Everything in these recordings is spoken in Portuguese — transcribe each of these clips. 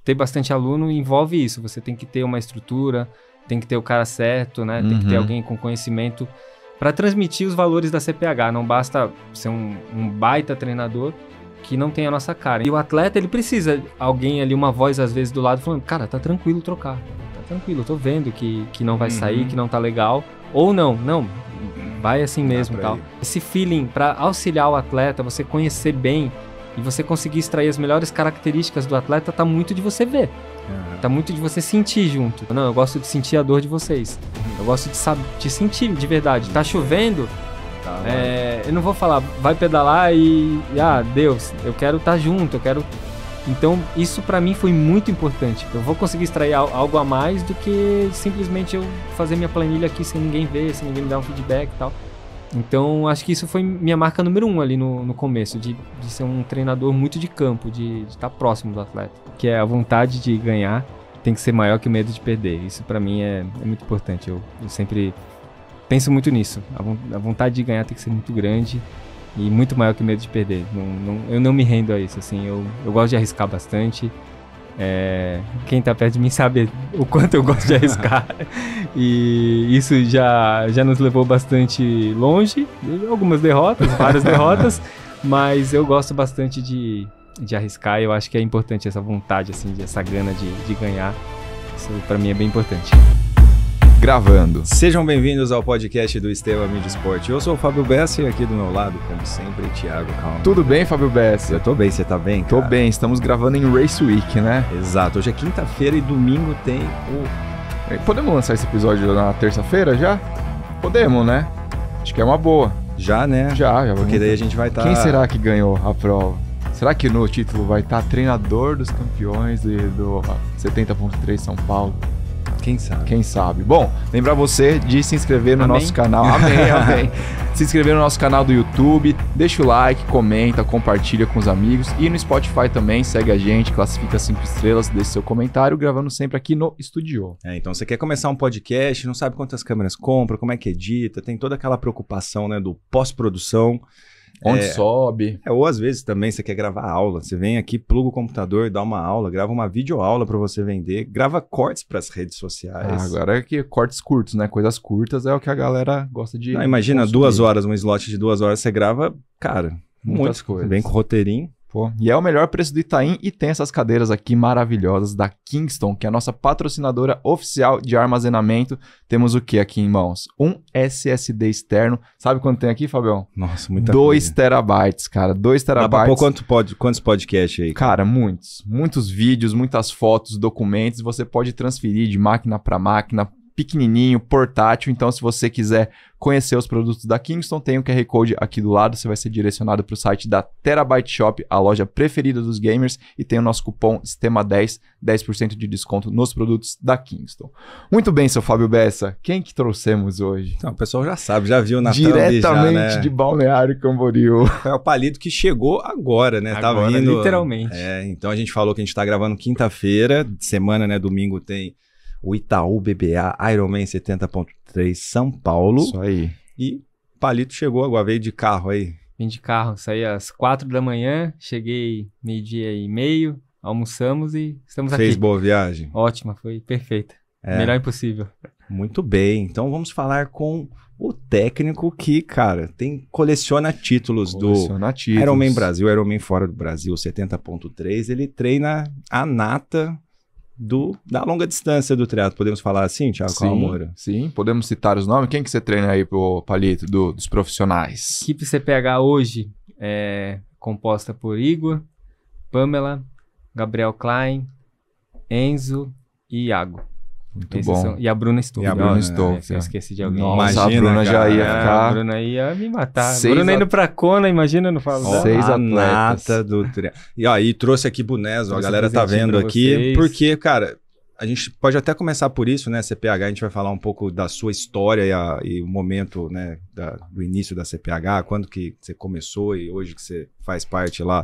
ter bastante aluno envolve isso. Você tem que ter uma estrutura, tem que ter o cara certo, né? Tem que ter alguém com conhecimento para transmitir os valores da CPH. Não basta ser um baita treinador que não tem a nossa cara. E o atleta, ele precisa alguém ali, uma voz às vezes do lado falando, cara, tá tranquilo trocar. Tá tranquilo, eu tô vendo que não vai sair, que não tá legal. Ou não, vai assim mesmo, tal. Esse feeling para auxiliar o atleta, você conhecer bem e você conseguir extrair as melhores características do atleta, tá muito de você ver. Tá muito de você sentir junto. Não, eu gosto de sentir a dor de vocês. Eu gosto de sentir de verdade. Tá chovendo, eu não vou falar, vai pedalar e Deus, eu quero estar junto, eu quero... Então, isso pra mim foi muito importante. Eu vou conseguir extrair algo a mais do que simplesmente eu fazer minha planilha aqui sem ninguém ver, sem ninguém me dar um feedback e tal. Então, acho que isso foi minha marca número 1 ali no começo, de ser um treinador muito de campo, de estar próximo do atleta. Que é a vontade de ganhar tem que ser maior que o medo de perder. Isso pra mim é muito importante. Eu sempre penso muito nisso. A vontade de ganhar tem que ser muito grande e muito maior que o medo de perder. Eu não me rendo a isso, assim. Eu gosto de arriscar bastante. Quem tá perto de mim sabe o quanto eu gosto de arriscar. E isso já nos levou bastante longe. Algumas derrotas, várias derrotas. Mas eu gosto bastante de arriscar. Eu acho que é importante essa vontade, assim, essa gana de ganhar. Isso pra mim é bem importante. Gravando. Sejam bem-vindos ao podcast do Esteva Mídia Esporte. Eu sou o Fábio Bessa e aqui do meu lado, como sempre, Thiago Calma. Tudo bem, Fábio Bessa? Eu tô bem, você tá bem, cara? Tô bem, estamos gravando em Race Week, né? Exato, hoje é quinta-feira e domingo tem o... Podemos lançar esse episódio na terça-feira já? Podemos, né? Acho que é uma boa. Já, né? Já. Porque daí a gente vai estar... Quem será que ganhou a prova? Será que no título vai estar treinador dos campeões do 70.3 São Paulo? Quem sabe? Bom, lembrar você de se inscrever no nosso canal. Amém. Se inscrever no nosso canal do YouTube, deixa o like, comenta, compartilha com os amigos. E no Spotify também, segue a gente, classifica 5 estrelas, deixa seu comentário, gravando sempre aqui no estúdio. Então você quer começar um podcast, não sabe quantas câmeras compra, como é que edita, tem toda aquela preocupação, né, do pós-produção. Onde sobe. Ou às vezes também você quer gravar aula. Você vem aqui, pluga o computador, dá uma aula, grava uma videoaula para você vender, grava cortes para as redes sociais. Agora é que cortes curtos, né? Coisas curtas é o que a galera gosta de... Não, imagina, consumir. 2 horas, um slot de 2 horas, você grava, cara, muitas coisas. Vem com roteirinho. Pô, e é o melhor preço do Itaim e tem essas cadeiras aqui maravilhosas da Kingston, que é a nossa patrocinadora oficial de armazenamento. Temos o que aqui em mãos? Um SSD externo. Sabe quanto tem aqui, Fabião? Nossa, muita 2 coisa. terabytes, cara. 2 terabytes. Dá pra pôr quantos podcasts aí? Cara, muitos vídeos, muitas fotos, documentos. Você pode transferir de máquina para máquina, pequenininho, portátil. Então, se você quiser conhecer os produtos da Kingston, tem o QR Code aqui do lado. Você vai ser direcionado para o site da Terabyte Shop, a loja preferida dos gamers, e tem o nosso cupom STEMA10, 10% de desconto nos produtos da Kingston. Muito bem, seu Fábio Bessa. Quem que trouxemos hoje? Então, o pessoal já sabe, já viu na diretamente já, né? de Balneário Camboriú. É o Palito que chegou agora, né? Agora, tá vindo, literalmente. Então a gente falou que a gente tá gravando quinta-feira, semana, né? Domingo tem o Itaú BBA Ironman 70.3 São Paulo. Isso aí. E Palito chegou agora, veio de carro aí. Vim de carro, saí às 4 da manhã, cheguei 12:30, almoçamos e estamos aqui. Fez boa viagem? Ótima, foi perfeita. Melhor impossível. Muito bem, então vamos falar com o técnico que, cara, coleciona títulos do Ironman Brasil, Ironman fora do Brasil, 70.3. Ele treina a nata da longa distância do triatlo. Podemos falar assim, Thiago Calmoura? Sim, podemos citar os nomes. Quem que você treina aí pro Palito, dos profissionais? A equipe CPH hoje é composta por Igor, Pamela, Gabriel Klein, Enzo e Iago. Muito bom. E a Bruna Stolz. Eu esqueci de alguém. Nossa, imagina, a Bruna já ia ficar... A Bruna ia me matar. A Bruna indo pra Kona, imagina, não falo nada. 6 a atletas. Nata do triatlo. E trouxe aqui bonés, a galera tá vendo aqui. Vocês. Porque, cara, a gente pode até começar por isso, né? CPH, a gente vai falar um pouco da sua história e o momento, né, do início da CPH, quando que você começou e hoje que você faz parte lá.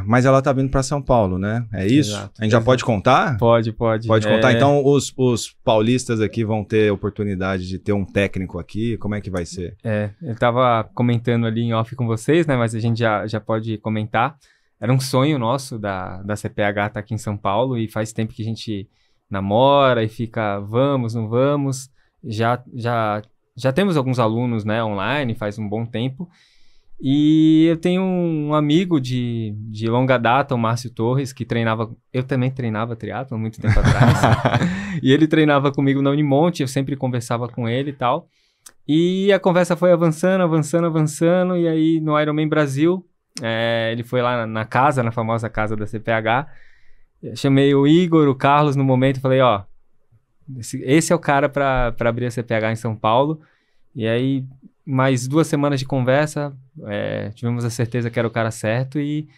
Mas ela tá vindo para São Paulo, né? É isso? Exato, a gente já pode contar? Pode. Pode contar. Então, os paulistas aqui vão ter oportunidade de ter um técnico aqui. Como é que vai ser? Eu tava comentando ali em off com vocês, né? Mas a gente já pode comentar. era um sonho nosso da CPH estar aqui em São Paulo, e faz tempo que a gente namora e fica, vamos, não vamos. Já temos alguns alunos, né, online, faz um bom tempo. E eu tenho um amigo de longa data, o Márcio Torres, que treinava... Eu também treinava triatlon muito tempo atrás. E ele treinava comigo na Unimonte, eu sempre conversava com ele e tal. E a conversa foi avançando. E aí, no Ironman Brasil, ele foi lá na famosa casa da CPH. Chamei o Igor, o Carlos no momento e falei, ó, esse é o cara para abrir a CPH em São Paulo. E aí, mais 2 semanas de conversa, tivemos a certeza que era o cara certo. E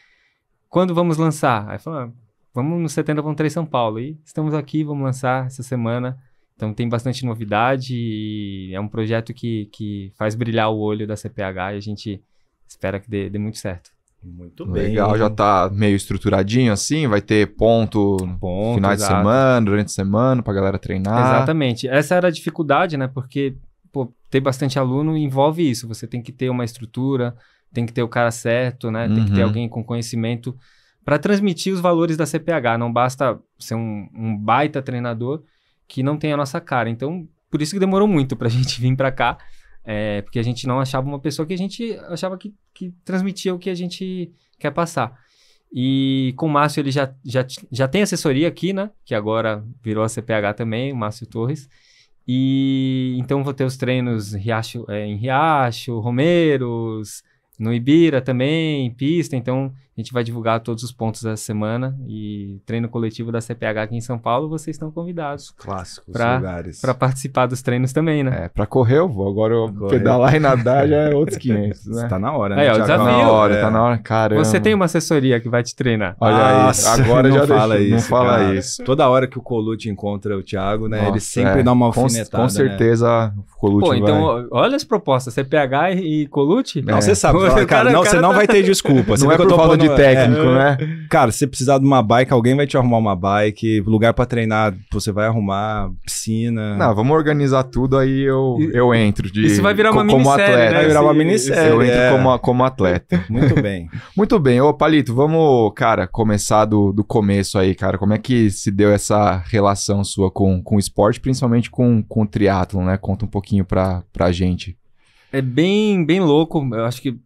quando vamos lançar? Aí falou, vamos no 70.3 São Paulo. E estamos aqui, vamos lançar essa semana. Então tem bastante novidade e é um projeto que faz brilhar o olho da CPH, e a gente espera que dê muito certo. Muito bem. Legal, já tá meio estruturadinho assim, vai ter ponto final de semana, durante a semana, pra galera treinar. Exatamente. Essa era a dificuldade, né? Porque ter bastante aluno envolve isso. Você tem que ter uma estrutura, tem que ter o cara certo, né? Tem que ter alguém com conhecimento para transmitir os valores da CPH. Não basta ser um baita treinador que não tem a nossa cara. Então, por isso que demorou muito pra gente vir pra cá, porque a gente não achava uma pessoa que a gente achava que transmitia o que a gente quer passar. E com o Márcio, ele já tem assessoria aqui, né? Que agora virou a CPH também, o Márcio Torres. E então vou ter os treinos em Riacho, Romeiros, no Ibira também, em pista. Então a gente vai divulgar todos os pontos da semana. E treino coletivo da CPH aqui em São Paulo, vocês estão convidados. Clássicos lugares. Para participar dos treinos também, né? Para correr eu vou. Agora pedalar e nadar já é outros 500, né? Tá na hora, né? O desafio. Tá na hora, caramba. Você tem uma assessoria que vai te treinar. Olha isso. Agora já fala isso. Não fala cara. isso. Toda hora que o Colucci encontra o Thiago, né? Nossa, ele sempre dá uma alfinetada, com certeza, né? O Colucci vai... então, olha as propostas. CPH e Colucci. Não, você sabe. Cara, você não vai ter desculpa. Não é por falta de técnico, né? Cara, se você precisar de uma bike, alguém vai te arrumar uma bike, lugar pra treinar, você vai arrumar, piscina. Não, vamos organizar tudo, aí eu entro. Isso vai virar uma minissérie, atleta. né? Vai virar uma minissérie. Eu entro como atleta. Muito bem. Muito bem. Ô, Palito, vamos, cara, começar do começo aí, cara. Como é que se deu essa relação sua com o esporte, principalmente com o triatlon, né? Conta um pouquinho pra gente. É bem louco. Eu acho que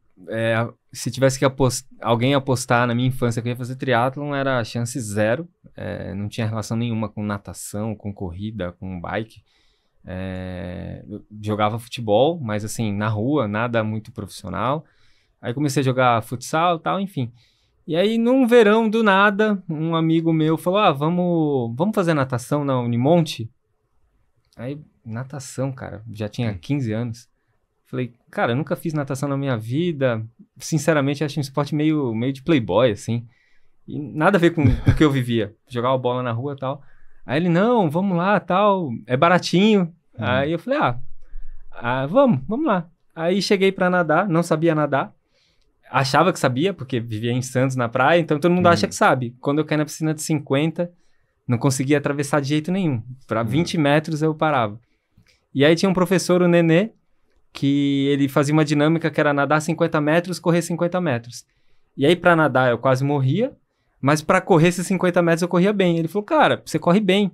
se tivesse que alguém apostar na minha infância que eu ia fazer triatlon, era a chance 0. Não tinha relação nenhuma com natação, com corrida, com bike. Eu jogava futebol, mas assim, na rua, nada muito profissional. Aí comecei a jogar futsal e tal, enfim. E aí, num verão, do nada, um amigo meu falou, vamos fazer natação na Unimonte? Aí, natação, cara, já tinha 15 anos. Falei, cara, eu nunca fiz natação na minha vida. Sinceramente, acho um esporte meio de playboy, assim. E nada a ver com o que eu vivia. Jogava bola na rua e tal. Aí ele, não, vamos lá, tal. É baratinho. Aí eu falei, vamos lá. Aí cheguei pra nadar, não sabia nadar. Achava que sabia, porque vivia em Santos, na praia. Então todo mundo acha que sabe. Quando eu caí na piscina de 50, não conseguia atravessar de jeito nenhum. Pra 20 metros eu parava. E aí tinha um professor, o Nenê, que ele fazia uma dinâmica que era nadar 50 metros, correr 50 metros. E aí, pra nadar, eu quase morria, mas pra correr esses 50 metros eu corria bem. Ele falou, cara, você corre bem.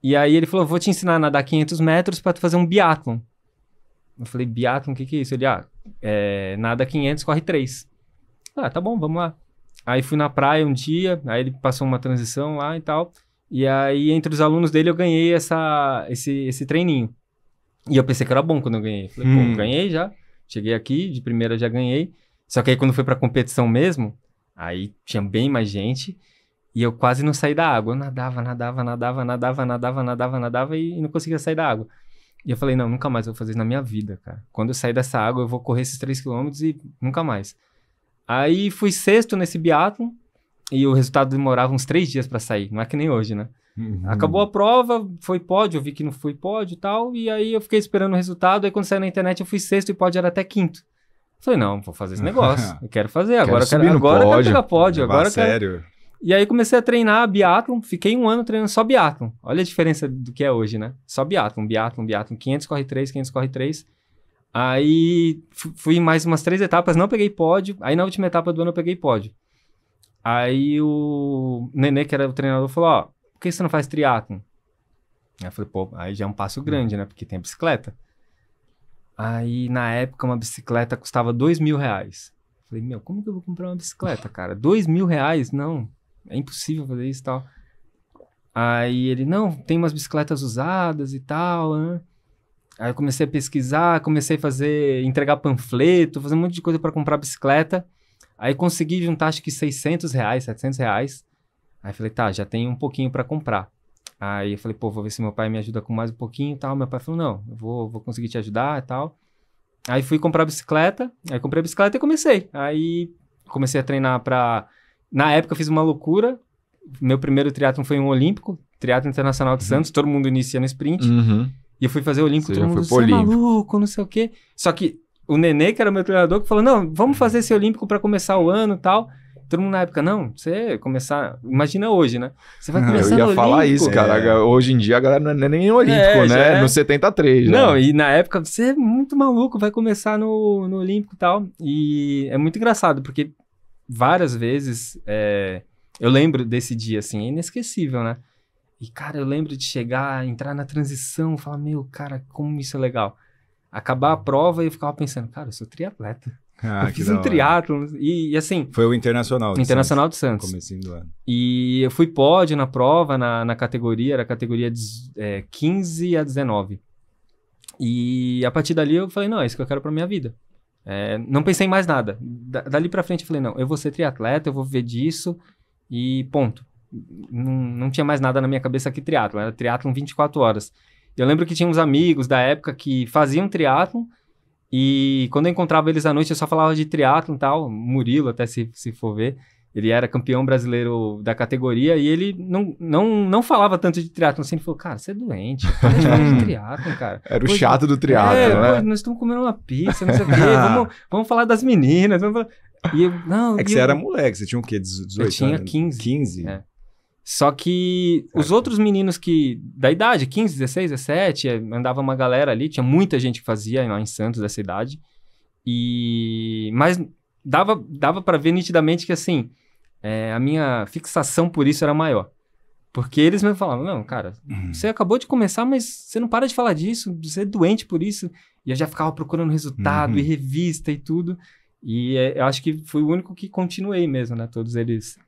E aí ele falou, vou te ensinar a nadar 500 metros pra tu fazer um biatlon. Eu falei, biatlon, o que é isso? Ele, nada 500, corre 3. Tá bom, vamos lá. Aí fui na praia um dia, aí ele passou uma transição lá e tal. E aí, entre os alunos dele, eu ganhei esse treininho. E eu pensei que era bom quando eu ganhei. Falei, ganhei já. Cheguei aqui, de primeira já ganhei. Só que aí quando foi pra competição mesmo, aí tinha bem mais gente. E eu quase não saí da água. Eu nadava e não conseguia sair da água. E eu falei, não, nunca mais vou fazer isso na minha vida, cara. Quando eu sair dessa água, eu vou correr esses 3 km e nunca mais. Aí fui 6º nesse biatlon. E o resultado demorava uns 3 dias pra sair. Não é que nem hoje, né? Acabou a prova, foi pódio, eu vi que não foi pódio e tal, e aí eu fiquei esperando o resultado, aí quando saiu na internet eu fui 6º e pódio era até 5º. Falei, não, vou fazer esse negócio, eu quero fazer, agora eu quero pegar pódio, agora eu quero... Sério? E aí comecei a treinar biatlon, fiquei 1 ano treinando só biatlon. Olha a diferença do que é hoje, né? Só biatlon, 500 corre 3, 500 corre 3. Aí fui mais umas 3 etapas, não peguei pódio, aí na última etapa do ano eu peguei pódio. Aí o Nenê, que era o treinador, falou, ó, por que você não faz triatlon? Aí eu falei, pô, aí já é um passo grande, né? Porque tem a bicicleta. Aí, na época, uma bicicleta custava R$2.000. Falei, meu, como que eu vou comprar uma bicicleta, cara? R$2.000? Não, é impossível fazer isso e tal. Aí ele, não, tem umas bicicletas usadas e tal, né? Aí eu comecei a pesquisar, comecei a entregar panfleto, fazer um monte de coisa para comprar bicicleta. Aí consegui juntar, acho que R$600, R$700. Aí falei, tá, já tenho um pouquinho para comprar. Aí eu falei, pô, vou ver se meu pai me ajuda com mais um pouquinho e tal. Meu pai falou, não, eu vou conseguir te ajudar e tal. Aí fui comprar a bicicleta, aí comprei a bicicleta e comecei. Aí comecei a treinar pra... Na época eu fiz uma loucura. Meu primeiro triatlon foi um olímpico, Triatlon Internacional de Santos, todo mundo inicia no sprint. E eu fui fazer o olímpico, todo mundo, você é maluco, não sei o quê. Só que o Nenê, que era meu treinador, que falou, não, vamos fazer esse olímpico pra começar o ano e tal. Todo mundo na época, não, você começar... Imagina hoje, né? Você vai começar no olímpico. Eu ia falar isso, cara. Hoje em dia a galera não é nem olímpico, né? No 73. Não, já. E na época, você é muito maluco, vai começar no olímpico e tal. E é muito engraçado, porque várias vezes eu lembro desse dia, assim, é inesquecível, né? E, cara, eu lembro de chegar, entrar na transição, falar, meu, cara, como isso é legal. Acabar a prova e eu ficava pensando, cara, eu sou triatleta. Eu fiz um triatlon e assim... Foi o Internacional de Santos. Comecinho do ano. E eu fui pódio na prova, na categoria, era a categoria 15 a 19. E a partir dali eu falei, não, é isso que eu quero pra minha vida. Não pensei em mais nada. Dali pra frente eu falei, não, eu vou ser triatleta, eu vou viver disso e ponto. Não tinha mais nada na minha cabeça que triatlon, era triatlon 24 horas. Eu lembro que tinha uns amigos da época que faziam triatlon. E quando eu encontrava eles à noite, eu só falava de triatlon e tal. Murilo, até se for ver, ele era campeão brasileiro da categoria e ele não falava tanto de triatlon assim. Ele falou, cara, você é doente, para de falar de triatlon, cara. Era o chato do triatlon, né? Nós estamos comendo uma pizza, não sei o quê, vamos falar das meninas. E eu, não, você era moleque, você tinha o quê? 18 eu tinha anos? 15. Só que os outros meninos da idade, 15, 16, 17, andava uma galera ali, tinha muita gente que fazia lá em Santos dessa idade. Mas dava para ver nitidamente que, assim, a minha fixação por isso era maior. Porque eles me falavam, não, cara, você acabou de começar, mas você não para de falar disso, você é doente por isso. E eu já ficava procurando resultado e revista e tudo. E eu acho que fui o único que continuei mesmo, né? Todos eles...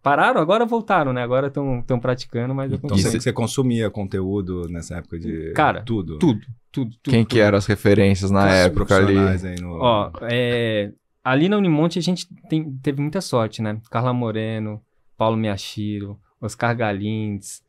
pararam, agora voltaram, né? Agora estão praticando, mas eu continuo. Então você consumia conteúdo nessa época de... Cara, tudo. Quem que eram as referências na época ali? Ó, ali na Unimonte a gente teve muita sorte, né? Carla Moreno, Paulo Miyashiro, Oscar Galindes,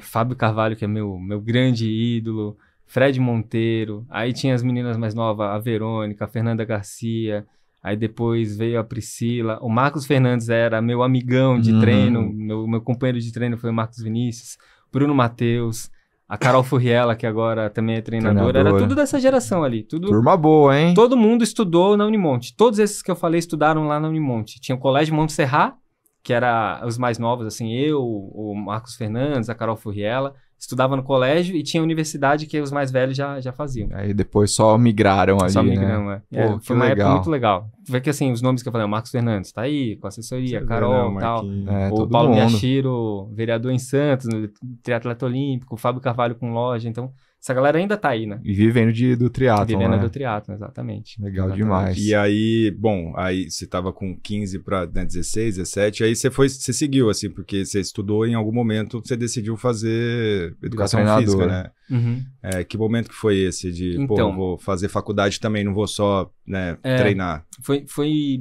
Fábio Carvalho, que é meu grande ídolo, Fred Monteiro, aí tinha as meninas mais novas, a Verônica, a Fernanda Garcia... Aí depois veio a Priscila. O Marcos Fernandes era meu amigão de treino. Meu companheiro de treino foi o Marcos Vinícius. Bruno Matheus. A Carol Furriela, que agora também é treinadora. Era tudo dessa geração ali. Turma boa, hein? Todo mundo estudou na Unimonte. Todos esses que eu falei estudaram lá na Unimonte. Tinha o Colégio Montserrat, que era os mais novos, assim, eu, o Marcos Fernandes, a Carol Furriela. Estudava no colégio e tinha a universidade que os mais velhos já faziam. Aí depois só migraram ali, só migraram, né? Pô, foi uma época muito legal. Vê que assim, os nomes que eu falei, o Marcos Fernandes tá aí, com assessoria, Carol e tal. O Paulo Miyashiro, vereador em Santos, no triatleta olímpico, o Fábio Carvalho com loja. Então, essa galera ainda tá aí, né? E vivendo do triatlon, vivendo do triatlon, exatamente. Legal demais. E aí, bom, aí você tava com 15 para 16, 17, aí você seguiu, assim, porque você estudou em algum momento, você decidiu fazer educação física, né? Que momento que foi esse de, então, vou fazer faculdade também, não vou só, né, treinar? Foi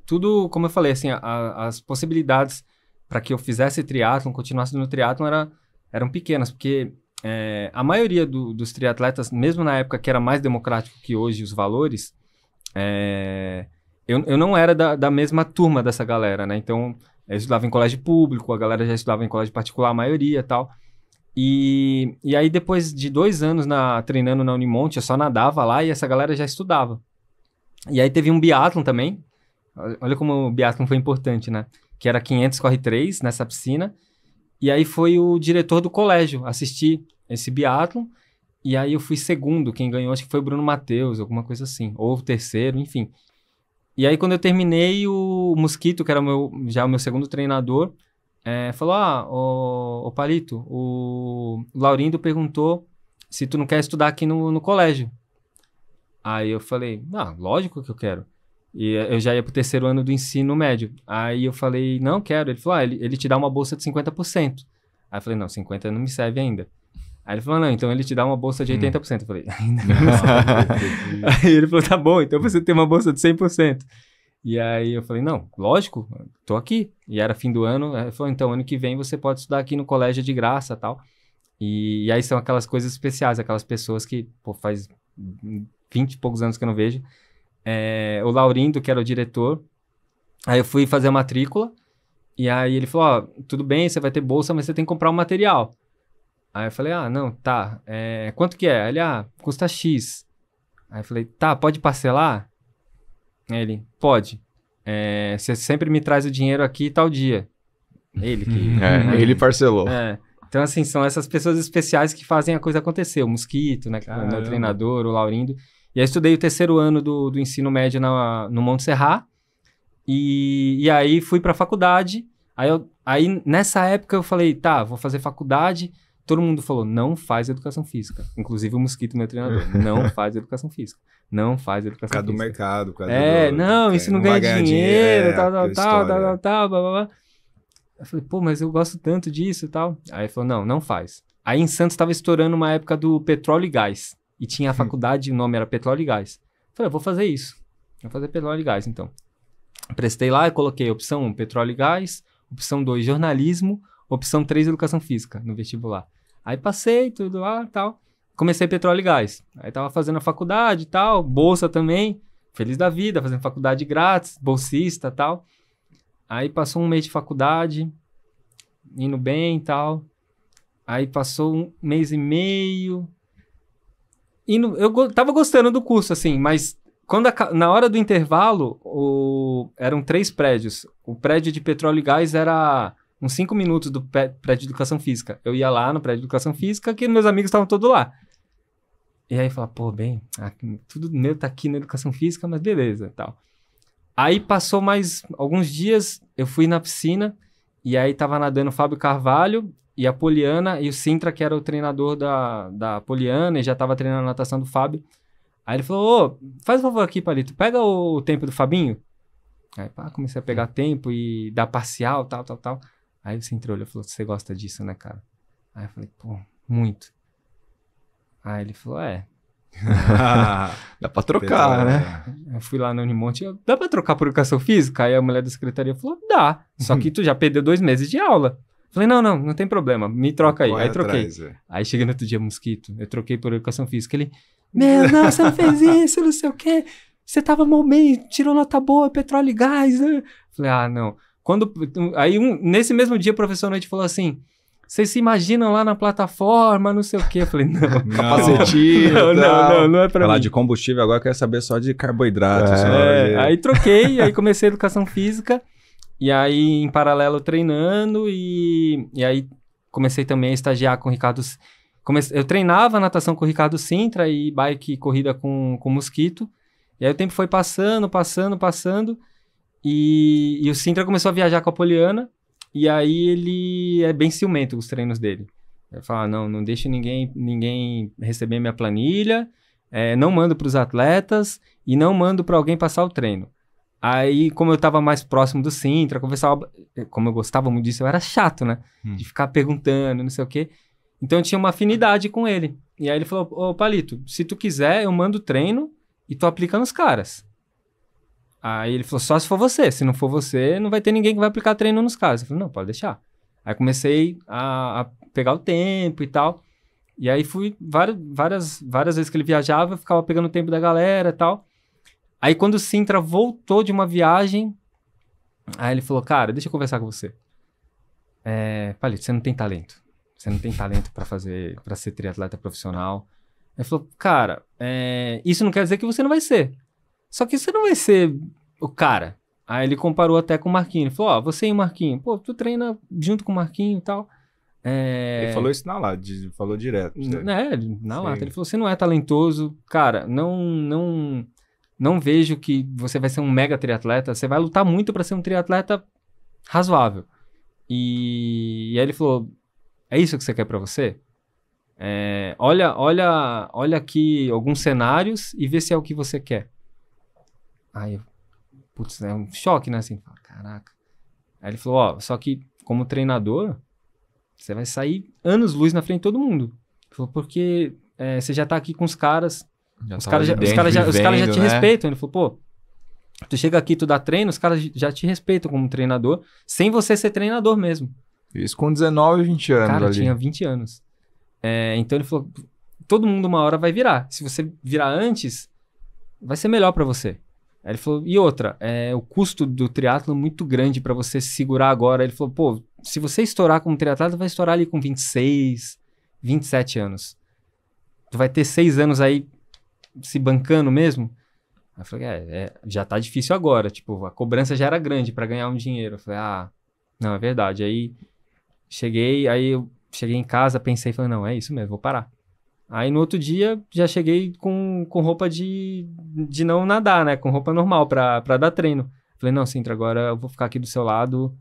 tudo, como eu falei, assim, as possibilidades para que eu fizesse triatlon, continuasse no triatlon eram pequenas, porque... a maioria dos triatletas, mesmo na época que era mais democrático que hoje os valores, eu não era da mesma turma dessa galera, né? Então, eu estudava em colégio público, a galera já estudava em colégio particular, a maioria e tal. E aí, depois de 2 anos treinando na Unimonte, eu só nadava lá e essa galera já estudava. E aí teve um biatlon também. Olha como o biatlon foi importante, né? Que era 500 corre 3 nessa piscina. E aí foi o diretor do colégio assistir esse biatlon. E aí eu fui segundo. Quem ganhou acho que foi o Bruno Matheus, alguma coisa assim. Ou terceiro, enfim. E aí, quando eu terminei, o Mosquito, que era já o meu segundo treinador, falou, ô Palito, o Laurindo perguntou se tu não quer estudar aqui no colégio. Aí eu falei, lógico que eu quero. E eu já ia pro 3º ano do ensino médio. Aí eu falei, não quero. Ele falou, ele te dá uma bolsa de 50%. Aí eu falei, não, 50% não me serve ainda. Aí ele falou, não, então ele te dá uma bolsa de 80%. Eu falei, ainda não serve. Aí ele falou, tá bom, então você tem uma bolsa de 100%. E aí eu falei, não, lógico, tô aqui. E era fim do ano. Aí ele falou, então ano que vem você pode estudar aqui no colégio de graça e tal. E aí são aquelas coisas especiais, aquelas pessoas que, faz 20 e poucos anos que eu não vejo. O Laurindo, que era o diretor, aí eu fui fazer a matrícula, e aí ele falou, tudo bem, você vai ter bolsa, mas você tem que comprar um material. Aí eu falei, não, tá, quanto que é? Ele, custa X. Aí eu falei, tá, pode parcelar? Aí ele, pode. Você sempre me traz o dinheiro aqui tal dia. Ele que... ele parcelou. Então, assim, são essas pessoas especiais que fazem a coisa acontecer. O Mosquito, né, que é o meu treinador, o Laurindo. E aí estudei o 3º ano do ensino médio no Montserrat. E aí fui pra faculdade. Aí nessa época eu falei, tá, vou fazer faculdade. Todo mundo falou, não faz educação física. Inclusive o Mosquito, meu treinador. Não faz educação física. Não faz educação física. Por causa do mercado. Por causa isso não ganha dinheiro, tal, blá, blá, blá. Eu falei, mas eu gosto tanto disso e tal. Aí ele falou, não faz. Aí em Santos estava estourando uma época do petróleo e gás. E tinha a faculdade, o nome era Petróleo e Gás. Eu falei, vou fazer isso. Vou fazer Petróleo e Gás, então. Prestei lá e coloquei opção 1, Petróleo e Gás. Opção 2, Jornalismo. Opção 3, Educação Física, no vestibular. Aí passei tudo lá e tal. Comecei Petróleo e Gás. Aí tava fazendo a faculdade e tal. Bolsa também. Feliz da vida, fazendo faculdade grátis. Bolsista e tal. Aí passou um mês de faculdade. Indo bem e tal. Aí passou um mês e meio... Eu tava gostando do curso, assim, mas na hora do intervalo, eram 3 prédios. O prédio de Petróleo e Gás era uns 5 minutos do prédio de Educação Física. Eu ia lá no prédio de Educação Física, que meus amigos estavam todos lá. E aí eu falava, tudo meu tá aqui na Educação Física, mas beleza, tal. Aí passou mais alguns dias, eu fui na piscina, e aí tava nadando o Fábio Carvalho, e a Poliana, e o Sintra, que era o treinador da Poliana, e já tava treinando a natação do Fábio. Aí ele falou, faz um favor aqui, Palito, pega o tempo do Fabinho. Aí comecei a pegar tempo e dar parcial, tal. Aí o Sintra olhou e falou, você gosta disso, né, cara? Aí eu falei, muito. Aí ele falou, dá pra trocar, né? Eu fui lá no Unimonte, dá pra trocar por educação física? Aí a mulher da secretaria falou, dá, só que tu já perdeu 2 meses de aula. Falei, não tem problema, me troca aí. Aí troquei. Aí cheguei no outro dia, Mosquito, eu troquei por educação física. Ele, não, você não fez isso, não sei o quê. Você tava mal bem, tirou nota boa, Petróleo e Gás. Né? Falei, não. Aí nesse mesmo dia, o professor Noite falou assim, vocês se imaginam lá na plataforma, não sei o quê. Eu falei, não. Capacetinho. Não é pra mim. Falar de combustível agora, eu quero saber só de carboidrato. Aí troquei, aí comecei a educação física. E aí, em paralelo, treinando, e aí comecei também a estagiar com o Ricardo... Eu treinava natação com o Ricardo Sintra e bike corrida com o Mosquito. E aí o tempo foi passando, e o Sintra começou a viajar com a Poliana, e aí ele é bem ciumento os treinos dele. Ele fala, não deixo ninguém receber minha planilha, não mando para os atletas, e não mando para alguém passar o treino. Aí, como eu tava mais próximo do Sintra, conversava... Como eu gostava muito disso, eu era chato, né? De ficar perguntando, não sei o quê. Então, eu tinha uma afinidade com ele. E aí, ele falou, Palito, se tu quiser, eu mando o treino e tu aplica nos caras. Aí, ele falou, só se for você. Se não for você, não vai ter ninguém que vai aplicar treino nos caras. Eu falei, não, pode deixar. Aí, comecei a pegar o tempo e tal. E aí, fui várias vezes que ele viajava, eu ficava pegando o tempo da galera e tal. Aí, quando o Sintra voltou de uma viagem, aí ele falou, cara, deixa eu conversar com você. Palito, você não tem talento. Você não tem talento pra ser triatleta profissional. Ele falou, cara, isso não quer dizer que você não vai ser. Só que você não vai ser o cara. Aí ele comparou até com o Marquinho. Ele falou, você e o Marquinho, tu treina junto com o Marquinho e tal. Ele falou isso na lata, falou direto. Na lata. Ele falou, você não é talentoso, cara, não não vejo que você vai ser um mega triatleta, você vai lutar muito para ser um triatleta razoável. E aí ele falou, é isso que você quer para você? Olha aqui alguns cenários e vê se é o que você quer. Aí, putz, é um choque, né? Assim, caraca. Aí ele falou, ó, só que como treinador, você vai sair anos-luz na frente de todo mundo. Ele falou, porque você já tá aqui com os caras, os caras já te respeitam. Ele falou, pô, tu chega aqui, tu dá treino, os caras já te respeitam como treinador, sem você ser treinador mesmo. Isso com 19, 20 anos cara, ali. Tinha 20 anos. Então ele falou, todo mundo uma hora vai virar. Se você virar antes, vai ser melhor pra você. Aí ele falou, e outra, o custo do triatlo é muito grande pra você se segurar agora. Ele falou, pô, se você estourar como triatleta, vai estourar ali com 26, 27 anos. Tu vai ter 6 anos aí se bancando mesmo? Aí eu falei, já tá difícil agora. Tipo, a cobrança já era grande pra ganhar um dinheiro. Eu falei, não, é verdade. Aí eu cheguei em casa, pensei, falei, não, é isso mesmo, vou parar. Aí no outro dia, já cheguei com roupa de não nadar, né? Com roupa normal pra dar treino. Falei, não, Sintra, agora eu vou ficar aqui do seu lado,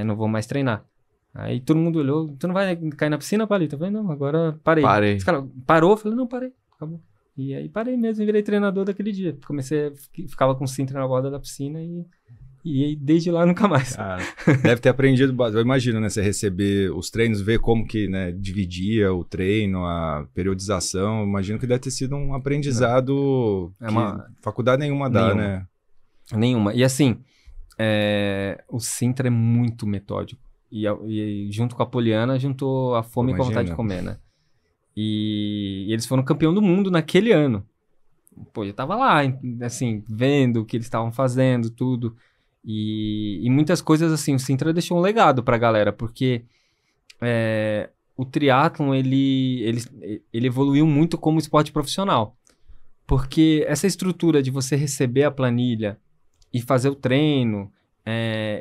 não vou mais treinar. Aí todo mundo olhou, tu não vai cair na piscina, Palito? Eu falei, não, agora parei. Os caras, parou? Eu falei, não, parei, acabou. E aí parei mesmo e virei treinador daquele dia. Ficava com o Sintra na borda da piscina e desde lá nunca mais. Cara, deve ter aprendido, eu imagino, né? Você receber os treinos, ver como que, né, dividia o treino, a periodização. Imagino que deve ter sido um aprendizado que faculdade nenhuma dá, né? Nenhuma. E assim, o Sintra é muito metódico. E junto com a Poliana, juntou a fome com a vontade de comer, né? E eles foram campeão do mundo naquele ano. Pô, eu tava lá, assim, vendo o que eles estavam fazendo, tudo. E muitas coisas, assim, o Sintra deixou um legado pra galera, porque o triatlon, ele evoluiu muito como esporte profissional. Porque essa estrutura de você receber a planilha e fazer o treino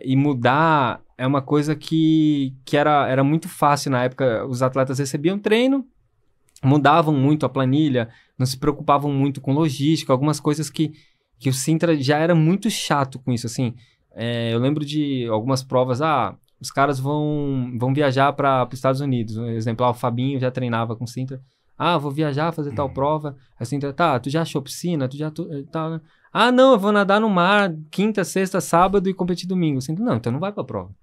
e mudar é uma coisa que era muito fácil na época. Os atletas recebiam treino, mudavam muito a planilha, não se preocupavam muito com logística, algumas coisas que o Sintra já era muito chato com isso, assim. Eu lembro de algumas provas, os caras vão viajar para os Estados Unidos, por exemplo, o Fabinho já treinava com o Sintra, vou viajar, fazer tal prova, a Sintra, tu já achou piscina, tá, né? Não, eu vou nadar no mar, quinta, sexta, sábado e competir domingo. Sintra, não, então não vai pra prova.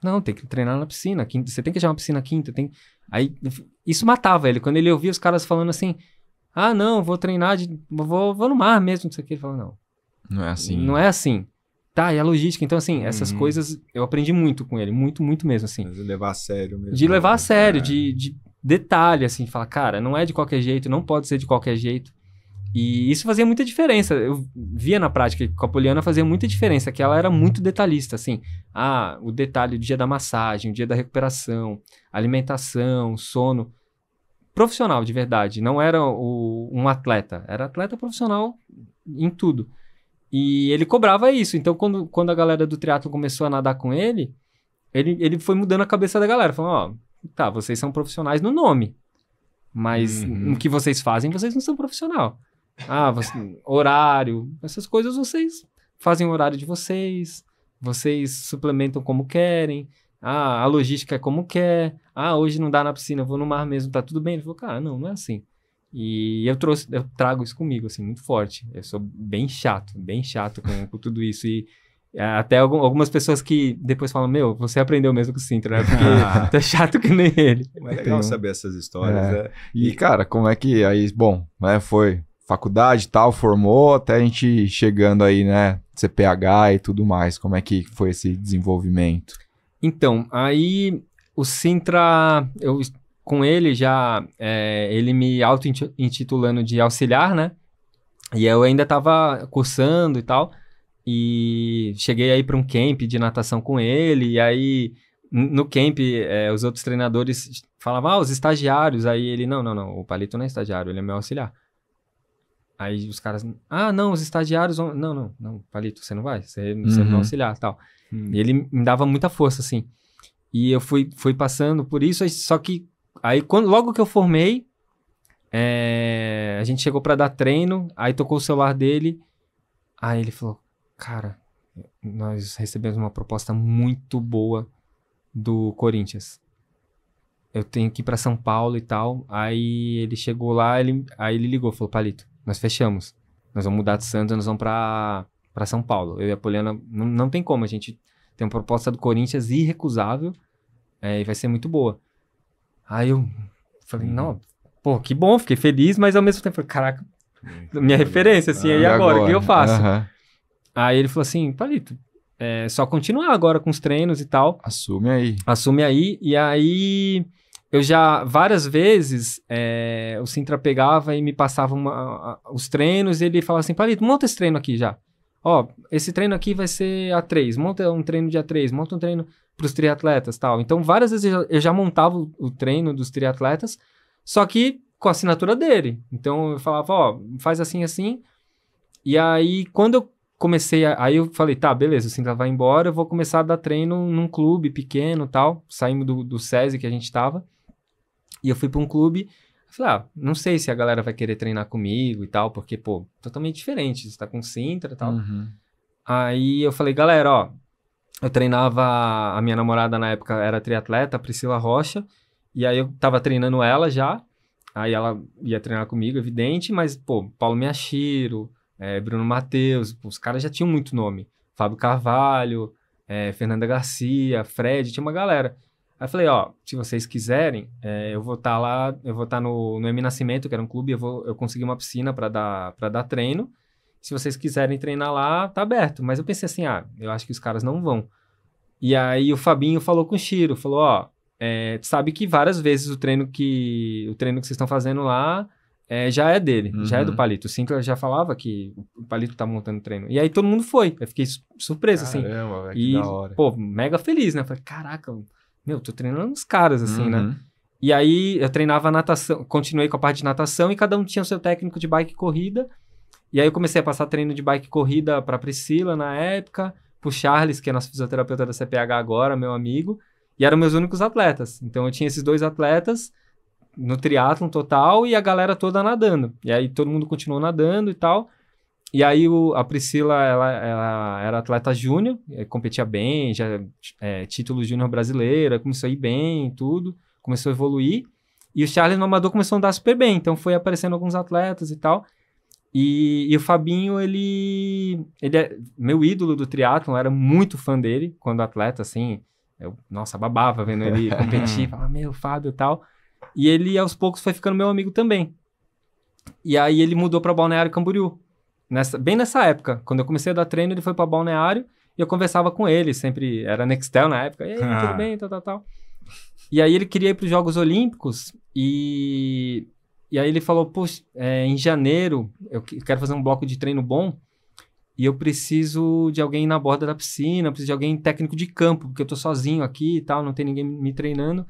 Não, tem que treinar na piscina, quinta, você tem que achar uma piscina quinta, Aí, isso matava ele, quando ele ouvia os caras falando assim, não, vou treinar, vou no mar mesmo, não sei o que, ele falou, não é assim. Não é assim. Tá, e a logística, então assim, essas coisas eu aprendi muito com ele, muito, muito mesmo, assim. De levar a sério mesmo. De levar a sério, de detalhe, assim, falar, cara, não é de qualquer jeito, não pode ser de qualquer jeito. E isso fazia muita diferença. Eu via na prática que com a Poliana fazia muita diferença, que ela era muito detalhista, assim. O detalhe do dia da massagem, o dia da recuperação, alimentação, sono. Profissional, de verdade. Não era um atleta. Era atleta profissional em tudo. E ele cobrava isso. Então, quando a galera do triatlo começou a nadar com ele foi mudando a cabeça da galera. Falando, tá, vocês são profissionais no nome. Mas no que vocês fazem, vocês não são profissional. Horário, essas coisas vocês fazem o horário de vocês suplementam como querem, a logística é como quer, hoje não dá na piscina, eu vou no mar mesmo, tá tudo bem. Ele falou, cara, não é assim. E eu trago isso comigo, assim, muito forte. Eu sou bem chato com tudo isso. E até algumas pessoas que depois falam, você aprendeu mesmo com o Sintra, né? Porque tá chato que nem ele. É legal saber essas histórias, né? E, cara, como é que aí, bom, né, foi faculdade e tal, formou, até a gente chegando aí, né, CPH e tudo mais. Como é que foi esse desenvolvimento? Então, aí o Sintra, com ele já, ele me auto-intitulando de auxiliar, né? E eu ainda tava cursando e tal, e cheguei aí para um camp de natação com ele, e aí no camp os outros treinadores falavam, os estagiários, aí ele, não, o Palito não é estagiário, ele é meu auxiliar. Aí os caras, não, os estagiários vão... Não, Palito, você não vai, você é meu auxiliar e tal. E ele me dava muita força, assim. E eu fui passando por isso, só que aí logo que eu formei, a gente chegou pra dar treino, aí tocou o celular dele, aí ele falou, cara, nós recebemos uma proposta muito boa do Corinthians. Eu tenho que ir pra São Paulo e tal. Aí ele chegou lá, aí ele ligou, falou, Palito, nós fechamos. Nós vamos mudar de Santos, nós vamos pra São Paulo. Eu e a Poliana, não tem como, a gente tem uma proposta do Corinthians irrecusável, e vai ser muito boa. Aí eu falei, não, pô, que bom, fiquei feliz, mas ao mesmo tempo, falei, caraca, minha referência, assim, e agora? O que eu faço? Aí ele falou assim, Palito, só continuar agora com os treinos e tal. Assume aí. E aí eu já, várias vezes, o Sintra pegava e me passava os treinos e ele falava assim, Palito, monta esse treino aqui já. Ó, esse treino aqui vai ser A3, monta um treino de A3, monta um treino pros triatletas e tal. Então, várias vezes eu já montava o treino dos triatletas, só que com a assinatura dele. Então, eu falava, ó, faz assim, assim. E aí, quando eu comecei, aí eu falei, tá, beleza, o Sintra vai embora, eu vou começar a dar treino num clube pequeno e tal. Saímos do SESI que a gente tava. E eu fui pra um clube, falei, não sei se a galera vai querer treinar comigo e tal, porque, pô, totalmente diferente, você tá com o Sintra e tal. Aí eu falei, galera, ó, eu treinava, a minha namorada na época era triatleta, a Priscila Rocha, e aí eu tava treinando ela já, aí ela ia treinar comigo, evidente, mas, pô, Paulo Miyashiro, Bruno Matheus, os caras já tinham muito nome. Fábio Carvalho, Fernanda Garcia, Fred, tinha uma galera. Aí eu falei, ó, se vocês quiserem, eu vou estar lá, eu vou estar no M Nascimento, que era um clube, eu consegui uma piscina para dar treino. Se vocês quiserem treinar lá, tá aberto. Mas eu pensei assim, eu acho que os caras não vão. E aí o Fabinho falou com o Chiro, falou, ó, tu sabe que várias vezes o treino que vocês estão fazendo lá já é dele, já é do Palito. O Sinclair já falava que o Palito tá montando treino. E aí todo mundo foi. Eu fiquei surpreso, assim. Caramba, velho, que da hora. Pô, mega feliz, né? Falei, caraca, meu, tô treinando uns caras, assim, né? E aí eu treinava natação, continuei com a parte de natação e cada um tinha o seu técnico de bike e corrida. E aí eu comecei a passar treino de bike e corrida pra Priscila na época, pro Charles, que é nosso fisioterapeuta da CPH agora, meu amigo, e eram meus únicos atletas. Então eu tinha esses 2 atletas no triatlon total e a galera toda nadando. E aí todo mundo continuou nadando e tal. E aí a Priscila, ela era atleta júnior, competia bem, já título júnior brasileira, começou a ir bem, tudo, começou a evoluir. E o Charles no amador começou a andar super bem, então foi aparecendo alguns atletas e tal. E o Fabinho, ele é meu ídolo do triatlon, eu era muito fã dele quando atleta, assim, nossa, babava vendo ele competir, falava, meu, Fábio e tal. E ele, aos poucos, foi ficando meu amigo também. E aí ele mudou para Balneário Camboriú. Bem nessa época, quando eu comecei a dar treino, ele foi para Balneário e eu conversava com ele, sempre era Nextel na época, e aí, tudo bem, tal. E aí ele queria ir para os Jogos Olímpicos e aí ele falou, poxa, em janeiro eu quero fazer um bloco de treino bom e eu preciso de alguém na borda da piscina, preciso de alguém técnico de campo, porque eu tô sozinho aqui e tal, não tem ninguém me treinando.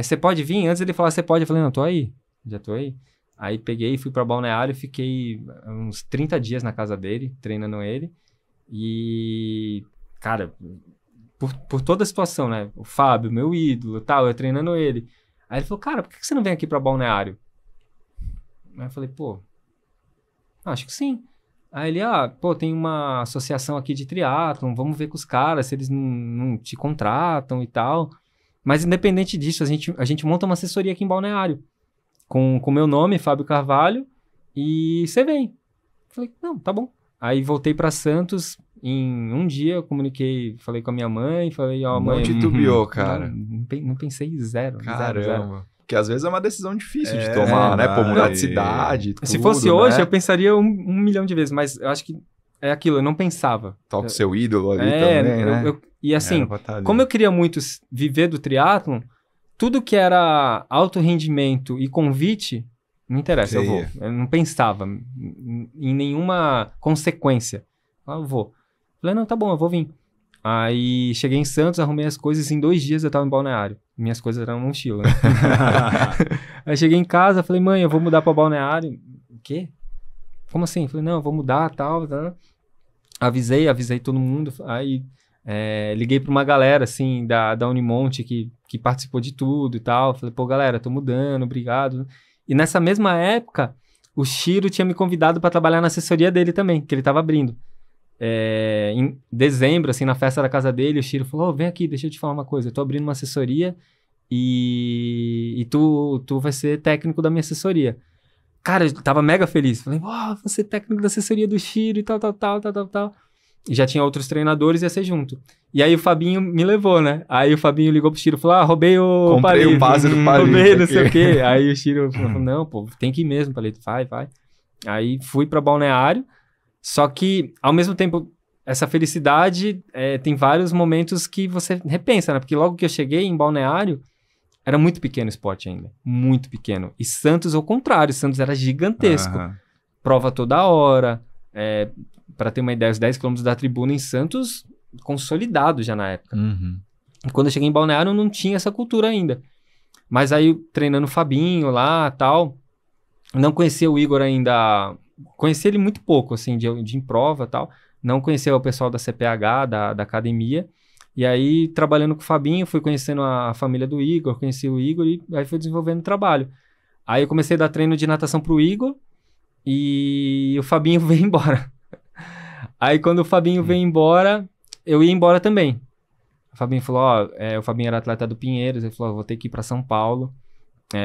Você pode vir? Antes ele falar, você pode? Eu falei, não, tô aí, já tô aí. Aí peguei, fui pra Balneário, fiquei uns 30 dias na casa dele, treinando ele. E, cara, por toda a situação, né? O Fábio, meu ídolo, tal, eu treinando ele. Aí ele falou, cara, por que você não vem aqui pra Balneário? Aí eu falei, pô, acho que sim. Aí ele, tem uma associação aqui de triatlon, vamos ver com os caras se eles não te contratam e tal. Mas independente disso, a gente monta uma assessoria aqui em Balneário. Com o meu nome, Fábio Carvalho, e você vem. Falei, não, tá bom. Aí voltei pra Santos, em um dia eu falei com a minha mãe, falei, mãe... Não titubeou, cara. Não pensei zero. Caramba. Zero. Porque às vezes é uma decisão difícil de tomar, né? Pô, mudar de cidade, tudo, se fosse hoje, eu pensaria um milhão de vezes, mas eu acho que é aquilo, eu não pensava. Toca o seu ídolo ali também, né? E assim, como eu queria muito viver do triatlon, tudo que era alto rendimento e convite, não interessa, eu vou. Eu não pensava em nenhuma consequência. Eu vou. Falei, não, tá bom, eu vou vir. Aí cheguei em Santos, arrumei as coisas, em 2 dias eu tava em Balneário. Minhas coisas eram num mochila, né? Aí cheguei em casa, falei, mãe, eu vou mudar pra Balneário. O quê? Como assim? Falei, não, eu vou mudar, tal. Avisei todo mundo. Aí liguei pra uma galera, assim, da Unimonte, que participou de tudo e tal. Falei, pô, galera, tô mudando, obrigado. E nessa mesma época, o Chiro tinha me convidado para trabalhar na assessoria dele também, que ele estava abrindo. Em dezembro, assim, na festa da casa dele, o Chiro falou, vem aqui, deixa eu te falar uma coisa, eu tô abrindo uma assessoria e tu vai ser técnico da minha assessoria. Cara, eu tava mega feliz. Falei, vou ser técnico da assessoria do Chiro e tal. E já tinha outros treinadores, ia ser junto. E aí o Fabinho me levou, né? Aí o Fabinho ligou pro Chiro e falou, roubei o Comprei Palito. o base do Palito. Roubei, não sei o quê. Aí o Chiro falou, não, pô, tem que ir mesmo, Palito, vai. Aí fui pra Balneário, só que, ao mesmo tempo, essa felicidade tem vários momentos que você repensa, né? Porque logo que eu cheguei em Balneário, era muito pequeno o esporte ainda. Muito pequeno. E Santos, ao contrário, Santos era gigantesco. Prova toda hora. Para ter uma ideia, os 10 quilômetros da tribuna em Santos, consolidado já na época. E quando eu cheguei em Balneário, não tinha essa cultura ainda. Mas aí, treinando o Fabinho lá, tal, não conhecia o Igor ainda. Conheci ele muito pouco, assim, de em prova e tal. Não conhecia o pessoal da CPH, da academia. E aí, trabalhando com o Fabinho, fui conhecendo a família do Igor, conheci o Igor e aí fui desenvolvendo o trabalho. Aí eu comecei a dar treino de natação pro Igor e o Fabinho veio embora. Aí quando o Fabinho veio embora, eu ia embora também. O Fabinho falou, o Fabinho era atleta do Pinheiros, ele falou, vou ter que ir para São Paulo.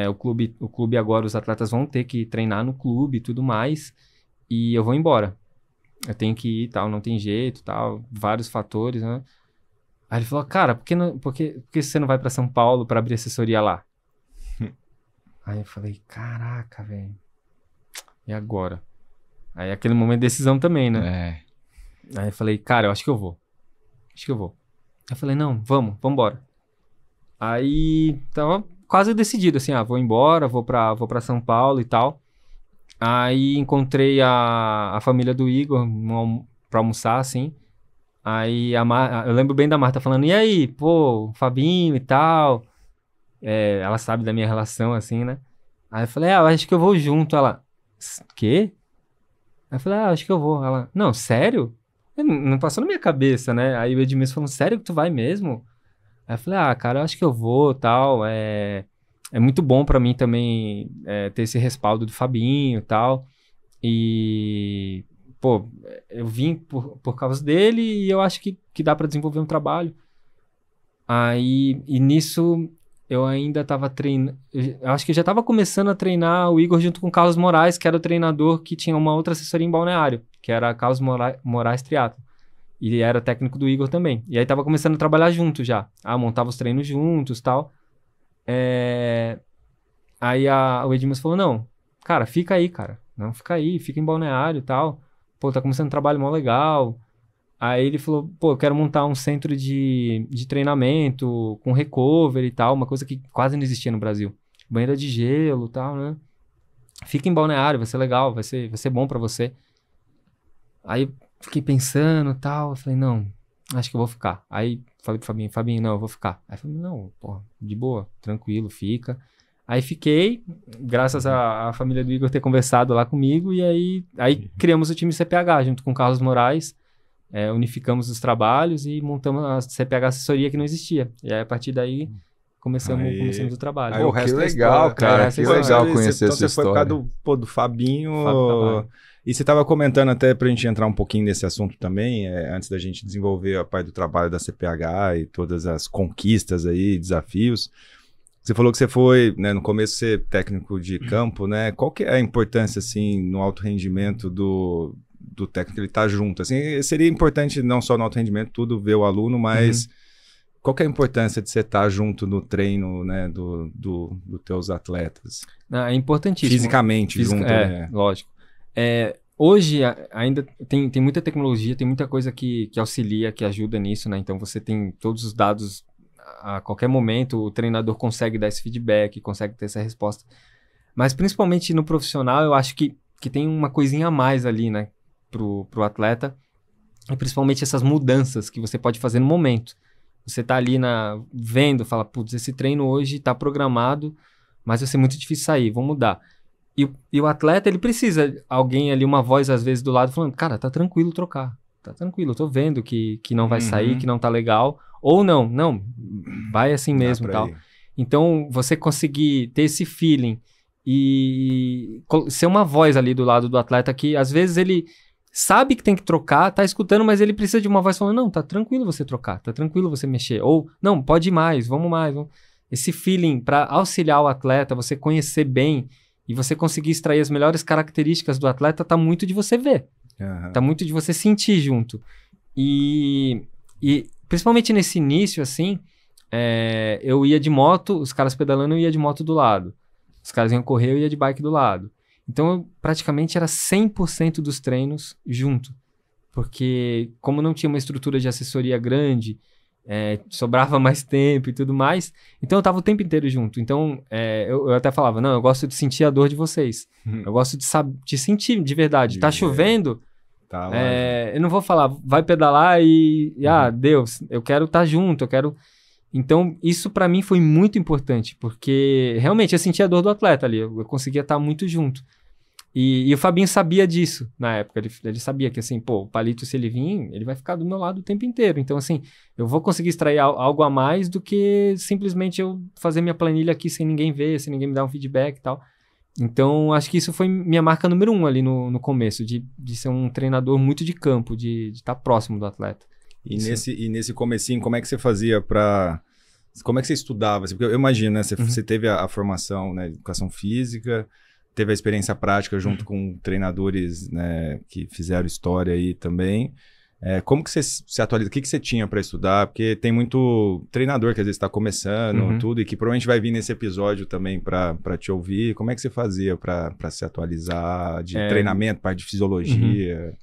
O clube agora, os atletas vão ter que treinar no clube e tudo mais, e eu vou embora. Eu tenho que ir, tal, não tem jeito, tal, vários fatores, né? Aí ele falou, cara, por que você não vai para São Paulo para abrir assessoria lá? Aí eu falei, caraca, velho, e agora? Aí aquele momento de decisão também, né? Aí eu falei, cara, eu acho que eu vou. Aí eu falei, não, vamos embora. Aí tava quase decidido, assim, vou embora, vou pra São Paulo e tal. Aí encontrei a família do Igor pra almoçar, assim. Aí eu lembro bem da Marta falando, e aí, pô, Fabinho e tal. Ela sabe da minha relação, assim, né? Aí eu falei, eu acho que eu vou junto. Ela, quê? Aí eu falei, acho que eu vou. Ela, não, sério? Não passou na minha cabeça, né? Aí o Edmilson falou, sério que tu vai mesmo? Aí eu falei, cara, eu acho que eu vou, tal. É muito bom pra mim também ter esse respaldo do Fabinho e tal. E, pô, eu vim por causa dele e eu acho que dá pra desenvolver um trabalho. Aí, e nisso, eu ainda tava treinando... Eu acho que eu já tava começando a treinar o Igor junto com o Carlos Moraes, que era o treinador que tinha uma outra assessoria em Balneário, que era Carlos Moraes Triatlo. E era técnico do Igor também. E aí tava começando a trabalhar junto já. Montava os treinos juntos e tal. Aí o Edmilson falou, não, cara, fica aí, cara. Não, fica aí, fica em Balneário e tal. Pô, tá começando um trabalho mó legal. Aí ele falou, pô, eu quero montar um centro de treinamento com recovery e tal, uma coisa que quase não existia no Brasil. Banheira de gelo e tal, né? Fica em Balneário, vai ser legal, vai ser bom pra você. Aí fiquei pensando e tal, eu falei, não, acho que eu vou ficar. Aí falei pro Fabinho, não, eu vou ficar. Aí falei, não, pô, de boa, tranquilo, fica. Aí fiquei, graças à família do Igor ter conversado lá comigo, e aí criamos o time CPH junto com o Carlos Moraes, unificamos os trabalhos e montamos a CPH assessoria que não existia. E aí a partir daí começamos o trabalho. Pô, que legal, cara, que legal conhecer essa história. Então você foi por causa do Fabinho... E você estava comentando até para a gente entrar um pouquinho nesse assunto também, antes da gente desenvolver a parte do trabalho da CPH e todas as conquistas aí, desafios. Você falou que você foi, né, no começo ser técnico de campo, né? Qual que é a importância, assim, no alto rendimento do técnico, ele tá junto? Assim, seria importante não só no alto rendimento, tudo ver o aluno, mas qual que é a importância de você estar junto no treino, né, dos teus atletas? É importantíssimo. Fisicamente junto, né? Lógico. Hoje ainda tem muita tecnologia, tem muita coisa que auxilia, que ajuda nisso, né? Então você tem todos os dados a qualquer momento, o treinador consegue dar esse feedback, consegue ter essa resposta. Mas principalmente no profissional, eu acho que tem uma coisinha a mais ali, né? Pro atleta, e principalmente essas mudanças que você pode fazer no momento. Você tá ali vendo, fala, putz, esse treino hoje tá programado, mas vai ser muito difícil sair, vou mudar. E o atleta, ele precisa, alguém ali, uma voz às vezes do lado, falando, cara, tá tranquilo trocar, tá tranquilo, eu tô vendo que não vai sair, que não tá legal, ou não, vai assim mesmo e tal. Então, você conseguir ter esse feeling e ser uma voz ali do lado do atleta que às vezes ele sabe que tem que trocar, tá escutando, mas ele precisa de uma voz falando, não, tá tranquilo você trocar, tá tranquilo você mexer, ou não, pode ir mais, vamos mais. Esse feeling para auxiliar o atleta, você conhecer bem e você conseguir extrair as melhores características do atleta, tá muito de você ver, tá muito de você sentir junto. E principalmente nesse início, assim, eu ia de moto, os caras pedalando, eu ia de moto do lado. Os caras iam correr, eu ia de bike do lado. Então, eu praticamente era 100% dos treinos junto. Porque, como não tinha uma estrutura de assessoria grande, sobrava mais tempo e tudo mais, então eu tava o tempo inteiro junto. Então, eu até falava, não, eu gosto de sentir a dor de vocês. Eu gosto de sentir de verdade. Tá chovendo, eu não vou falar, vai pedalar Deus, eu quero estar junto, eu quero... Então, isso pra mim foi muito importante, porque realmente eu sentia a dor do atleta ali, eu conseguia estar muito junto. E o Fabinho sabia disso na época, ele sabia que assim, pô, o Palito, se ele vir, ele vai ficar do meu lado o tempo inteiro. Então, assim, eu vou conseguir extrair algo a mais do que simplesmente eu fazer minha planilha aqui sem ninguém ver, sem ninguém me dar um feedback e tal. Então, acho que isso foi minha marca número 1 ali no começo, de ser um treinador muito de campo, de estar próximo do atleta. E nesse comecinho, como é que você fazia como é que você estudava? Porque eu imagino, né? Você teve a formação, né, educação física, teve a experiência prática junto com treinadores, né, que fizeram história aí também. Como que você se atualiza? O que você tinha para estudar? Porque tem muito treinador que às vezes está começando, tudo, e que provavelmente vai vir nesse episódio também para te ouvir. Como é que você fazia para se atualizar de treinamento, parte de fisiologia?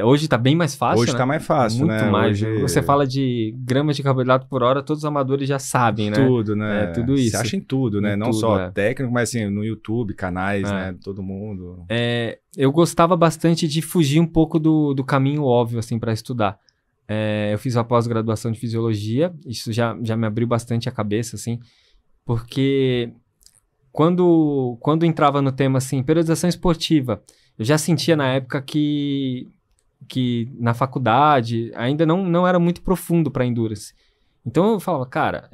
Hoje tá bem mais fácil, Hoje tá mais fácil, muito né? mais. Hoje... Você fala de gramas de carboidrato por hora, todos os amadores já sabem, né? Tudo, né? Tudo isso. Você acha em tudo, né? Não só técnico, mas assim, no YouTube, canais, né? Todo mundo. Eu gostava bastante de fugir um pouco do caminho óbvio, assim, para estudar. Eu fiz a pós-graduação de fisiologia, isso já me abriu bastante a cabeça, assim, porque quando entrava no tema, assim, periodização esportiva, eu já sentia na época que na faculdade ainda não era muito profundo para endurance. Então eu falava, cara,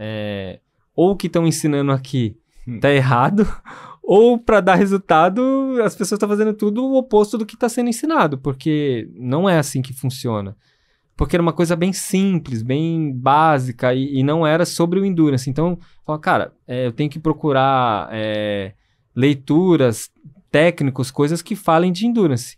ou o que estão ensinando aqui tá errado, ou para dar resultado as pessoas estão fazendo tudo o oposto do que está sendo ensinado, porque não é assim que funciona. Porque era uma coisa bem simples, bem básica e não era sobre o endurance. Então eu falava, cara, eu tenho que procurar leituras, técnicos, coisas que falem de endurance.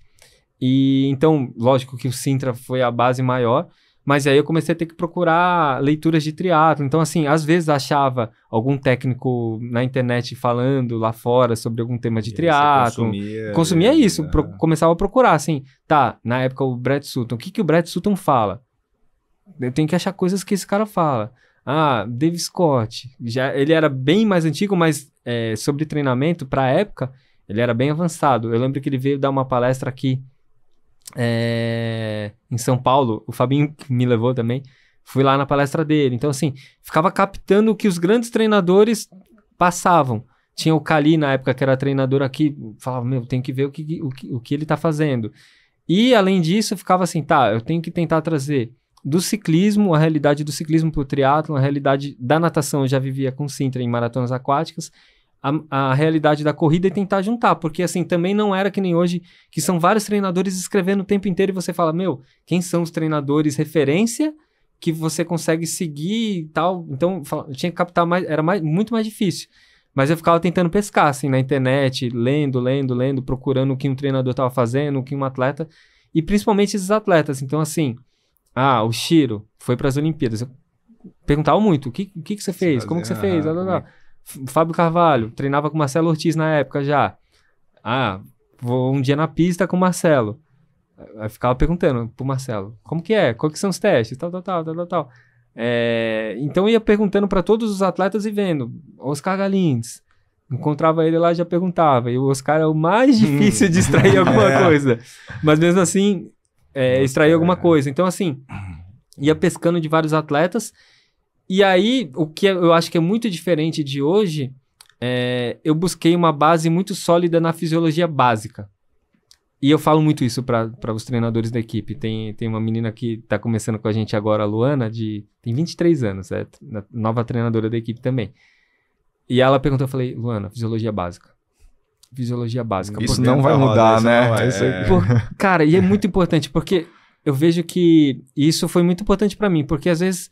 E então, lógico que o Sintra foi a base maior, mas aí eu comecei a ter que procurar leituras de triatlo. Então, assim, às vezes achava algum técnico na internet falando lá fora sobre algum tema de triatlo. Consumia isso, começava a procurar, assim, tá, na época o Brett Sutton, o que o Brett Sutton fala? Eu tenho que achar coisas que esse cara fala. Dave Scott, ele era bem mais antigo, mas sobre treinamento, pra época, ele era bem avançado. Eu lembro que ele veio dar uma palestra aqui em São Paulo. O Fabinho me levou também. Fui lá na palestra dele. Então, assim, ficava captando o que os grandes treinadores passavam. Tinha o Cali, na época, que era treinador aqui. Falava, tem que ver o que ele tá fazendo. E, além disso, ficava assim, eu tenho que tentar trazer do ciclismo, a realidade do ciclismo pro triatlon, a realidade da natação. Eu já vivia com Sintra em maratonas aquáticas. A realidade da corrida e tentar juntar, porque assim, também não era que nem hoje, que são vários treinadores escrevendo o tempo inteiro e você fala, quem são os treinadores referência que você consegue seguir e tal. Então, eu tinha que captar mais, era muito mais difícil. Mas eu ficava tentando pescar, assim, na internet, lendo, procurando o que um treinador estava fazendo, o que um atleta, e principalmente esses atletas. Então, assim, o Chiro foi para as Olimpíadas. Eu perguntava muito, o que você fez? Como que você fez? Fábio Carvalho, treinava com Marcelo Ortiz na época já. Vou um dia na pista com o Marcelo. Aí ficava perguntando pro Marcelo, como que é? Quais que são os testes? Tal. Então eu ia perguntando para todos os atletas e vendo. Oscar Galins. Encontrava ele lá e já perguntava. E o Oscar é o mais difícil de extrair alguma coisa. Mas mesmo assim, extrair alguma coisa. Então assim, ia pescando de vários atletas. E aí, o que eu acho que é muito diferente de hoje, eu busquei uma base muito sólida na fisiologia básica. E eu falo muito isso para os treinadores da equipe. Tem uma menina que está começando com a gente agora, a Luana, tem 23 anos, nova treinadora da equipe também. E ela perguntou, eu falei, Luana, fisiologia básica. fisiologia básica. Isso não vai mudar, né? Cara, e é muito importante, porque eu vejo que isso foi muito importante pra mim, porque às vezes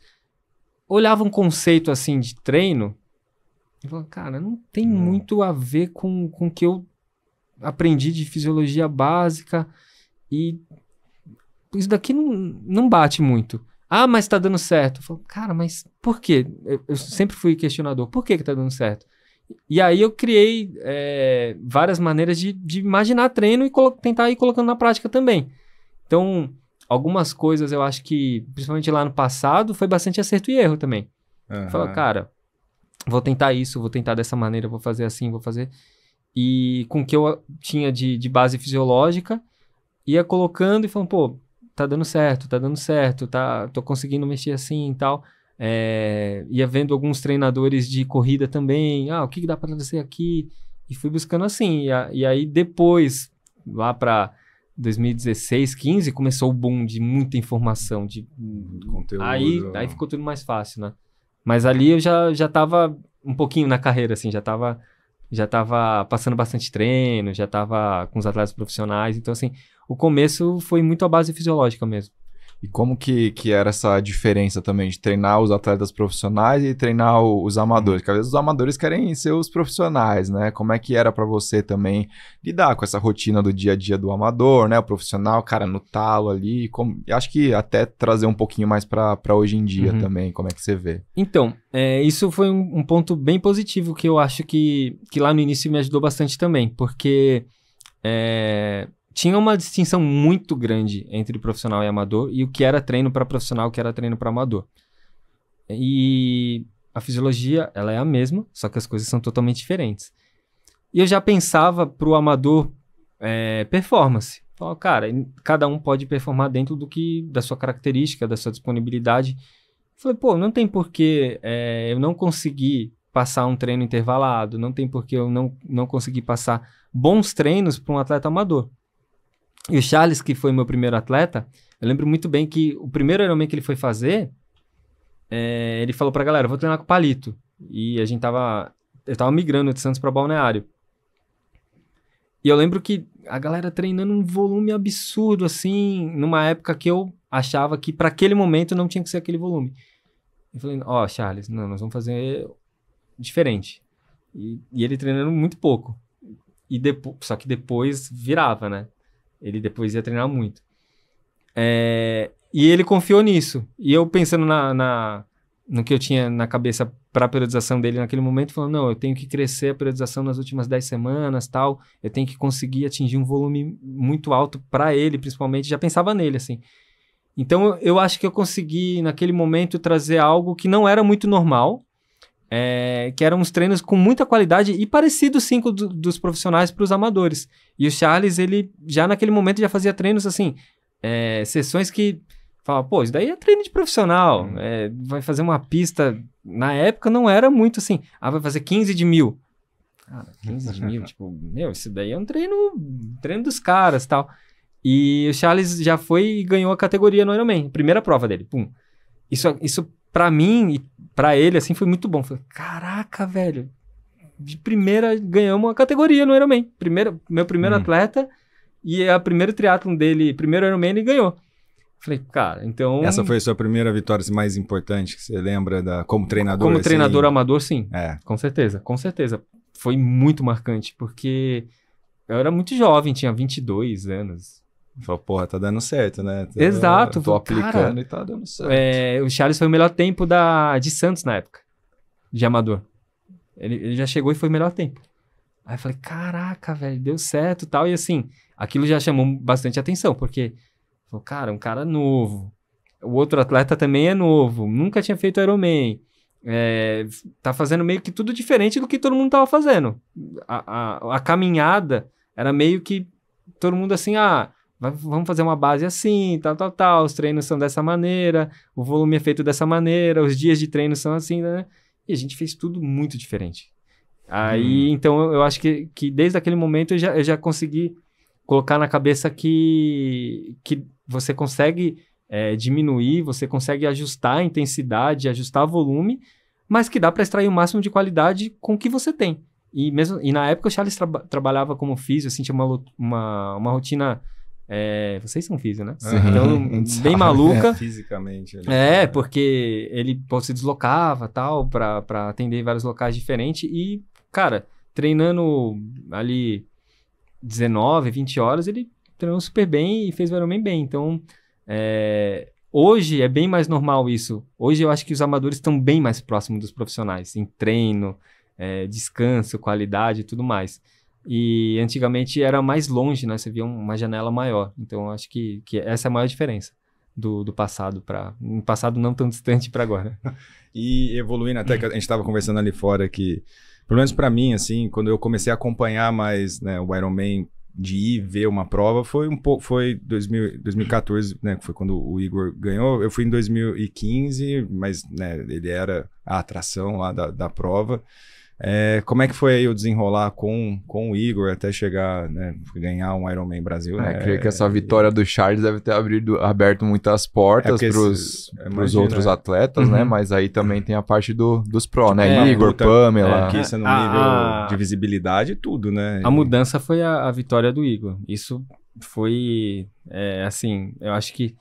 olhava um conceito assim de treino e falava, cara, não tem muito a ver com o que eu aprendi de fisiologia básica e isso daqui não bate muito. Ah, mas tá dando certo. Eu falo, cara, mas por quê? Eu sempre fui questionador. Por que tá dando certo? E aí eu criei várias maneiras de imaginar treino e tentar ir colocando na prática também. Então, algumas coisas eu acho que, principalmente lá no passado, foi bastante acerto e erro também. Eu falo, cara, vou tentar isso, vou tentar dessa maneira, vou fazer assim, vou fazer... E com o que eu tinha de base fisiológica, ia colocando e falando, pô, tá dando certo, tô conseguindo mexer assim e tal. Ia vendo alguns treinadores de corrida também, o que dá pra fazer aqui? E fui buscando assim. E aí depois, lá pra 2016, 15, começou o boom de muita informação, de conteúdo. Aí ficou tudo mais fácil, né? Mas ali eu já tava um pouquinho na carreira, assim, já tava passando bastante treino, já tava com os atletas profissionais. Então, assim, o começo foi muito a base fisiológica mesmo. E como que era essa diferença também de treinar os atletas profissionais e treinar os amadores? Porque às vezes os amadores querem ser os profissionais, né? Como é que era pra você também lidar com essa rotina do dia a dia do amador, né? O profissional, cara, no talo ali. Acho que até trazer um pouquinho mais pra hoje em dia também. Como é que você vê? Então, isso foi um ponto bem positivo que eu acho que lá no início me ajudou bastante também. Porque... tinha uma distinção muito grande entre profissional e amador e o que era treino para profissional, o que era treino para amador. E a fisiologia, ela é a mesma, só que as coisas são totalmente diferentes. E eu já pensava pro amador performance. Falava, cara, cada um pode performar dentro da sua característica, da sua disponibilidade. Falei, pô, não tem porquê eu não conseguir passar um treino intervalado, não tem porquê eu não conseguir passar bons treinos para um atleta amador. E o Charles, que foi meu primeiro atleta, eu lembro muito bem que o primeiro Ironman que ele foi fazer, ele falou pra galera, vou treinar com o Palito. E eu tava migrando de Santos pra Balneário. E eu lembro que a galera treinando um volume absurdo, assim, numa época que eu achava que para aquele momento não tinha que ser aquele volume. Eu falei, Charles, não, nós vamos fazer diferente. E ele treinando muito pouco. Só que depois virava, né? Ele depois ia treinar muito. E ele confiou nisso. E eu pensando no que eu tinha na cabeça para a periodização dele naquele momento, falando, não, eu tenho que crescer a periodização nas últimas 10 semanas, tal. Eu tenho que conseguir atingir um volume muito alto para ele, principalmente. Já pensava nele, assim. Então, eu acho que eu consegui, naquele momento, trazer algo que não era muito normal, que eram uns treinos com muita qualidade e parecidos, sim, com dos profissionais para os amadores. E o Charles, ele já naquele momento já fazia treinos, assim, sessões que falava, pô, isso daí é treino de profissional, vai fazer uma pista, na época não era muito assim, vai fazer 15 de 1000. Cara, 15 de 1000, tipo, isso daí é um treino dos caras, tal. E o Charles já foi e ganhou a categoria no Ironman, primeira prova dele, pum. Isso pra mim e pra ele, assim, foi muito bom. Falei, caraca, velho, de primeira ganhamos uma categoria no Ironman. Meu primeiro atleta e a primeiro triatlon dele, primeiro Ironman, ele ganhou. Falei, cara, então... Essa foi a sua primeira vitória mais importante que você lembra como treinador? Como treinador amador, sim. Com certeza. Foi muito marcante, porque eu era muito jovem, tinha 22 anos. Falou, porra, tá dando certo, né? Exato. Tô aplicando e tá dando certo. O Charles foi o melhor tempo de Santos na época, de amador. Ele já chegou e foi o melhor tempo. Aí eu falei, caraca, velho, deu certo e tal. E assim, aquilo já chamou bastante atenção, porque, cara, um cara novo. O outro atleta também é novo, nunca tinha feito Ironman. Tá fazendo meio que tudo diferente do que todo mundo tava fazendo. A caminhada era meio que todo mundo assim, vamos fazer uma base assim, tal, os treinos são dessa maneira, o volume é feito dessa maneira, os dias de treino são assim, né? E a gente fez tudo muito diferente. Aí, então, eu acho que desde aquele momento eu já consegui colocar na cabeça que você consegue diminuir, você consegue ajustar a intensidade, ajustar o volume, mas que dá para extrair o máximo de qualidade com o que você tem. E na época o Charles trabalhava como físio, assim, tinha uma rotina... vocês são físio, né? Então, bem maluca. Fisicamente. Porque ele se deslocava, tal, pra atender em vários locais diferentes. E, cara, treinando ali 19, 20 horas, ele treinou super bem e fez o Ironman bem. Então, hoje é bem mais normal isso. Hoje eu acho que os amadores estão bem mais próximos dos profissionais, em treino, descanso, qualidade e tudo mais. E antigamente era mais longe, né? Você via uma janela maior. Então, eu acho que essa é a maior diferença do passado para... Um passado não tão distante para agora. E evoluindo, até que a gente estava conversando ali fora que, pelo menos para mim, assim, quando eu comecei a acompanhar mais, né, o Ironman, de ir ver uma prova, foi 2014, né, que foi quando o Igor ganhou. Eu fui em 2015, mas, né, ele era a atração lá da prova. Como é que foi aí o desenrolar com o Igor até chegar, né, ganhar um Ironman Brasil? Né? Creio que essa vitória do Charles deve ter aberto muitas portas para os outros atletas, né? Mas aí também tem a parte dos pró, né? Igor, Pamela. Que isso é no nível de visibilidade e tudo, né? A mudança foi a vitória do Igor. Isso foi, assim, eu acho que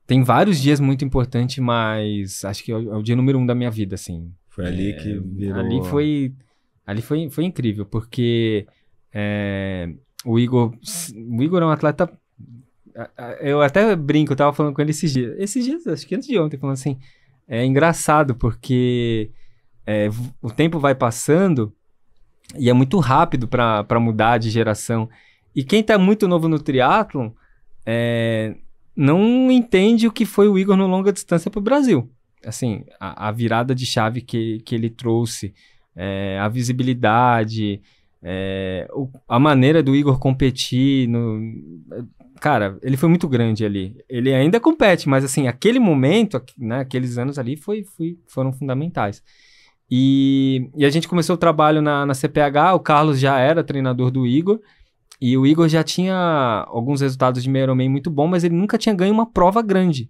tem vários dias muito importantes, mas acho que é o dia número 1 da minha vida, assim. Foi ali que virou... Ali foi incrível, porque o Igor é um atleta... Eu até brinco, eu tava falando com ele esses dias, acho que antes de ontem, falando assim, é engraçado, porque o tempo vai passando e é muito rápido para mudar de geração. E quem tá muito novo no triatlon não entende o que foi o Igor no longa distância pro Brasil. Assim, a virada de chave que ele trouxe, a visibilidade, a maneira do Igor competir, cara, ele foi muito grande ali. Ele ainda compete, mas assim, aquele momento, né, aqueles anos ali foram fundamentais. E a gente começou o trabalho na CPH, o Carlos já era treinador do Igor, e o Igor já tinha alguns resultados de meio Ironman muito bom, mas ele nunca tinha ganho uma prova grande.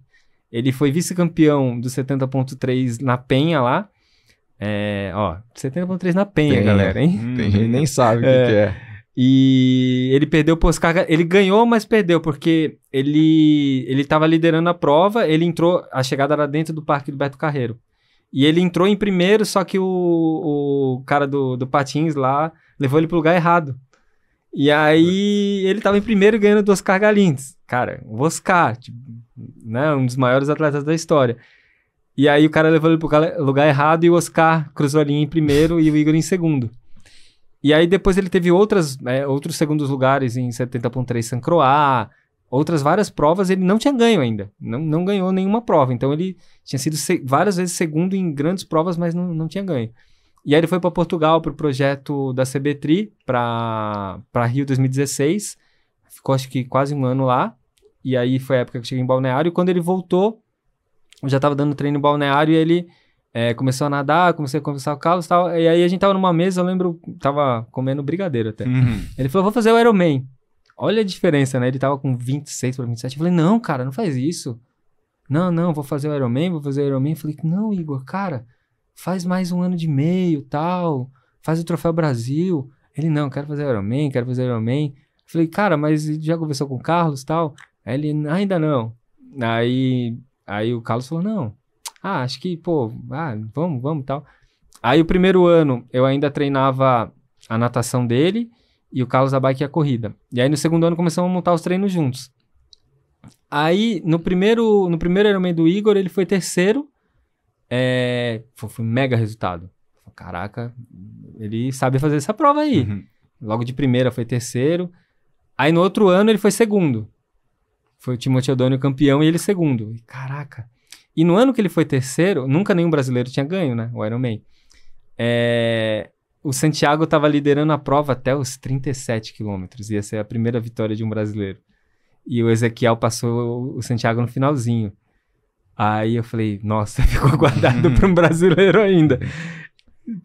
Ele foi vice-campeão do 70.3 na Penha lá. 70.3 na Penha, galera, hein? Tem gente que nem sabe o que é. E ele perdeu pro Oscar. Ele ganhou, mas perdeu, porque ele tava liderando a prova, ele entrou, a chegada era dentro do Parque do Beto Carreiro. E ele entrou em primeiro, só que o cara do Patins lá levou ele pro lugar errado. E aí ele tava em primeiro ganhando do Oscar Galindes. Cara, o Oscar, tipo, né, um dos maiores atletas da história. E aí o cara levou ele pro lugar errado e o Oscar cruzou a linha em primeiro e o Igor em segundo. E aí depois ele teve outros segundos lugares em 70.3 San Croix, outras várias provas ele não tinha ganho ainda. Não ganhou nenhuma prova. Então ele tinha sido várias vezes segundo em grandes provas, mas não tinha ganho. E aí ele foi para Portugal, para o projeto da CBTRI, para Rio 2016. Ficou acho que quase um ano lá. E aí foi a época que eu cheguei em Balneário. E quando ele voltou, eu já estava dando treino em Balneário e ele começou a nadar, comecei a conversar com o Carlos e tal. E aí a gente tava numa mesa, eu lembro, tava comendo brigadeiro até. Ele falou, vou fazer o Ironman. Olha a diferença, né? Ele tava com 26 para 27. Eu falei, não, cara, não faz isso. Não, vou fazer o Ironman. Eu falei, não, Igor, cara, faz mais um ano de meio, tal. Faz o Troféu Brasil. Ele, não, quero fazer o Ironman. Eu falei, cara, mas já conversou com o Carlos e tal? Aí ele, ainda não. Aí o Carlos falou, não. Acho que, vamos e tal. Aí o primeiro ano eu ainda treinava a natação dele e o Carlos a bike e a corrida. E aí no segundo ano começamos a montar os treinos juntos. Aí no primeiro Ironman do Igor ele foi terceiro. Foi um mega resultado. Caraca, ele sabe fazer essa prova aí. Logo de primeira foi terceiro. Aí no outro ano ele foi segundo. Foi o Timóteo Odônio campeão e ele segundo. Caraca. E no ano que ele foi terceiro, nunca nenhum brasileiro tinha ganho, né? O Ironman. O Santiago estava liderando a prova até os 37 quilômetros. Ia ser a primeira vitória de um brasileiro. E o Ezequiel passou o Santiago no finalzinho. Aí eu falei, nossa, ficou guardado para um brasileiro ainda.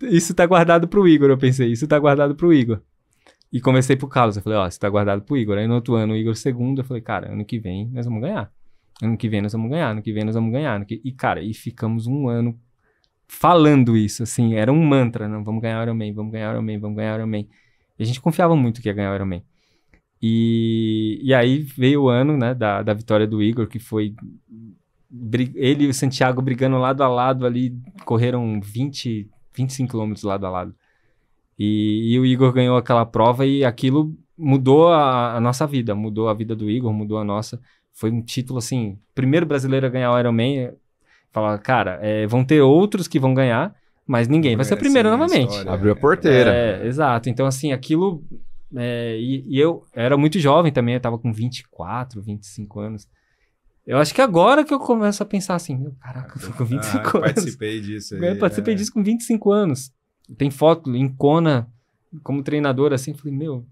Isso tá guardado pro Igor, eu pensei. Isso tá guardado pro Igor. E conversei pro Carlos. Eu falei, isso tá guardado pro Igor. Aí no outro ano, o Igor segundo. Eu falei, cara, ano que vem nós vamos ganhar. Ano que vem nós vamos ganhar. E, cara, ficamos um ano falando isso, assim, era um mantra, não, vamos ganhar o Ironman, vamos ganhar o Ironman, vamos ganhar o Ironman. E a gente confiava muito que ia ganhar o Ironman. E aí veio o ano, né, da vitória do Igor, que foi ele e o Santiago brigando lado a lado ali, correram 25 quilômetros lado a lado. E o Igor ganhou aquela prova e aquilo mudou a nossa vida, mudou a vida do Igor, mudou a nossa. Foi um título, assim, primeiro brasileiro a ganhar o Ironman. Falava, cara, vão ter outros que vão ganhar, mas ninguém vai ser o primeiro novamente. História, abriu a porteira. Exato. Então, assim, aquilo... e eu era muito jovem também, eu tava com 24, 25 anos. Eu acho que agora que eu começo a pensar assim, meu, caraca, eu tô com 25 anos. Participei disso aí. Eu participei disso com 25 anos. Tem foto em Kona, como treinador, assim, eu falei, meu...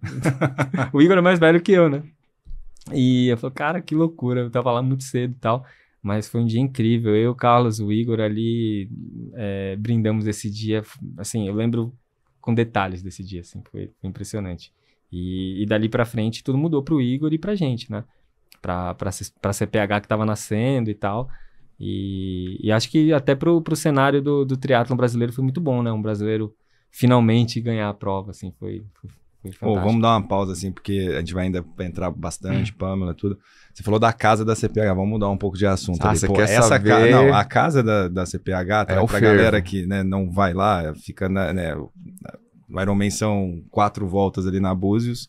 o Igor é mais velho que eu, né? E eu falei, cara, que loucura, eu tava lá muito cedo e tal. Mas foi um dia incrível. Eu, o Carlos, o Igor ali, brindamos esse dia. Assim, eu lembro com detalhes desse dia, assim, foi impressionante. E dali pra frente tudo mudou pro Igor e pra gente, né? Pra CPH que tava nascendo e tal. E acho que até pro cenário do triatlon brasileiro foi muito bom, né? Um brasileiro finalmente ganhar a prova, assim, foi fantástico. Vamos dar uma pausa, assim, porque a gente vai ainda entrar bastante, Pamela, tudo. Você falou da casa da CPH, vamos mudar um pouco de assunto. Você quer saber... Não, a casa da CPH, pra galera que, né, não vai lá, fica no Ironman são 4 voltas ali na Búzios,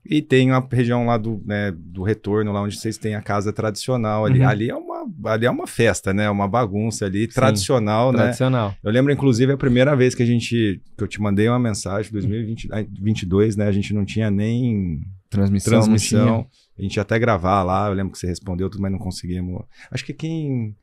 e tem uma região lá do retorno, lá onde vocês têm a casa tradicional ali. Ali é uma festa, né? Uma bagunça ali, tradicional, né? Tradicional. Eu lembro, inclusive, a primeira vez que eu te mandei uma mensagem, 2022, né? A gente não tinha nem transmissão. A gente ia até gravar lá, eu lembro que você respondeu tudo, mas não conseguimos. Acho que quem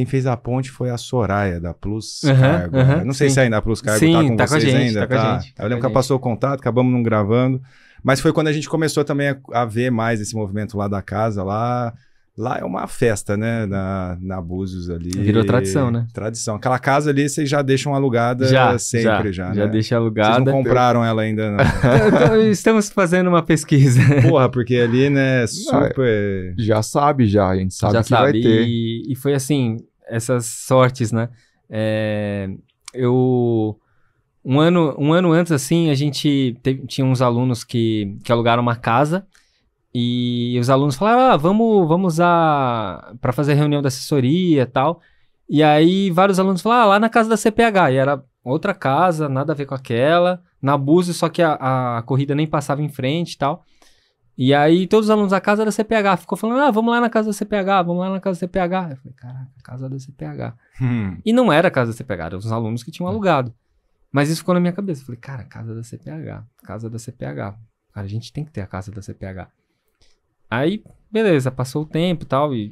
fez a ponte foi a Soraya, da Plus Cargo. Não sei se ainda a Plus Cargo tá com vocês ainda. Tá com a gente. Eu lembro que ela passou o contato, acabamos não gravando. Mas foi quando a gente começou também a ver mais esse movimento lá da casa. Lá é uma festa, né? Na Búzios ali. Virou tradição, né? Tradição. Aquela casa ali, vocês já deixam alugada sempre, já, né? Já deixa alugada. Vocês não compraram ela ainda, não? Estamos fazendo uma pesquisa. Porra, porque ali, né, super... Já sabe, a gente sabe que vai ter. E foi assim, essas sortes, né? Um ano antes, assim, a gente tinha uns alunos que alugaram uma casa e os alunos falaram, vamos usar para fazer reunião da assessoria e tal. E aí vários alunos falaram, lá na casa da CPH. E era outra casa, nada a ver com aquela, na Búzios, só que a corrida nem passava em frente e tal. E aí todos os alunos da casa da CPH ficou falando, vamos lá na casa da CPH, vamos lá na casa da CPH. Eu falei, caraca, casa da CPH. E não era a casa da CPH, eram os alunos que tinham alugado. Mas isso ficou na minha cabeça. Eu falei, cara, casa da CPH. Cara, a gente tem que ter a casa da CPH. Aí, beleza, passou o tempo e tal, e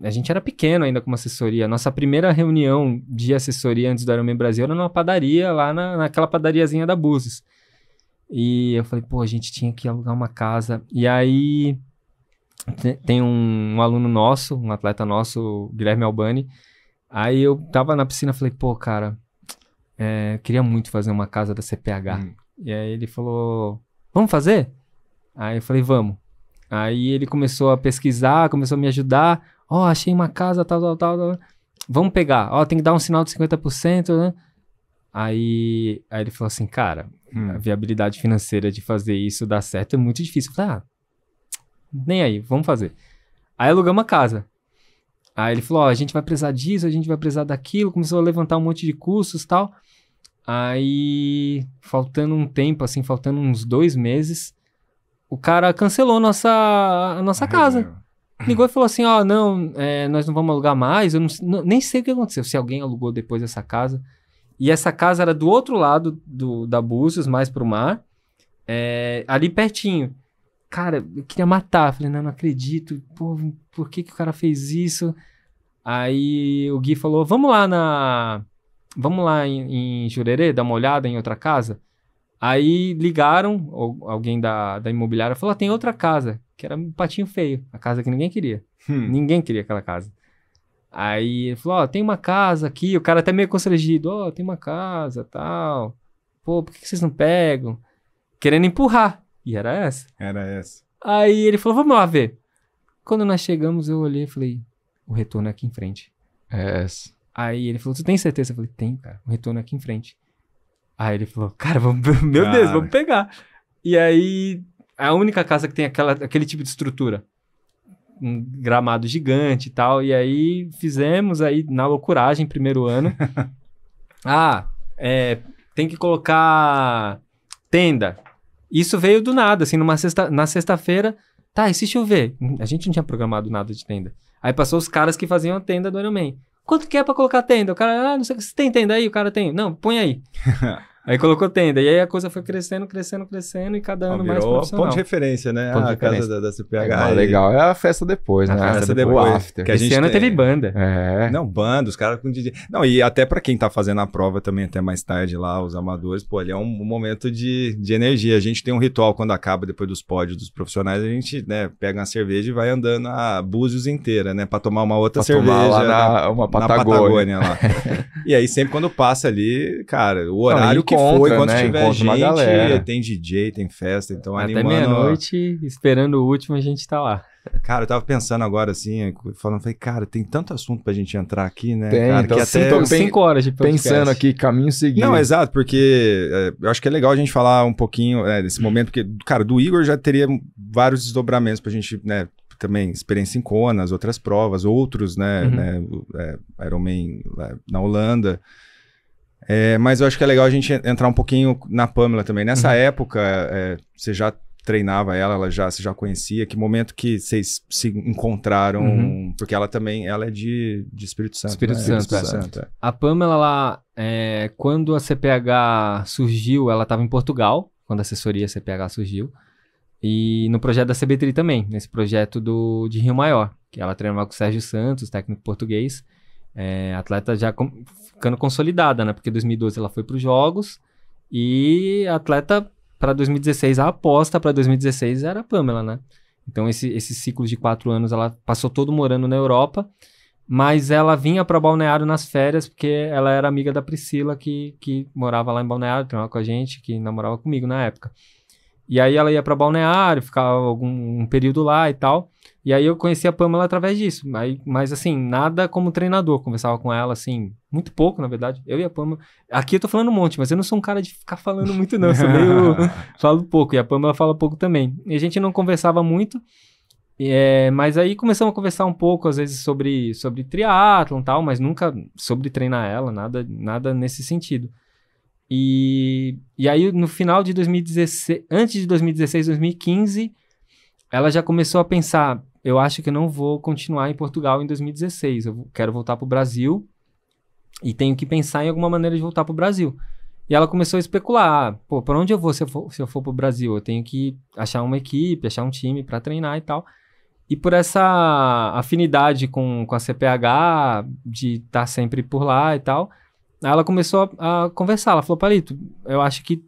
a gente era pequeno ainda como assessoria. Nossa primeira reunião de assessoria antes do Ironman Brasil era numa padaria, lá naquela padariazinha da Búzios. E eu falei, a gente tinha que alugar uma casa. E aí, tem um aluno nosso, um atleta nosso, o Guilherme Albani. Aí eu tava na piscina, falei, cara... queria muito fazer uma casa da CPH. E aí ele falou, vamos fazer? Aí eu falei, vamos. Aí ele começou a pesquisar, começou a me ajudar. Achei uma casa, tal. Vamos pegar. Tem que dar um sinal de 50%, né? Aí ele falou assim, cara, a viabilidade financeira de fazer isso dar certo é muito difícil. Eu falei, nem aí, vamos fazer. Aí alugamos a casa. Aí ele falou, a gente vai precisar disso, a gente vai precisar daquilo. Começou a levantar um monte de custos e tal. Aí, faltando um tempo, assim, faltando uns 2 meses, o cara cancelou a nossa casa. Ligou e falou assim, não, nós não vamos alugar mais. Eu nem sei o que aconteceu, se alguém alugou depois essa casa. E essa casa era do outro lado da Búzios, mais pro mar, ali pertinho. Cara, eu queria matar. Falei, não acredito. Por que o cara fez isso? Aí o Gui falou, vamos lá em Jurerê, dar uma olhada em outra casa. Aí ligaram, ou alguém da imobiliária falou, tem outra casa, que era um patinho feio, a casa que ninguém queria. Ninguém queria aquela casa. Aí ele falou, tem uma casa aqui, o cara até meio constrangido, tem uma casa, tal. Por que vocês não pegam? Querendo empurrar. E era essa. Aí ele falou, vamos lá ver. Quando nós chegamos, eu olhei e falei, o retorno é aqui em frente. É essa. Aí ele falou, tu tem certeza? Eu falei, tenho, cara, o retorno é aqui em frente. Aí ele falou, cara, meu Deus, vamos pegar. E aí, a única casa que tem aquele tipo de estrutura. Um gramado gigante e tal. E aí, fizemos aí, na loucuragem, primeiro ano. Tem que colocar tenda. Isso veio do nada, assim, na sexta-feira. Tá, e se chover? A gente não tinha programado nada de tenda. Aí passou os caras que faziam a tenda do Iron Man. Quanto que é pra colocar tenda? O cara, não sei, você tem tenda aí? O cara tem. Não, põe aí. Aí colocou tenda. E aí a coisa foi crescendo e cada ano mais profissional. Ponto de referência, né? A casa da CPH. Legal. É a festa depois, né? A festa depois. After. Que esse ano teve banda. Não, banda, os caras com DJ. Não, e até pra quem tá fazendo a prova também até mais tarde lá, os amadores, pô, ali é um momento de energia. A gente tem um ritual quando acaba, depois dos pódios dos profissionais, a gente, né, pega uma cerveja e vai andando a Búzios inteira, né? Pra tomar uma outra cerveja. Lá na Patagônia lá. E aí sempre quando passa ali, cara, o horário que foi, quando tiver gente, uma galera. Tem DJ, tem festa, então até meia-noite, esperando o último, a gente tá lá. Cara, eu tava pensando agora assim, falei, cara, tem tanto assunto pra gente entrar aqui, né? Tem, cara, então, que até 5 horas de podcast. Pensando aqui, caminho seguinte. Não, exato, porque eu acho que é legal a gente falar um pouquinho desse momento, porque, cara, do Igor já teria vários desdobramentos pra gente, né, também experiência em Kona, as outras provas, outros, né, Ironman na Holanda. Mas eu acho que é legal a gente entrar um pouquinho na Pamela também. Nessa época, você já treinava você já conhecia? Que momento que vocês se encontraram? Porque ela é de Espírito Santo. Espírito Santo. A Pamela, quando a CPH surgiu, ela estava em Portugal, quando a assessoria CPH surgiu. E no projeto da CB3 também, nesse projeto de Rio Maior, que ela treinava com o Sérgio Santos, técnico português. Atleta já ficando consolidada, né? Porque em 2012 ela foi para os Jogos e a atleta para 2016, a aposta para 2016 era a Pamela, né? Então esse ciclo de 4 anos ela passou todo morando na Europa, mas ela vinha para Balneário nas férias porque ela era amiga da Priscila que morava lá em Balneário, treinava com a gente, que namorava comigo na época. E aí ela ia para Balneário, ficava um período lá e tal. E aí eu conheci a Pamela através disso. Mas assim, nada como treinador. Conversava com ela, assim, muito pouco, na verdade. Eu e a Pamela... Aqui eu tô falando um monte, mas eu não sou um cara de ficar falando muito, não. Eu sou meio... falo pouco. E a Pamela fala pouco também. E a gente não conversava muito. Mas aí começamos a conversar um pouco, às vezes, sobre triatlon e tal, mas nunca sobre treinar ela, nada nesse sentido. E aí, no final de 2016, antes de 2016, 2015, ela já começou a pensar, eu acho que eu não vou continuar em Portugal em 2016, eu quero voltar para o Brasil e tenho que pensar em alguma maneira de voltar para o Brasil. E ela começou a especular, para onde eu vou se eu for para o Brasil? Eu tenho que achar uma equipe, achar um time para treinar e tal. E por essa afinidade com a CPH, de estar sempre por lá e tal, ela começou a conversar. Ela falou, Palito, eu acho que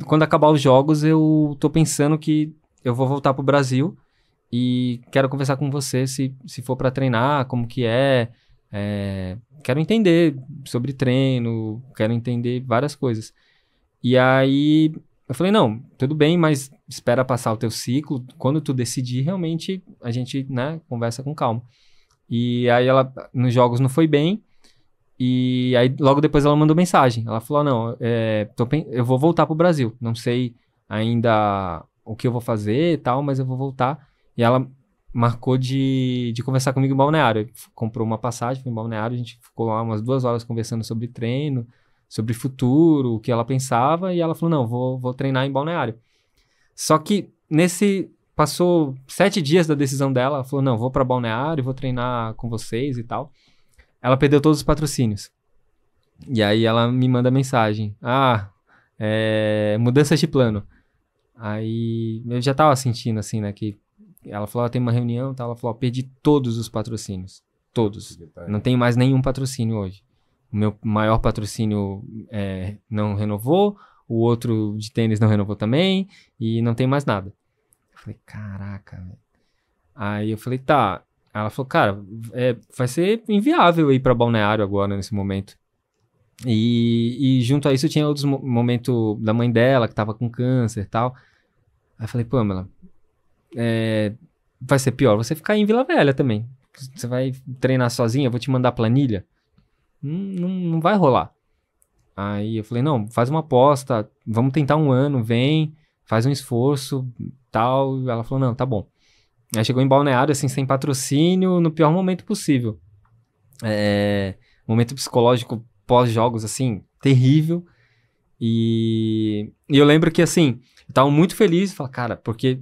quando acabar os jogos, eu tô pensando que eu vou voltar pro Brasil e quero conversar com você se for para treinar, como que quero entender sobre treino, quero entender várias coisas. E aí eu falei, não, tudo bem, mas espera passar o teu ciclo, quando tu decidir, realmente a gente, né, conversa com calma. E aí ela, nos jogos não foi bem, e aí logo depois ela mandou mensagem, ela falou, não, eu vou voltar pro Brasil, não sei ainda o que eu vou fazer e tal, mas eu vou voltar. E ela marcou de conversar comigo em Balneário, comprou uma passagem, foi em Balneário, a gente ficou lá umas 2 horas conversando sobre treino, sobre futuro, o que ela pensava, e ela falou, não, vou treinar em Balneário. Só que passou 7 dias da decisão dela, ela falou, não, vou pra Balneário, vou treinar com vocês e tal. Ela perdeu todos os patrocínios. E aí ela me manda mensagem, mudança de plano. Aí eu já tava sentindo assim, né, que ela falou, tem uma reunião, tá? Ela falou, perdi todos os patrocínios, todos. Não tenho mais nenhum patrocínio hoje. O meu maior patrocínio não renovou, o outro de tênis não renovou também, e não tem mais nada. Eu falei, caraca, velho. Aí eu falei, tá. Ela falou, cara, vai ser inviável ir pra Balneário agora, nesse momento. E junto a isso tinha outros momentos da mãe dela, que tava com câncer e tal. Aí eu falei, Pamela, vai ser pior você ficar em Vila Velha também. você vai treinar sozinha, eu vou te mandar planilha. Não vai rolar. Aí eu falei, não, faz uma aposta, vamos tentar 1 ano, vem, faz um esforço, tal. Ela falou, não, tá bom. Aí chegou em Balneário, assim, sem patrocínio, no pior momento possível. Momento psicológico pós-jogos, assim, terrível. E eu lembro que, assim, eu tava muito feliz, falei, cara, porque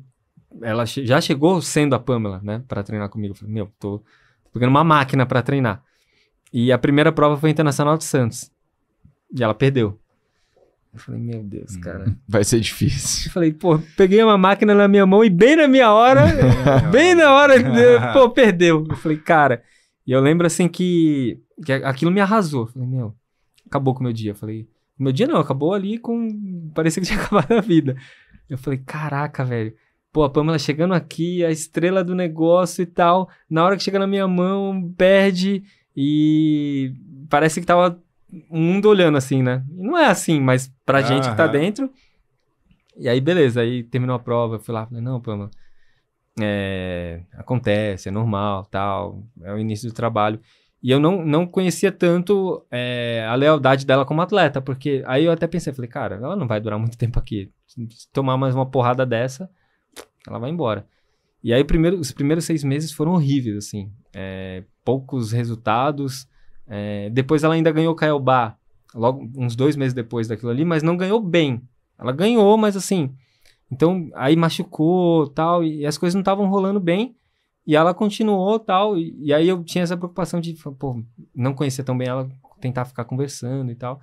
ela já chegou sendo a Pamela, né, pra treinar comigo. Eu falei, meu, tô pegando uma máquina pra treinar. E a primeira prova foi Internacional de Santos. E ela perdeu. Eu falei, meu Deus, cara. Vai ser difícil. Eu falei, pô, peguei uma máquina na minha mão e bem na minha hora, pô, perdeu. Eu falei, cara... E eu lembro, assim, que aquilo me arrasou. Eu falei, meu, acabou com o meu dia. Eu falei, meu dia não, acabou ali com... Parecia que tinha acabado a vida. Eu falei, caraca, velho. Pô, a Pamela chegando aqui, a estrela do negócio e tal. Na hora que chega na minha mão, perde e parece que tava o mundo olhando assim, né? E não é assim, mas pra gente que tá dentro. E aí, beleza. Aí terminou a prova, eu fui lá, falei, não, Pamela, acontece, é normal, tal. É o início do trabalho. E eu não conhecia tanto a lealdade dela como atleta, porque aí eu até pensei, falei, cara, ela não vai durar muito tempo aqui. Se tomar mais uma porrada dessa, ela vai embora. E aí os primeiros 6 meses foram horríveis, assim. Poucos resultados. Depois ela ainda ganhou o Caiobá, logo uns 2 meses depois daquilo ali, mas não ganhou bem. Ela ganhou, mas assim... Então, aí machucou, tal, e as coisas não estavam rolando bem. E ela continuou, tal, e aí eu tinha essa preocupação de, pô, não conhecer tão bem ela, tentar ficar conversando e tal.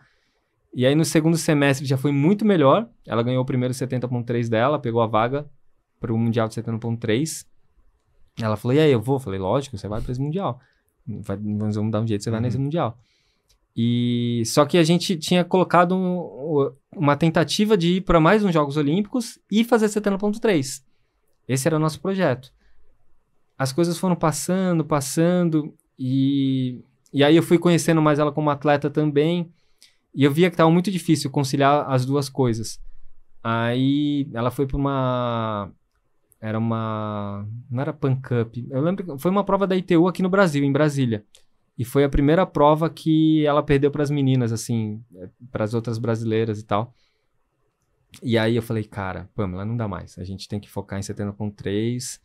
E aí no segundo semestre já foi muito melhor. Ela ganhou o primeiro 70.3 dela, pegou a vaga para o Mundial de 70.3. Ela falou, e aí, eu vou? Eu falei, lógico, você vai para esse Mundial. Nós vamos dar um jeito, você vai nesse Mundial. E só que a gente tinha colocado uma tentativa de ir para mais uns Jogos Olímpicos e fazer 70.3. Esse era o nosso projeto. As coisas foram passando, e aí eu fui conhecendo mais ela como atleta também, e eu via que estava muito difícil conciliar as duas coisas. Aí ela foi para não era Pan Cup, eu lembro que foi uma prova da ITU aqui no Brasil, em Brasília. E foi a primeira prova que ela perdeu para as meninas, assim, para as outras brasileiras e tal. E aí eu falei, cara, Pamela, não dá mais. A gente tem que focar em 70.3,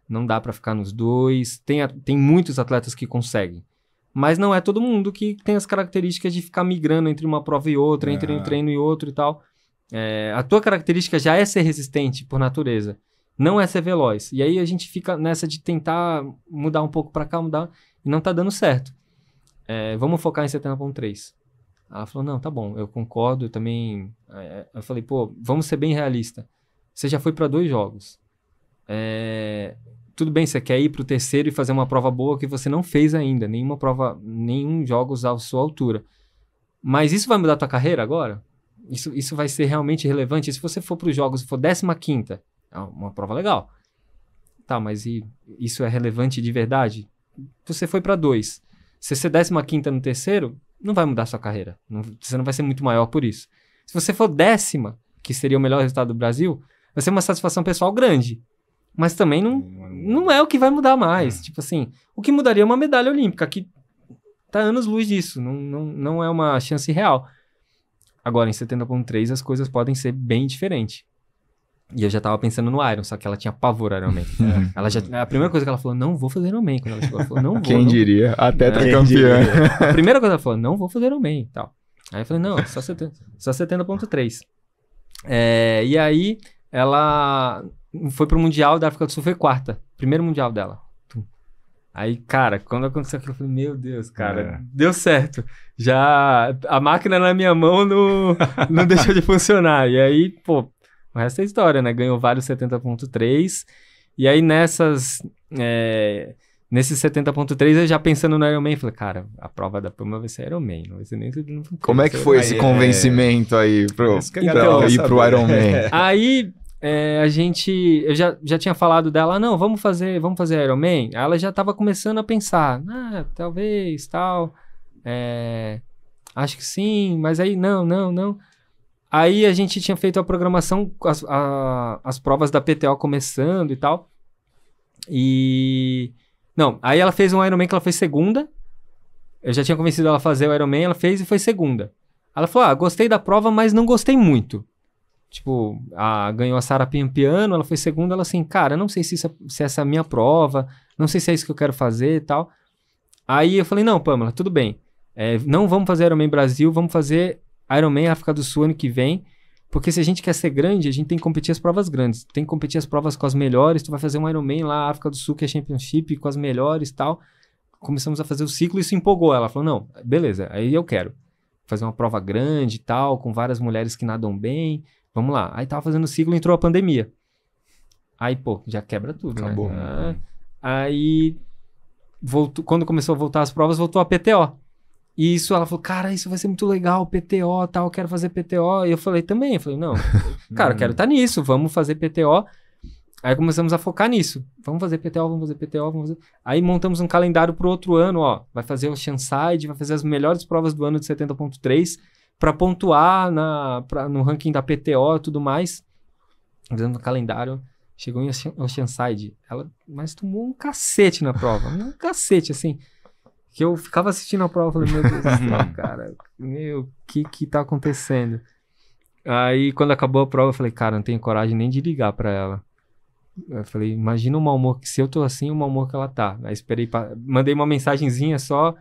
não dá para ficar nos dois. Tem muitos atletas que conseguem, mas não é todo mundo que tem as características de ficar migrando entre uma prova e outra, entre um treino e outro e tal. A tua característica já é ser resistente por natureza, não é ser veloz. E aí a gente fica nessa de tentar mudar um pouco para cá, mudar... E não tá dando certo. Vamos focar em 70.3. Ela falou, não, tá bom, eu concordo, eu também... eu falei, pô, vamos ser bem realista. Você já foi para 2 jogos. Tudo bem, você quer ir pro terceiro e fazer uma prova boa que você não fez ainda. Nenhum jogos à sua altura. Mas isso vai mudar a tua carreira agora? Isso vai ser realmente relevante? E se você for pros jogos e for 15ª, é uma prova legal. Tá, mas isso é relevante de verdade? Você foi para 2. Se você 15ª no terceiro, não vai mudar a sua carreira. Você não vai ser muito maior por isso. Se você for 10ª, que seria o melhor resultado do Brasil, vai ser uma satisfação pessoal grande. Mas também não é o que vai mudar mais. Tipo assim, o que mudaria é uma medalha olímpica, que tá anos-luz disso. Não é uma chance real. Agora, em 70.3, as coisas podem ser bem diferentes. E eu já tava pensando no Iron, só que ela tinha pavor ao Ironman. A primeira coisa que ela falou, não vou fazer Ironman. Quando ela chegou, ela falou, não vou. Quem diria? Até campeã. A primeira coisa que ela falou, não vou fazer Ironman e tal. Aí eu falei, não, só 70.3. E aí, ela foi pro Mundial da África do Sul, foi 4ª. Primeiro Mundial dela. Aí, cara, quando aconteceu aquilo, eu falei, meu Deus, cara, deu certo. Já a máquina na minha mão não deixou de funcionar. E aí, pô, o resto é história, né? Ganhou vários 70.3. E aí, nesses 70.3, eu já pensando no Ironman, falei, cara, a prova da Pamela vai ser Ironman, não vai ser nem... Como é que foi esse convencimento aí pra ir pro Ironman? Aí, eu já tinha falado dela, não, vamos fazer Ironman. Aí ela já tava começando a pensar, talvez, tal, acho que sim, mas aí não. Aí a gente tinha feito a programação, as provas da PTO começando e tal. E Não, aí ela fez um Ironman que ela foi segunda. Eu já tinha convencido ela a fazer o Ironman, ela fez e foi segunda. Ela falou, gostei da prova, mas não gostei muito. Tipo, ganhou a Sara Piano, ela foi segunda, ela assim, cara, não sei se essa é a minha prova, não sei se é isso que eu quero fazer e tal. Aí eu falei, não, Pamela, tudo bem. Não vamos fazer Ironman Brasil, vamos fazer Ironman África do Sul ano que vem, porque se a gente quer ser grande, a gente tem que competir as provas grandes, tem que competir as provas com as melhores, tu vai fazer um Ironman lá, África do Sul, que é Championship, com as melhores e tal. Começamos a fazer o ciclo e isso empolgou. Ela falou, não, beleza, aí eu quero fazer uma prova grande e tal, com várias mulheres que nadam bem, vamos lá. Aí tava fazendo o ciclo, entrou a pandemia. Aí, pô, já quebra tudo, acabou, né? Aí, quando começou a voltar as provas, voltou a PTO. E isso, ela falou, cara, isso vai ser muito legal, PTO e tal, eu quero fazer PTO. E eu falei também, não, cara, eu quero estar nisso, vamos fazer PTO. Aí começamos a focar nisso. Vamos fazer PTO, vamos fazer PTO, vamos fazer... Aí montamos um calendário pro outro ano, ó. Vai fazer o Oceanside, vai fazer as melhores provas do ano de 70.3 para pontuar no ranking da PTO e tudo mais. Fizemos um calendário, chegou em Oceanside. Ela, mas tomou um cacete na prova. Um cacete, assim. Que eu ficava assistindo a prova e falei, meu Deus do céu, cara. O que tá acontecendo? Aí, quando acabou a prova, eu falei, cara, não tenho coragem nem de ligar pra ela. Eu falei, imagina o mau humor, que se eu tô assim, o mau humor que ela tá. Aí esperei, mandei uma mensagenzinha só,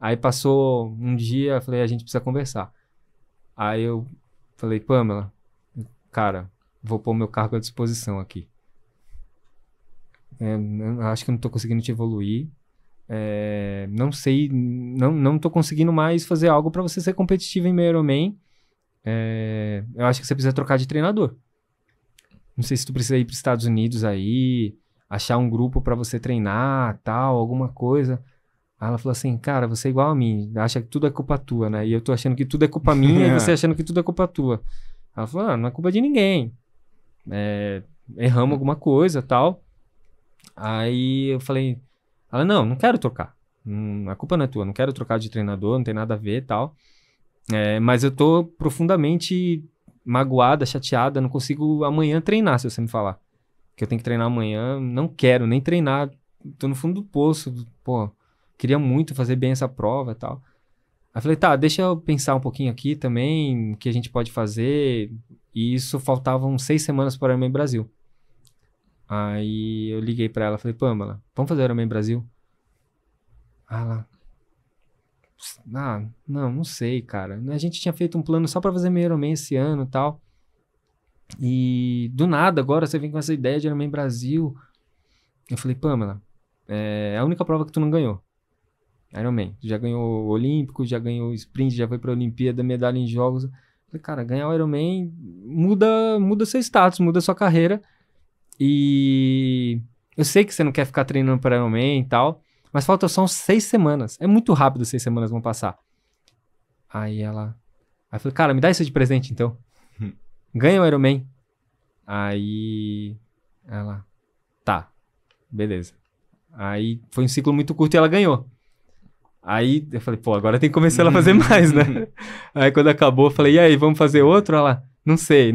aí passou um dia, falei, a gente precisa conversar. Aí eu falei, Pamela, cara, vou pôr meu cargo à disposição aqui. Acho que eu não tô conseguindo te evoluir. Não sei, não tô conseguindo mais fazer algo pra você ser competitivo em meio Ironman. Eu acho que você precisa trocar de treinador. Não sei se tu precisa ir para os Estados Unidos aí, achar um grupo para você treinar, tal, alguma coisa. Aí ela falou assim, cara, você é igual a mim, acha que tudo é culpa tua, né? E eu tô achando que tudo é culpa minha e você achando que tudo é culpa tua. Ela falou, não é culpa de ninguém. Erramos alguma coisa, tal. Aí eu falei, ela, não quero trocar. A culpa não é tua, não quero trocar de treinador, não tem nada a ver, tal. Mas eu tô profundamente magoada, chateada, não consigo amanhã treinar, se você me falar que eu tenho que treinar amanhã, não quero nem treinar, tô no fundo do poço, pô, queria muito fazer bem essa prova e tal. Aí falei, tá, deixa eu pensar um pouquinho aqui também, o que a gente pode fazer, e isso faltavam 6 semanas para o Ironman Brasil. Aí eu liguei pra ela, falei, Pamela, vamos fazer o Ironman Brasil? Ela... não sei, cara. A gente tinha feito um plano só pra fazer meio Ironman esse ano e tal. E do nada agora você vem com essa ideia de Ironman Brasil. Eu falei, Pamela, é a única prova que tu não ganhou. Ironman. Já ganhou o Olímpico, já ganhou o Sprint, já foi pra Olimpíada, medalha em jogos. Eu falei, cara, ganhar o Ironman muda seu status, muda sua carreira. E eu sei que você não quer ficar treinando para Ironman e tal. Mas faltam só 6 semanas. É muito rápido, 6 semanas vão passar. Aí eu falei, cara, me dá isso de presente, então. Ganha o Ironman. Aí ela, tá, beleza. Aí foi um ciclo muito curto e ela ganhou. Aí eu falei, pô, agora tem que começar ela a fazer mais, né? Aí quando acabou, eu falei, e aí, vamos fazer outro? Ela, não sei.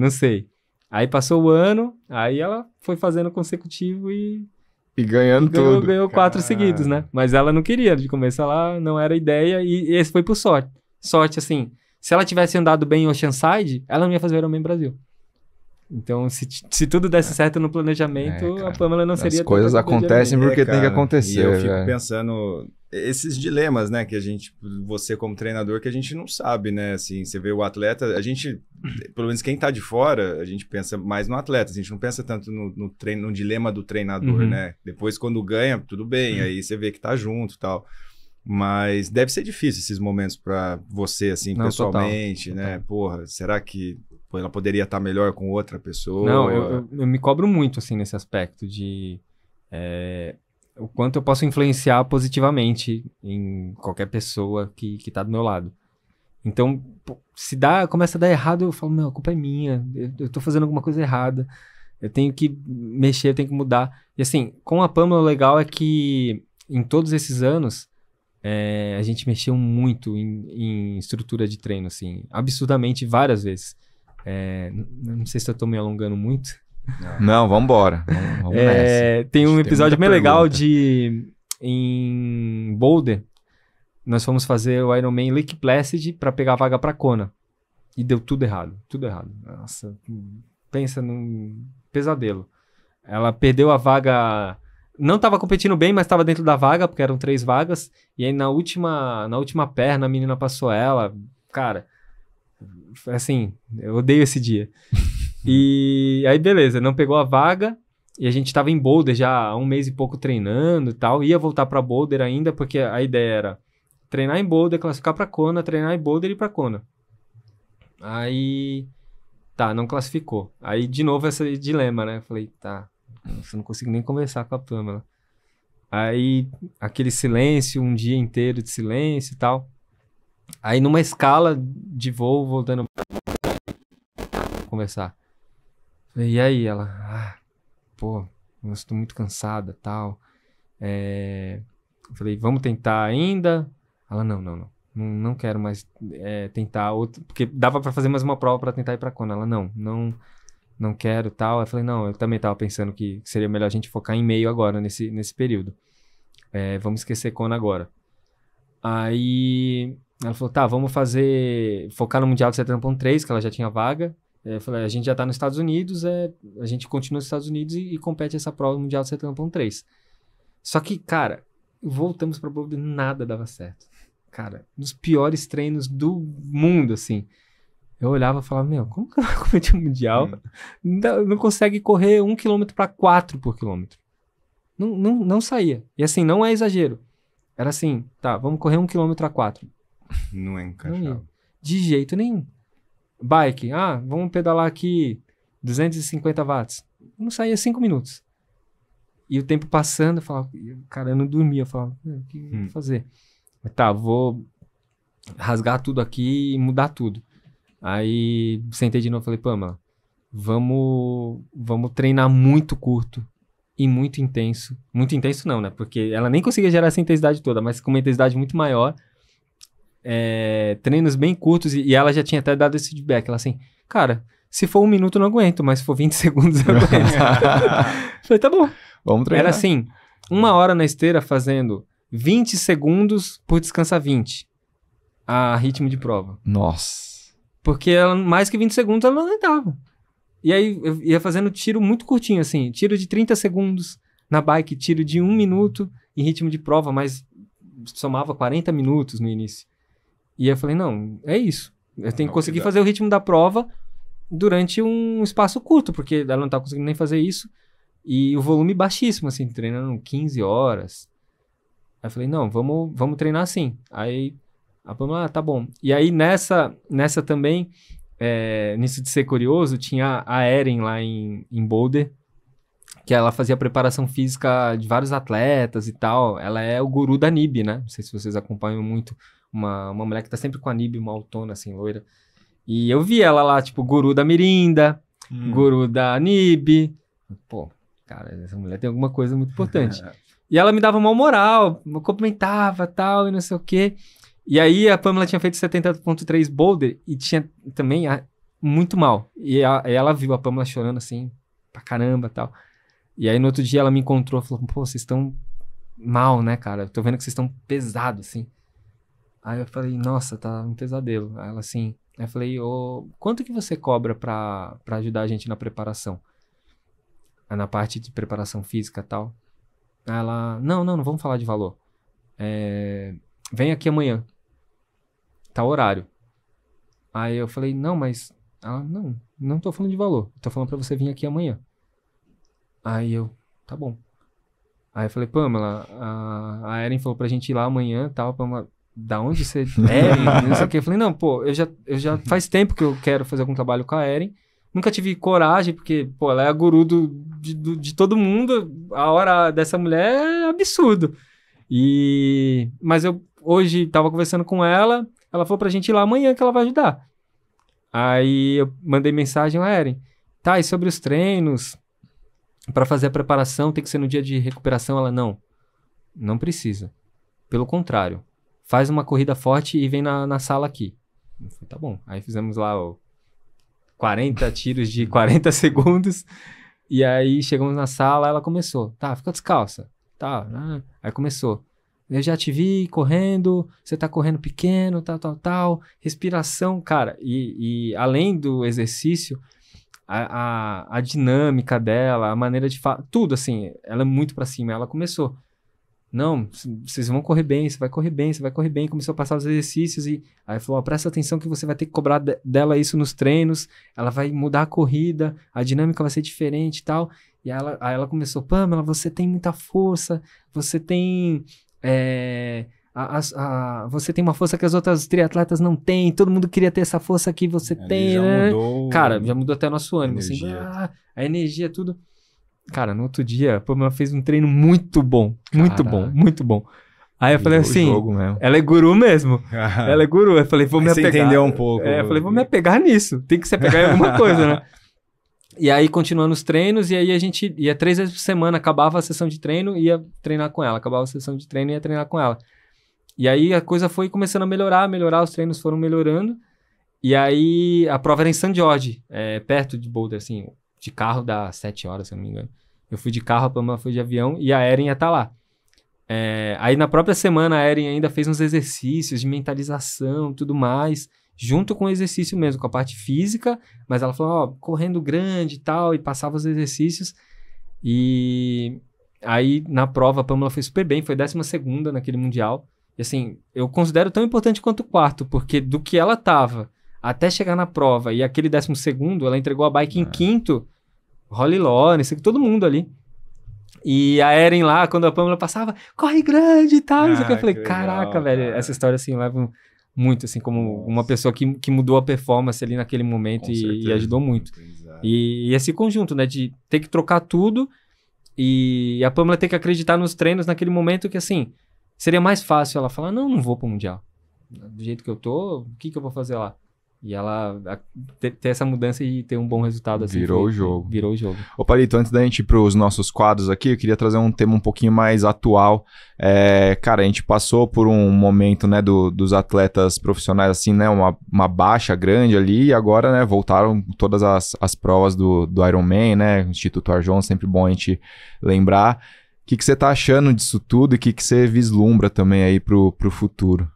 Aí passou o ano, aí ela foi fazendo consecutivo e ganhando tudo. Ganhou 4 seguidos, né? Mas ela não queria, de começo ela não era ideia e esse foi por sorte. Sorte, assim, se ela tivesse andado bem em Oceanside, ela não ia fazer o Ironman Brasil. Então, se tudo desse certo no planejamento, a Pamela não seria... As coisas acontecem porque tem que acontecer. E eu fico pensando... Esses dilemas, né, que você como treinador, que a gente não sabe, né, assim, você vê o atleta, a gente, pelo menos quem tá de fora, a gente pensa mais no atleta, a gente não pensa tanto no dilema do treinador, né, depois quando ganha, tudo bem, aí você vê que tá junto e tal, mas deve ser difícil esses momentos pra você, assim, não, pessoalmente, total, né, porra, será que ela poderia estar melhor com outra pessoa? Não, eu me cobro muito, assim, nesse aspecto de... o quanto eu posso influenciar positivamente em qualquer pessoa que tá do meu lado. Então, se começa a dar errado, eu falo, não, a culpa é minha, eu tô fazendo alguma coisa errada, eu tenho que mexer, eu tenho que mudar. E assim, com a Pamela, o legal é que em todos esses anos, a gente mexeu muito em estrutura de treino, assim, absurdamente, várias vezes. Não sei se eu tô me alongando muito. Não, vambora. Vamos nessa. Tem um episódio bem legal de... em Boulder, nós fomos fazer o Ironman Lake Placid para pegar a vaga para Kona. E deu tudo errado. Nossa, pensa num pesadelo. Ela perdeu a vaga... Não estava competindo bem, mas estava dentro da vaga, porque eram 3 vagas. E aí na última perna a menina passou ela. Cara, assim, eu odeio esse dia. E aí beleza, não pegou a vaga. E a gente estava em Boulder já há 1 mês e pouco treinando e tal. Ia voltar para Boulder ainda, porque a ideia era treinar em Boulder, classificar para Kona, treinar em Boulder e ir para Kona. Aí, tá, não classificou. Aí, de novo, esse dilema, né? Eu falei, tá, eu não consigo nem conversar com a Pamela. Aí, aquele silêncio, um dia inteiro de silêncio e tal. Aí, numa escala de voo, voltando pra conversar. Falei, e aí? Ela, pô, eu estou muito cansada e tal. Eu falei, vamos tentar ainda? Ela, não quero mais tentar outro, porque dava pra fazer mais uma prova pra tentar ir pra Kona. Ela, não quero tal. Eu falei, não, eu também tava pensando que seria melhor a gente focar em meio agora, nesse período. Vamos esquecer Kona agora. Aí ela falou, tá, vamos focar no Mundial de 70.3, que ela já tinha vaga. Eu falei, a gente já tá nos Estados Unidos, a gente continua nos Estados Unidos e compete essa prova Mundial de 70.3. Só que, cara, voltamos pra Boulder, nada dava certo. Cara, nos piores treinos do mundo, assim. Eu olhava e falava, meu, como que ela vai competir um mundial? Não consegue correr 1 km para 4 por quilômetro. Não saía. E assim, não é exagero. Era assim, tá, vamos correr 1 km a 4. Não é encaixado. De jeito nenhum. Bike, vamos pedalar aqui 250 watts. Não saía 5 minutos. E o tempo passando, eu falava, cara, eu não dormia. Eu falava, o que eu vou fazer? Tá, vou rasgar tudo aqui e mudar tudo. Aí sentei de novo e falei, Pamela, vamos treinar muito curto e muito intenso. Muito intenso não, né? Porque ela nem conseguia gerar essa intensidade toda, mas com uma intensidade muito maior. Treinos bem curtos e ela já tinha até dado esse feedback. Ela assim, cara, se for 1 minuto eu não aguento, mas se for 20 segundos eu aguento. Falei, tá bom. Vamos treinar. Era assim, 1 hora na esteira fazendo 20 segundos por descansar 20 a ritmo de prova. Nossa. Porque ela, mais que 20 segundos ela não aguentava. E aí eu ia fazendo tiro muito curtinho, assim. Tiro de 30 segundos na bike, tiro de 1 minuto em ritmo de prova, mas somava 40 minutos no início. E eu falei, não, é isso. Eu tenho que conseguir fazer o ritmo da prova durante um espaço curto, porque ela não tá conseguindo nem fazer isso. E o volume baixíssimo, assim, treinando 15 horas. Aí eu falei, não, vamos treinar assim. Aí a Pamela, tá bom. E aí nessa também, nisso de ser curioso, tinha a Erin lá em Boulder, que ela fazia preparação física de vários atletas e tal. Ela é o guru da NIB, né? Não sei se vocês acompanham muito. Uma mulher que tá sempre com a NIB, uma autona, assim, loira. E eu vi ela lá, tipo, guru da Mirinda, guru da NIB. Pô, cara, essa mulher tem alguma coisa muito importante. E ela me dava uma moral, me cumprimentava, tal, e não sei o quê. E aí a Pamela tinha feito 70.3 Boulder e tinha também muito mal. E ela viu a Pamela chorando assim, pra caramba, tal. E aí no outro dia ela me encontrou e falou, pô, vocês estão mal, né, cara? Eu tô vendo que vocês estão pesados, assim. Aí eu falei, nossa, tá um pesadelo. Aí ela assim, aí eu falei, quanto que você cobra pra ajudar a gente na preparação? Na parte de preparação física e tal. Aí ela, não vamos falar de valor. Vem aqui amanhã. Tá horário. Aí eu falei, não, mas... Ela, não tô falando de valor. Tô falando pra você vir aqui amanhã. Aí eu, tá bom. Aí eu falei, Pamela, a Erin falou pra gente ir lá amanhã e tal. Pamela, da onde você é? Não sei o que. Eu falei, não, pô, eu já faz tempo que eu quero fazer algum trabalho com a Erin. Nunca tive coragem, porque, pô, ela é a guru de todo mundo. A hora dessa mulher é absurdo. Mas eu hoje tava conversando com ela. Ela falou pra gente ir lá amanhã que ela vai ajudar. Aí eu mandei mensagem a Erin. Tá, e sobre os treinos? Pra fazer a preparação tem que ser no dia de recuperação? Ela, não precisa. Pelo contrário. Faz uma corrida forte e vem na sala aqui. Eu falei, tá bom. Aí fizemos lá 40 tiros de 40 segundos. E aí chegamos na sala, ela começou. Tá, fica descalça. tal. Aí começou. Eu já te vi correndo, você tá correndo pequeno, tal. Respiração, cara. E além do exercício, a dinâmica dela, a maneira de falar, tudo assim, ela é muito pra cima. Ela começou. Não, vocês vão correr bem, você vai correr bem, você vai correr bem. Começou a passar os exercícios e aí falou, presta atenção que você vai ter que cobrar dela isso nos treinos, ela vai mudar a corrida, a dinâmica vai ser diferente e tal. E aí ela começou, Pamela, você tem muita força, você tem... você tem uma força que as outras triatletas não têm, todo mundo queria ter essa força que você tem, já né? Mudou, cara, já mudou até nosso ânimo, energia. assim, a energia, tudo. Cara, no outro dia, a Pamela fez um treino muito bom, muito bom. Aí eu falei assim, ela é guru mesmo, ela é guru. Eu falei, vou me apegar. Você entendeu um pouco. Eu falei, vou me apegar nisso, tem que se apegar em alguma coisa, né? E aí, continuando os treinos, e aí a gente ia 3 vezes por semana, acabava a sessão de treino, ia treinar com ela. Acabava a sessão de treino, ia treinar com ela. E aí a coisa foi começando a melhorar, os treinos foram melhorando. E aí a prova era em St. George, perto de Boulder, assim, de carro dá 7 horas, se eu não me engano. Eu fui de carro, a Pamela foi de avião e a Erin ia estar lá. Aí na própria semana a Erin ainda fez uns exercícios de mentalização, tudo mais, junto com o exercício mesmo, com a parte física, mas ela falou, correndo grande e tal, e passava os exercícios. E aí na prova a Pamela foi super bem, foi 12ª naquele mundial. E assim, eu considero tão importante quanto o quarto, porque do que ela tava até chegar na prova e aquele 12º, ela entregou a bike em quinto, Holly Lawrence, todo mundo ali. E a Erin lá, quando a Pamela passava, corre grande e tal. Eu falei, caraca, velho, essa história assim leva muito, assim, como uma pessoa que mudou a performance ali naquele momento e ajudou muito. E esse conjunto, né, de ter que trocar tudo e a Pamela ter que acreditar nos treinos naquele momento que, assim, seria mais fácil ela falar, não vou pro Mundial. Do jeito que eu tô, o que eu vou fazer lá? E ela ter essa mudança e ter um bom resultado assim. Virou o jogo. Virou o jogo. Ô Palito, antes da gente ir para os nossos quadros aqui, eu queria trazer um tema um pouquinho mais atual. Cara, a gente passou por um momento, né, dos atletas profissionais, assim, né, uma baixa grande ali, e agora, né, voltaram todas as provas do Ironman, né, Instituto Arjon, sempre bom a gente lembrar. O que você tá achando disso tudo e o que você vislumbra também aí pro futuro?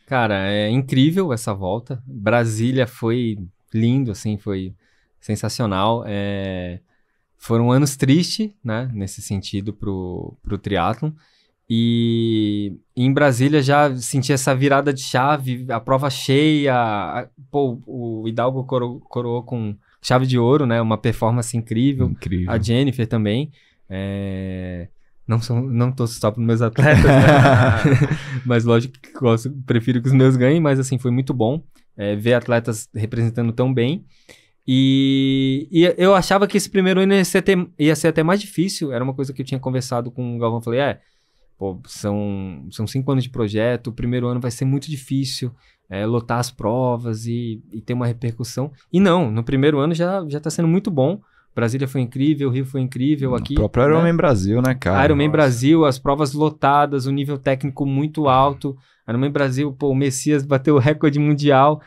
Cara, é incrível essa volta. Brasília foi lindo, assim, foi sensacional. Foram anos tristes, né, nesse sentido pro triatlon. E em Brasília já senti essa virada de chave, a prova cheia. O Hidalgo coroou com chave de ouro, né, uma performance incrível. A Jennifer também. Não tô só para os meus atletas, né? Mas lógico que prefiro que os meus ganhem, mas assim, foi muito bom ver atletas representando tão bem. E eu achava que esse primeiro ano ia ser até mais difícil, era uma coisa que eu tinha conversado com o Galvão, falei, são 5 anos de projeto, o primeiro ano vai ser muito difícil, lotar as provas e ter uma repercussão. E não, no primeiro ano já tá sendo muito bom. Brasília foi incrível, Rio foi incrível aqui. O próprio Ironman Brasil, né, cara? Ironman Brasil, as provas lotadas, o nível técnico muito alto. Ironman Brasil, o Messias bateu o recorde mundial.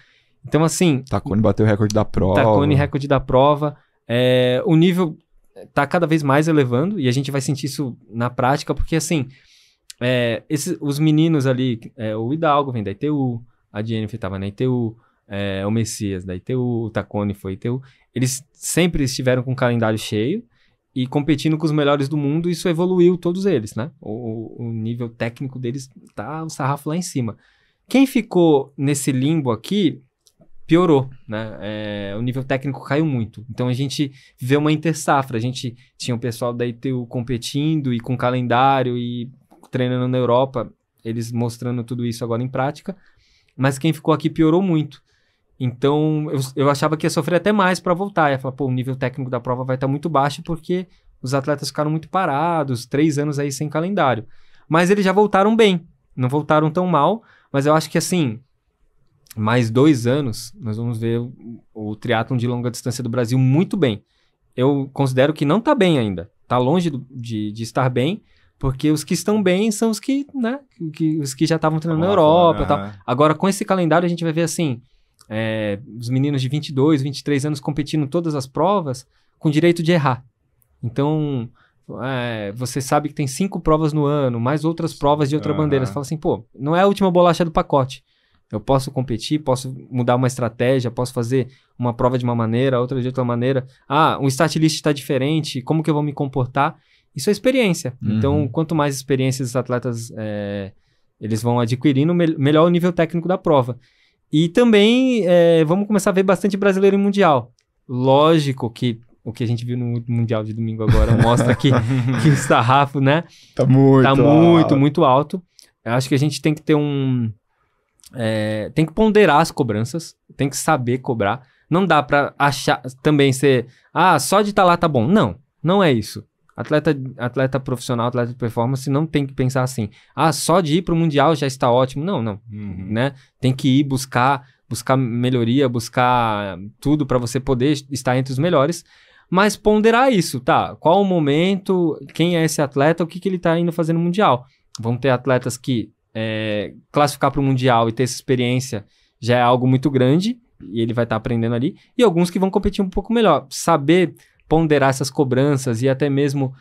Então, assim... Tacone bateu o recorde da prova. Recorde da prova. O nível tá cada vez mais elevando e a gente vai sentir isso na prática, porque, assim, os meninos ali, o Hidalgo vem da ITU, a Jennifer tava na ITU, o Messias da ITU, o Tacone foi ITU. Eles sempre estiveram com o calendário cheio e competindo com os melhores do mundo. Isso evoluiu todos eles, né? O nível técnico deles tá o sarrafo lá em cima. Quem ficou nesse limbo aqui piorou, né? O nível técnico caiu muito. Então a gente viveu uma intersafra. A gente tinha o pessoal da ITU competindo e com calendário e treinando na Europa, eles mostrando tudo isso agora em prática. Mas quem ficou aqui piorou muito. Então, eu achava que ia sofrer até mais para voltar. Ia falar, o nível técnico da prova vai estar muito baixo porque os atletas ficaram muito parados, 3 anos aí sem calendário. Mas eles já voltaram bem, não voltaram tão mal, mas eu acho que, assim, mais 2 anos, nós vamos ver o triatlon de longa distância do Brasil muito bem. Eu considero que não está bem ainda, está longe de estar bem, porque os que estão bem são os que, né, os que já estavam treinando na Europa e tal. Agora, com esse calendário, a gente vai ver, assim... os meninos de 22, 23 anos competindo em todas as provas com direito de errar. Então, você sabe que tem 5 provas no ano, mais outras provas de outra bandeira. Você fala assim, pô, não é a última bolacha do pacote. Eu posso competir, posso mudar uma estratégia, posso fazer uma prova de uma maneira, outra de outra maneira. Um start list está diferente, como que eu vou me comportar? Isso é experiência. Então, quanto mais experiências os atletas eles vão adquirindo, melhor o nível técnico da prova. E também vamos começar a ver bastante brasileiro em mundial. Lógico que o que a gente viu no Mundial de domingo agora mostra que o sarrafo, né? Tá muito alto. Eu acho que a gente tem que ter tem que ponderar as cobranças, tem que saber cobrar. Não dá pra achar também ser, só de estar lá tá bom. Não é isso. Atleta profissional, atleta de performance não tem que pensar assim, só de ir pro Mundial já está ótimo. Não. Né? Tem que ir buscar melhoria, buscar tudo para você poder estar entre os melhores, mas ponderar isso, tá? Qual o momento, quem é esse atleta, o que ele tá indo fazer no Mundial? Vão ter atletas que classificar para o Mundial e ter essa experiência já é algo muito grande, e ele vai estar aprendendo ali, e alguns que vão competir um pouco melhor. Saber ponderar essas cobranças e até mesmo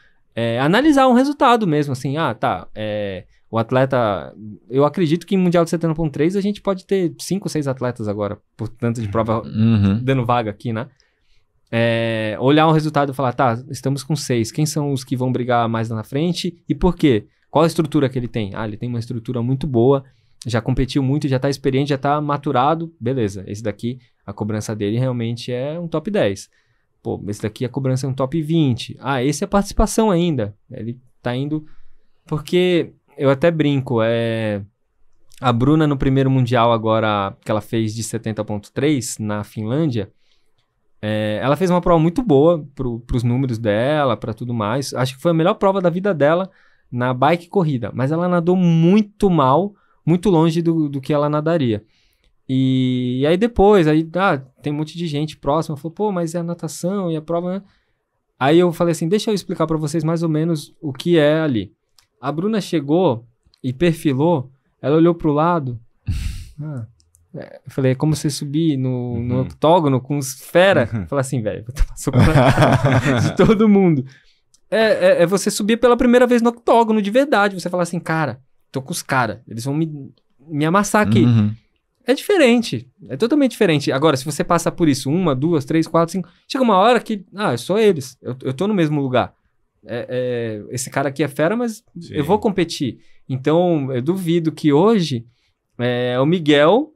analisar um resultado mesmo, assim, o atleta, eu acredito que em Mundial de 70.3 a gente pode ter 5 ou 6 atletas agora, por tanto de prova dando vaga aqui, né? Olhar um resultado e falar, estamos com 6, quem são os que vão brigar mais lá na frente e por quê? Qual a estrutura que ele tem? Ele tem uma estrutura muito boa, já competiu muito, já está experiente, já está maturado, beleza. Esse daqui, a cobrança dele realmente é um top 10. Pô, esse daqui a cobrança é um top 20. Esse é a participação ainda. Ele tá indo... Porque eu até brinco, a Bruna no primeiro Mundial agora, que ela fez de 70.3 na Finlândia, ela fez uma prova muito boa pros números dela, para tudo mais. Acho que foi a melhor prova da vida dela na bike corrida, mas ela nadou muito mal, muito longe do que ela nadaria. E aí depois, tem um monte de gente próxima, falou, pô, mas é a natação e a prova, né? Aí eu falei assim, deixa eu explicar para vocês mais ou menos o que é ali. A Bruna chegou e perfilou, ela olhou pro lado, eu falei, é como você subir no octógono com os fera. Falei assim, velho, vou tomar soco na cara de todo mundo. É você subir pela primeira vez no octógono de verdade. Você fala assim, cara, tô com os caras, eles vão me amassar aqui. É diferente, é totalmente diferente. Agora, se você passa por isso, 1, 2, 3, 4, 5, chega uma hora que, eu sou eles, eu tô no mesmo lugar. Esse cara aqui é fera, mas sim, eu vou competir. Então, eu duvido que hoje o Miguel,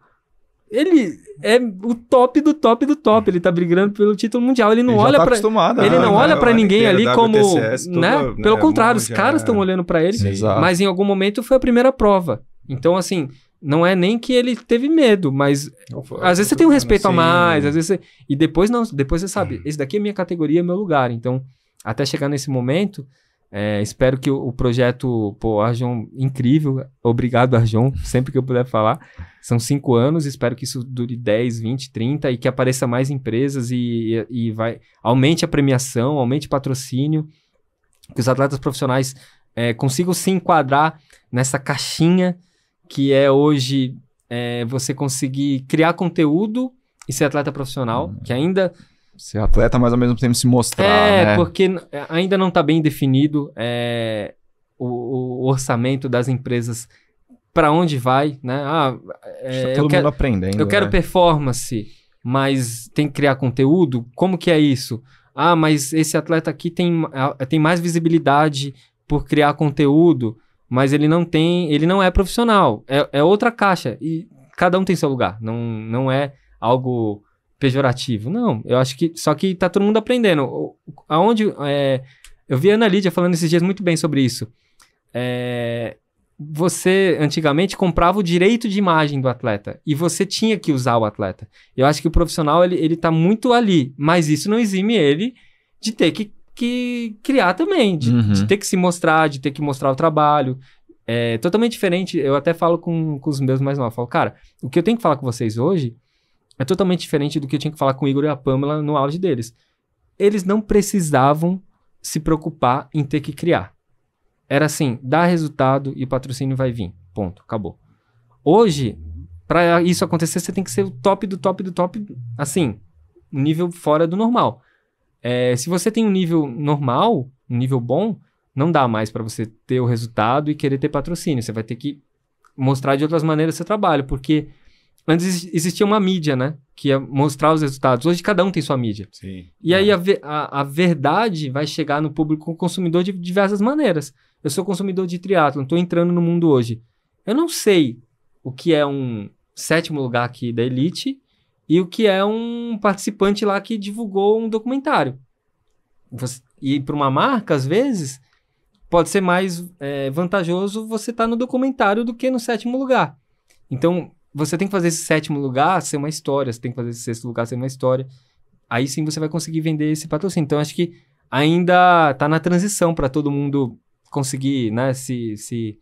ele é o top do top do top. Ele tá brigando pelo título mundial. Ele não olha pra... Ele não olha pra ninguém ali como... né? Pelo contrário, os caras estão olhando pra ele. Sim, mas em algum momento foi a primeira prova. Então, assim, não é nem que ele teve medo, mas às vezes você tem um respeito a mais, às vezes e depois você sabe, esse daqui é minha categoria, é meu lugar. Então, até chegar nesse momento, espero que o projeto, Arjon, incrível, obrigado, Arjon, sempre que eu puder falar, são 5 anos, espero que isso dure 10, 20, 30 e que apareça mais empresas e aumente a premiação, aumente o patrocínio, que os atletas profissionais consigam se enquadrar nessa caixinha que é hoje você conseguir criar conteúdo e ser atleta profissional, que ainda... Ser atleta, mas ao mesmo tempo se mostrar, né? Porque ainda não está bem definido o orçamento das empresas, para onde vai, né? Todo mundo aprendendo. Eu quero performance, mas tem que criar conteúdo? Como que é isso? Mas esse atleta aqui tem mais visibilidade por criar conteúdo, mas ele não é profissional. É outra caixa. E cada um tem seu lugar. Não é algo pejorativo. Não, eu acho que... Só que tá todo mundo aprendendo. Eu vi a Ana Lídia falando esses dias muito bem sobre isso. Você, antigamente, comprava o direito de imagem do atleta. E você tinha que usar o atleta. Eu acho que o profissional, ele tá muito ali. Mas isso não exime ele de ter que criar também. De ter que se mostrar, de ter que mostrar o trabalho. É totalmente diferente. Eu até falo com os meus mais novos. Eu falo, cara, o que eu tenho que falar com vocês hoje é totalmente diferente do que eu tinha que falar com o Igor e a Pamela no auge deles. Eles não precisavam se preocupar em ter que criar. Era assim, dá resultado e o patrocínio vai vir. Ponto, acabou. Hoje, para isso acontecer, você tem que ser o top do top do top, assim, um nível fora do normal. Se você tem um nível normal, um nível bom, não dá mais para você ter o resultado e querer ter patrocínio. Você vai ter que mostrar de outras maneiras seu trabalho, porque antes existia uma mídia, né? Que ia mostrar os resultados. Hoje cada um tem sua mídia. Sim. E aí a verdade vai chegar no público consumidor de diversas maneiras. Eu sou consumidor de triatlon, estou entrando no mundo hoje. Eu não sei o que é um 7º lugar aqui da Elite e o que é um participante lá que divulgou um documentário. E para uma marca, às vezes, pode ser mais vantajoso você estar no documentário do que no 7º lugar. Então, você tem que fazer esse 7º lugar ser uma história, você tem que fazer esse 6º lugar ser uma história. Aí sim você vai conseguir vender esse patrocínio. Então, acho que ainda está na transição para todo mundo conseguir, né, se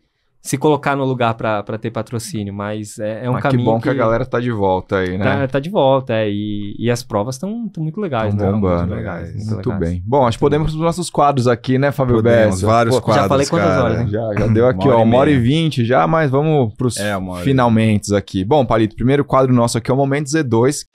colocar no lugar para ter patrocínio, mas um caminho que bom que a galera tá de volta aí, né? Tá de volta, e as provas estão muito legais. Estão bombando. Muito legais. Muito bem. Bom, acho que podemos ir para os nossos quadros aqui, né, Fábio Bessa? Vários quadros, já falei quantas horas, hein? Já deu aqui, 1h20 já, mas vamos para os finalmente aqui. Bom, Palito, primeiro quadro nosso aqui é o Momento Z2,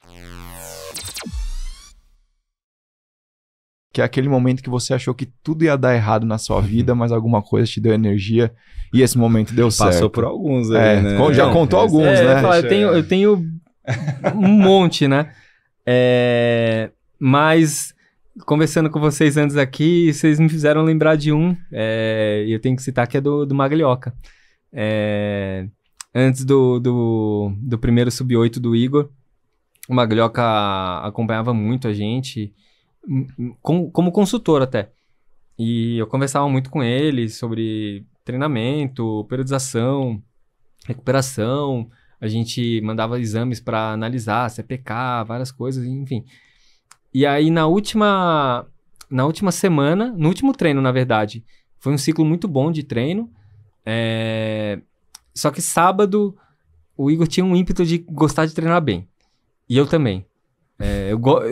que é aquele momento que você achou que tudo ia dar errado na sua vida, mas alguma coisa te deu energia e esse momento deu certo. Passou por alguns aí, né? Já contou alguns, né? Eu tenho um monte, né? Mas, conversando com vocês antes aqui, vocês me fizeram lembrar de um, e eu tenho que citar que é do Maglioca. Antes do primeiro sub-8 do Igor, o Maglioca acompanhava muito a gente, como consultor até. E eu conversava muito com ele sobre treinamento, periodização, recuperação. A gente mandava exames para analisar, CPK, várias coisas, enfim. E aí na última semana, no último treino, na verdade, foi um ciclo muito bom de treino. Só que sábado o Igor tinha um ímpeto de gostar de treinar bem. E eu também.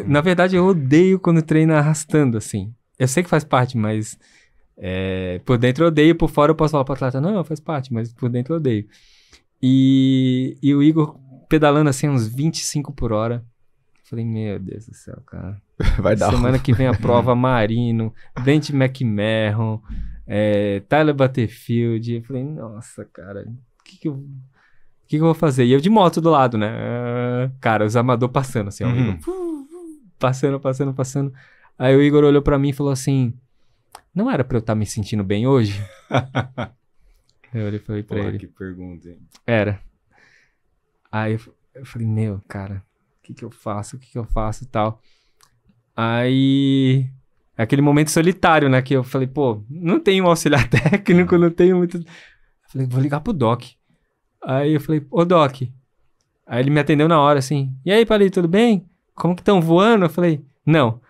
Na verdade, eu odeio quando treina arrastando, assim. Eu sei que faz parte, mas por dentro eu odeio, por fora eu posso falar para o atleta, não, faz parte, mas por dentro eu odeio. E o Igor pedalando assim uns 25 por hora. Falei, meu Deus do céu, cara. Vai dar. Semana que vem a prova Marino, Brent McMahon, Tyler Butterfield. Eu falei, nossa, cara, o que eu vou fazer? E eu de moto do lado, né? Cara, os amadores passando assim, ó, Igor, passando. Aí o Igor olhou pra mim e falou assim, não era pra eu estar me sentindo bem hoje? Eu olhei e falei pra ele. Que pergunta, hein? Era. Aí eu falei, meu, cara, o que eu faço e tal. Aí, aquele momento solitário, né, que eu falei, pô, não tenho um auxiliar técnico, não tenho muito... Eu falei, vou ligar pro Doc. Aí eu falei, ô Doc. Aí ele me atendeu na hora, assim, e aí, Palito, tudo bem? Como que estão voando? Eu falei, não.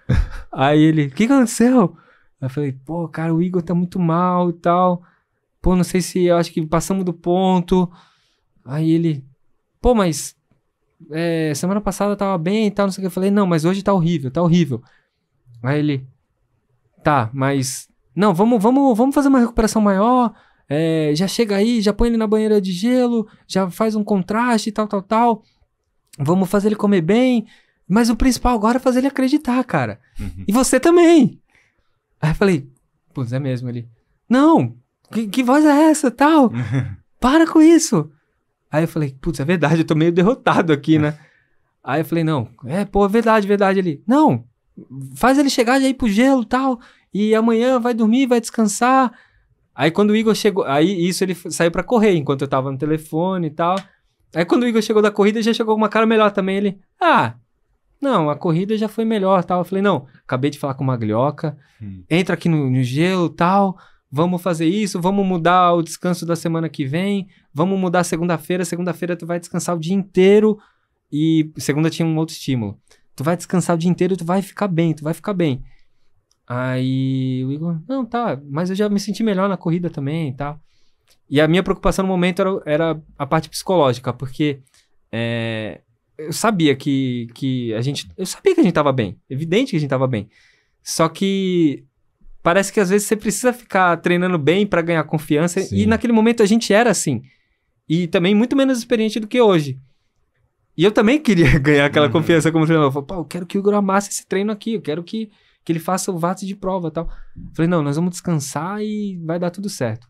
Aí ele, o que aconteceu? Eu falei, pô, cara, o Igor tá muito mal e tal. Pô, não sei se, eu acho que passamos do ponto. Aí ele, pô, mas semana passada tava bem e tal, não sei o que. Eu falei, não, mas hoje tá horrível. Aí ele, tá, mas, não, vamos fazer uma recuperação maior, já chega aí, já põe ele na banheira de gelo, já faz um contraste e tal. Vamos fazer ele comer bem, mas o principal agora é fazer ele acreditar, cara. Uhum. E você também. Aí eu falei, putz, é mesmo, ele, não, que voz é essa, tal? Para com isso. Aí eu falei, putz, é verdade, eu tô meio derrotado aqui, né? Aí eu falei, não, pô, verdade, ele, não, faz ele chegar já ir pro gelo e tal, e amanhã vai dormir, vai descansar. Aí quando o Igor chegou, aí isso ele saiu pra correr, enquanto eu tava no telefone e tal. Aí quando o Igor chegou da corrida, já chegou com uma cara melhor também, ele, não, a corrida já foi melhor, tal. Eu falei, não, acabei de falar com o Maglioca, entra aqui no gelo, tal, vamos fazer isso, vamos mudar o descanso da semana que vem, vamos mudar segunda-feira tu vai descansar o dia inteiro, e segunda tinha um outro estímulo. Tu vai descansar o dia inteiro, tu vai ficar bem. Aí o Igor, não, tá, mas eu já me senti melhor na corrida também e tal. E a minha preocupação no momento era a parte psicológica, porque eu sabia que a gente tava bem, evidente que a gente tava bem. Só que parece que às vezes você precisa ficar treinando bem pra ganhar confiança. Sim. E naquele momento a gente era assim. E também muito menos experiente do que hoje. E eu também queria ganhar aquela confiança como treinador. Eu falei, pô, eu quero que o Igor amasse esse treino aqui. Eu quero que que ele faça o VATS de prova e tal. Falei, não, nós vamos descansar e vai dar tudo certo.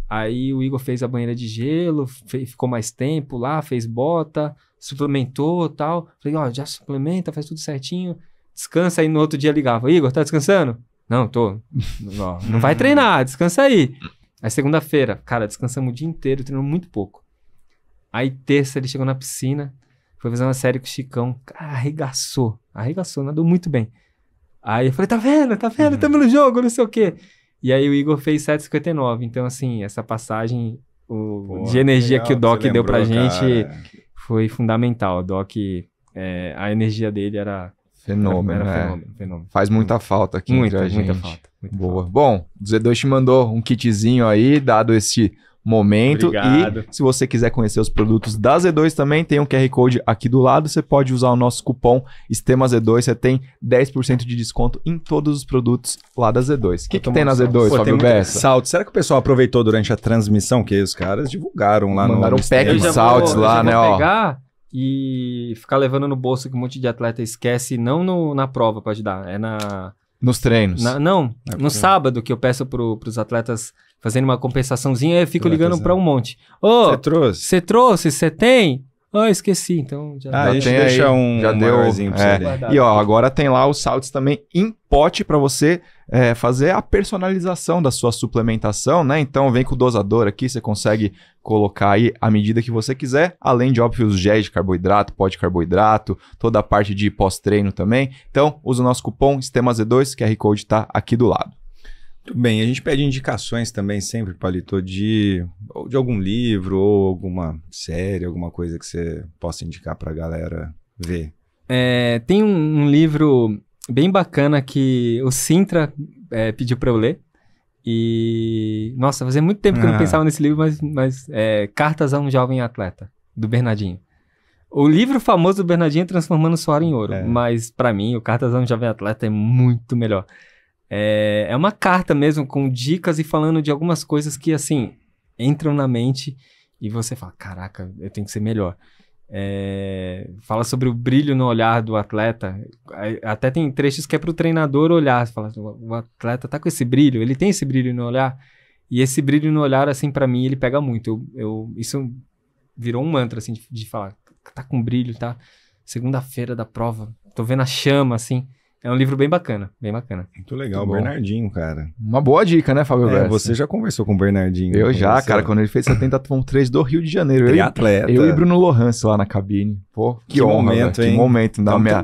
Aí o Igor fez a banheira de gelo, ficou mais tempo lá, fez bota, suplementou e tal. Falei, ó, já suplementa, faz tudo certinho, descansa. Aí no outro dia ligava, Igor, tá descansando? Não, tô. Não vai treinar, descansa aí. Aí segunda-feira, cara, descansamos o dia inteiro, treinamos muito pouco. Aí terça ele chegou na piscina, foi fazer uma série com o Chicão, cara, arregaçou, nadou muito bem. Aí eu falei, tá vendo, tamo no jogo, não sei o quê. E aí o Igor fez 7,59, então assim, essa passagem de energia que o Doc deu pra gente foi fundamental. O Doc, a energia dele era fenômeno. Faz muita falta aqui entre a gente. Muita falta. Boa. Bom, o Z2 te mandou um kitzinho aí, dado esse momento. Obrigado. E se você quiser conhecer os produtos da Z2 também, tem um QR Code aqui do lado. Você pode usar o nosso cupom STEMAZ2. Você tem 10% de desconto em todos os produtos lá da Z2. O que tem na Z2, Fábio Bessa? Salto. Será que o pessoal aproveitou durante a transmissão? Que os caras divulgaram lá Mandaram um pack de saltos lá, né? Eu vou pegar e ficar levando no bolso que um monte de atleta esquece, não na prova pra ajudar, é nos treinos. No sábado que eu peço pros atletas fazendo uma compensaçãozinha, eu fico ligando pra um monte. Ô, você trouxe? Você tem? Esqueci, então já a gente deixa um maiorzinho pra você. E ó, agora tem lá os saltos também em pote pra você fazer a personalização da sua suplementação, né? Então vem com o dosador aqui, você consegue colocar aí a medida que você quiser, além de, óbvio, os géis de carboidrato, pó de carboidrato, toda a parte de pós-treino também. Então usa o nosso cupom STEMAZ2, QR Code tá aqui do lado. Muito bem, a gente pede indicações também sempre, Palito, de algum livro ou alguma série, alguma coisa que você possa indicar pra galera ver. Tem um livro bem bacana que o Sintra pediu pra eu ler. E, nossa, fazia muito tempo que eu não pensava nesse livro, mas Cartas a um Jovem Atleta, do Bernardinho. O livro famoso do Bernardinho é Transformando Suor em Ouro, mas pra mim o Cartas a um Jovem Atleta é muito melhor. É uma carta mesmo, com dicas e falando de algumas coisas que, assim, entram na mente e você fala, caraca, eu tenho que ser melhor. Fala sobre o brilho no olhar do atleta. Até tem trechos que é pro treinador olhar. Você fala, o atleta tá com esse brilho, ele tem esse brilho no olhar. E esse brilho no olhar, assim, pra mim, ele pega muito. Isso virou um mantra, assim, de falar, tá com brilho, tá? Segunda-feira da prova, tô vendo a chama, assim. É um livro bem bacana, bem bacana. Muito legal, o Bernardinho, cara. Uma boa dica, né, Fábio Bessa? Você já conversou com o Bernardinho. Eu já, cara, quando ele fez 70.3 do Rio de Janeiro. Atleta. Eu e Bruno Lohance lá na cabine. Pô, que honra, momento, hein? Que momento na minha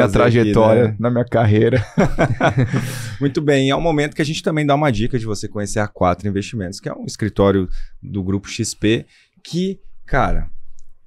trajetória, aqui, né? Na minha carreira. Muito bem, é um momento que a gente também dá uma dica de você conhecer a 4 Investimentos, que é um escritório do Grupo XP que, cara...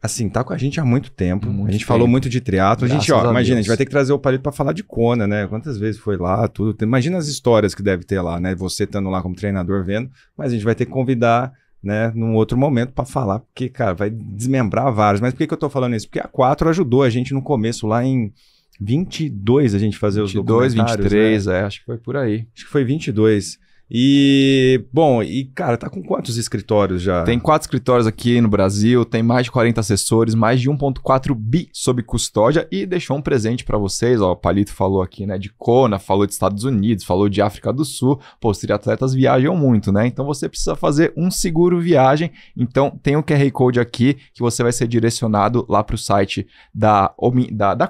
Assim, tá com a gente há muito tempo. A gente falou muito de triatlo. Imagina, a gente vai ter que trazer o Palito para falar de Kona, né? Quantas vezes foi lá, tudo. Imagina as histórias que deve ter lá, né? Você estando lá como treinador vendo. Mas a gente vai ter que convidar, né, num outro momento para falar, porque, cara, vai desmembrar vários. Mas por que eu tô falando isso? Porque a 4 ajudou a gente no começo, lá em 22, a gente fazer 22, os documentários. 23, né? Acho que foi por aí. Acho que foi 22. E, bom, cara, tá com quantos escritórios já? Tem 4 escritórios aqui no Brasil, tem mais de 40 assessores, mais de 1,4 bi sob custódia e deixou um presente pra vocês, ó, o Palito falou aqui, né, de Kona, falou de Estados Unidos, falou de África do Sul, pô, os triatletas viajam muito, né, então você precisa fazer um seguro viagem, então tem um QR Code aqui que você vai ser direcionado lá pro site da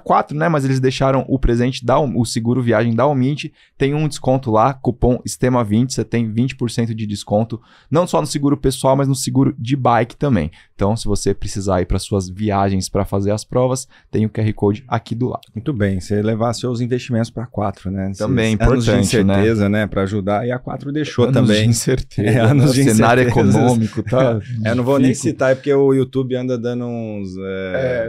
4, né, mas eles deixaram o presente, o seguro viagem da Omint, tem um desconto lá, cupom STEMA20, você tem 20% de desconto, não só no seguro pessoal, mas no seguro de bike também. Então, se você precisar ir para suas viagens para fazer as provas, tem o QR Code aqui do lado. Muito bem, você levar seus investimentos para a 4, né? Também importante, anos de incerteza, né? Para ajudar, e a 4 deixou anos também. De incerteza, anos de cenário econômico, tá? Eu não vou nem citar, é porque o YouTube anda dando uns...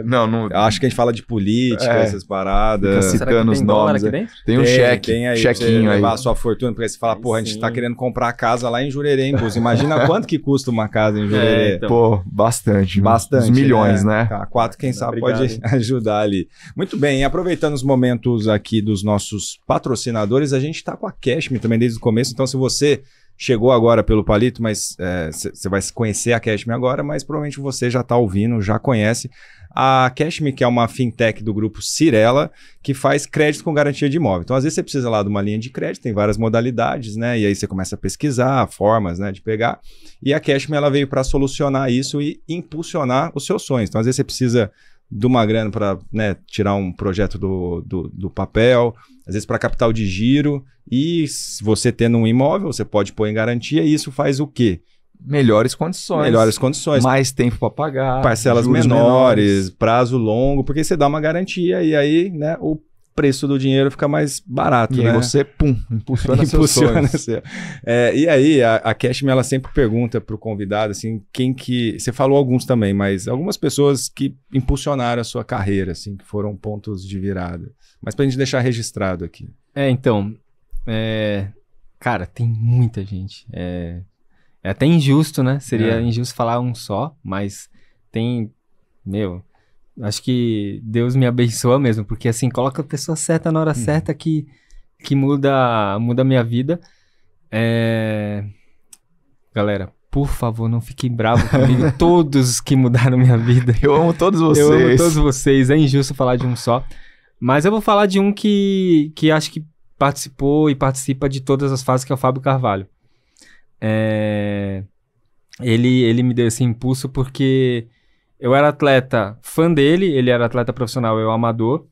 não. Acho que a gente fala de política, essas paradas. Fica citando os nomes. Tem um chequinho aí. Levar a sua fortuna, porque você fala, porra, a gente tá querendo comprar a casa lá em Jurerê, imagina quanto que custa uma casa em Jurerê. Então. Pô, bastante. Uns milhões, né? Tá, 4, quem sabe, pode ajudar ali. Muito bem, e aproveitando os momentos aqui dos nossos patrocinadores, a gente tá com a Cashme também desde o começo, então se você chegou agora pelo Palito, mas você vai conhecer a Cashme agora, mas provavelmente você já tá ouvindo, já conhece. a Cashme, que é uma fintech do grupo Cirela, que faz crédito com garantia de imóvel. Então, às vezes você precisa lá de uma linha de crédito, tem várias modalidades, né? E aí você começa a pesquisar formas, né, de pegar. E a Cashme, ela veio para solucionar isso e impulsionar os seus sonhos. Então, às vezes você precisa de uma grana para, né, tirar um projeto do papel, às vezes para capital de giro, e você tendo um imóvel, você pode pôr em garantia, e isso faz o quê? Melhores condições. Mais tempo para pagar. Parcelas menores, prazo longo, porque você dá uma garantia e aí, né, o preço do dinheiro fica mais barato, e né? aí você, impulsiona seus sonhos. E aí, a Cashme, ela sempre pergunta pro convidado, assim, quem que... Você falou alguns também, mas algumas pessoas que impulsionaram a sua carreira, assim, que foram pontos de virada. Mas pra gente deixar registrado aqui. Cara, tem muita gente. É até injusto, né? Seria injusto falar um só, mas tem... Acho que Deus me abençoa mesmo, porque assim, coloca a pessoa certa na hora certa que muda a minha vida. Galera, por favor, não fiquem bravos comigo. Todos que mudaram minha vida. Eu amo todos vocês. Eu amo todos vocês. É injusto falar de um só. Mas eu vou falar de um que acho que participou e participa de todas as fases, que é o Fábio Carvalho. Ele me deu esse impulso porque... Eu era atleta, fã dele, ele era atleta profissional, eu amador,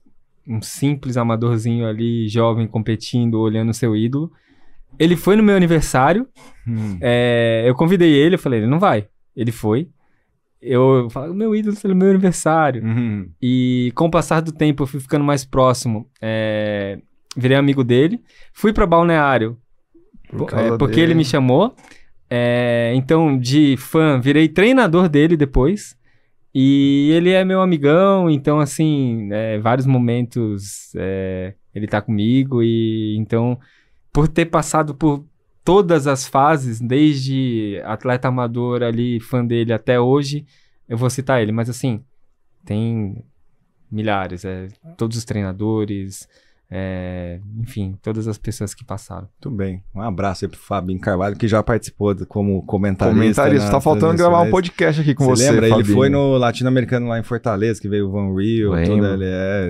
um simples amadorzinho ali, jovem, competindo, olhando seu ídolo. Ele foi no meu aniversário, eu convidei ele, eu falei, ele não vai. Ele foi. Eu falei, meu ídolo foi no meu aniversário. E com o passar do tempo, eu fui ficando mais próximo, virei amigo dele, fui para Balneário, porque ele me chamou. Então, de fã, virei treinador dele depois. E ele é meu amigão, então, assim, vários momentos ele tá comigo. E então, por ter passado por todas as fases, desde atleta amador ali, fã dele, até hoje, eu vou citar ele. Mas, assim, tem milhares, todos os treinadores, enfim, todas as pessoas que passaram. Muito bem. Um abraço aí pro Fabinho Carvalho, que já participou como comentarista. Tá faltando gravar um podcast aqui com você, lembra? Fabinho. Ele foi no Latino-Americano lá em Fortaleza, que veio o Van Rio,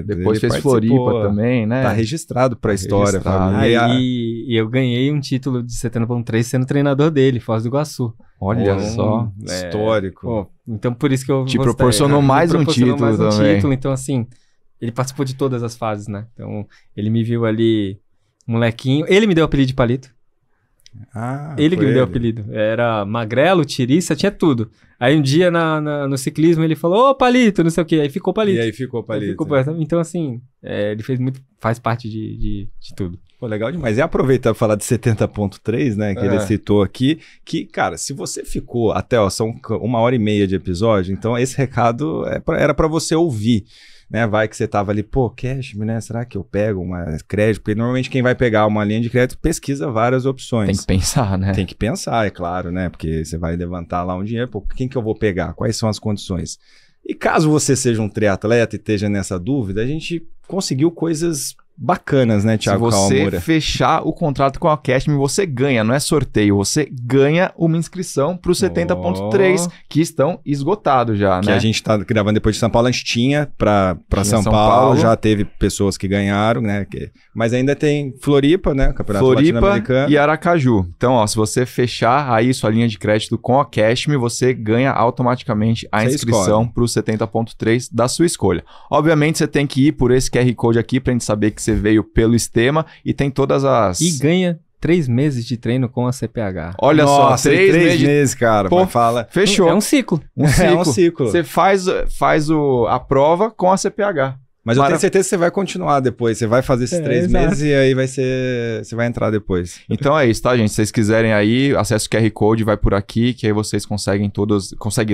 depois ele fez Floripa também, né? Tá registrado pra história, Fabinho. E eu ganhei um título de 70.3 sendo treinador dele, Foz do Iguaçu. Olha só. Histórico. Então, por isso que eu te proporcionou mais um título também. Então, assim... Ele participou de todas as fases, né? Então, ele me viu ali, molequinho. Ele me deu o apelido de Palito. Ele que me deu o apelido. Era magrelo, tiriça, tinha tudo. Aí um dia no ciclismo ele falou, ô Palito, não sei o quê. Aí ficou Palito. E aí ficou Palito. Então, assim, ele faz parte de tudo. Pô, legal demais. E aproveitar para falar de 70.3, né, que ele citou aqui, que, cara, se você ficou até, são 1h30 de episódio, então esse recado era para você ouvir. Né, vai que você tava ali, Cashme, né? Será que eu pego uma crédito? Porque normalmente quem vai pegar uma linha de crédito pesquisa várias opções. Tem que pensar, né? Tem que pensar, é claro, né? Porque você vai levantar lá um dinheiro, quem que eu vou pegar? Quais são as condições? E caso você seja um triatleta e esteja nessa dúvida, a gente conseguiu coisas bacanas, né, Thiago Kawamura? Se você fechar o contrato com a Cashme, você ganha, não é sorteio, você ganha uma inscrição para os 70.3, que estão esgotados já, que né? A gente tá gravando depois de São Paulo, a gente tinha para São Paulo, já teve pessoas que ganharam, né? Mas ainda tem Floripa, né? Campeonato Latino-Americano. E Aracaju. Então, se você fechar aí sua linha de crédito com a Cashme, você ganha automaticamente a inscrição para o 70.3 da sua escolha. Obviamente, você tem que ir por esse QR Code aqui para a gente saber que você veio pelo Estema e tem todas as... E ganha 3 meses de treino com a CPH. Olha só, 3 meses, cara. Fala. Fechou. É um ciclo. É um ciclo. Você faz a prova com a CPH. Mas eu tenho certeza que você vai continuar depois. Você vai fazer esses 3 meses e aí você vai entrar depois. Então é isso, tá, gente? Se vocês quiserem aí, acesse o QR Code, vai por aqui, que aí vocês conseguem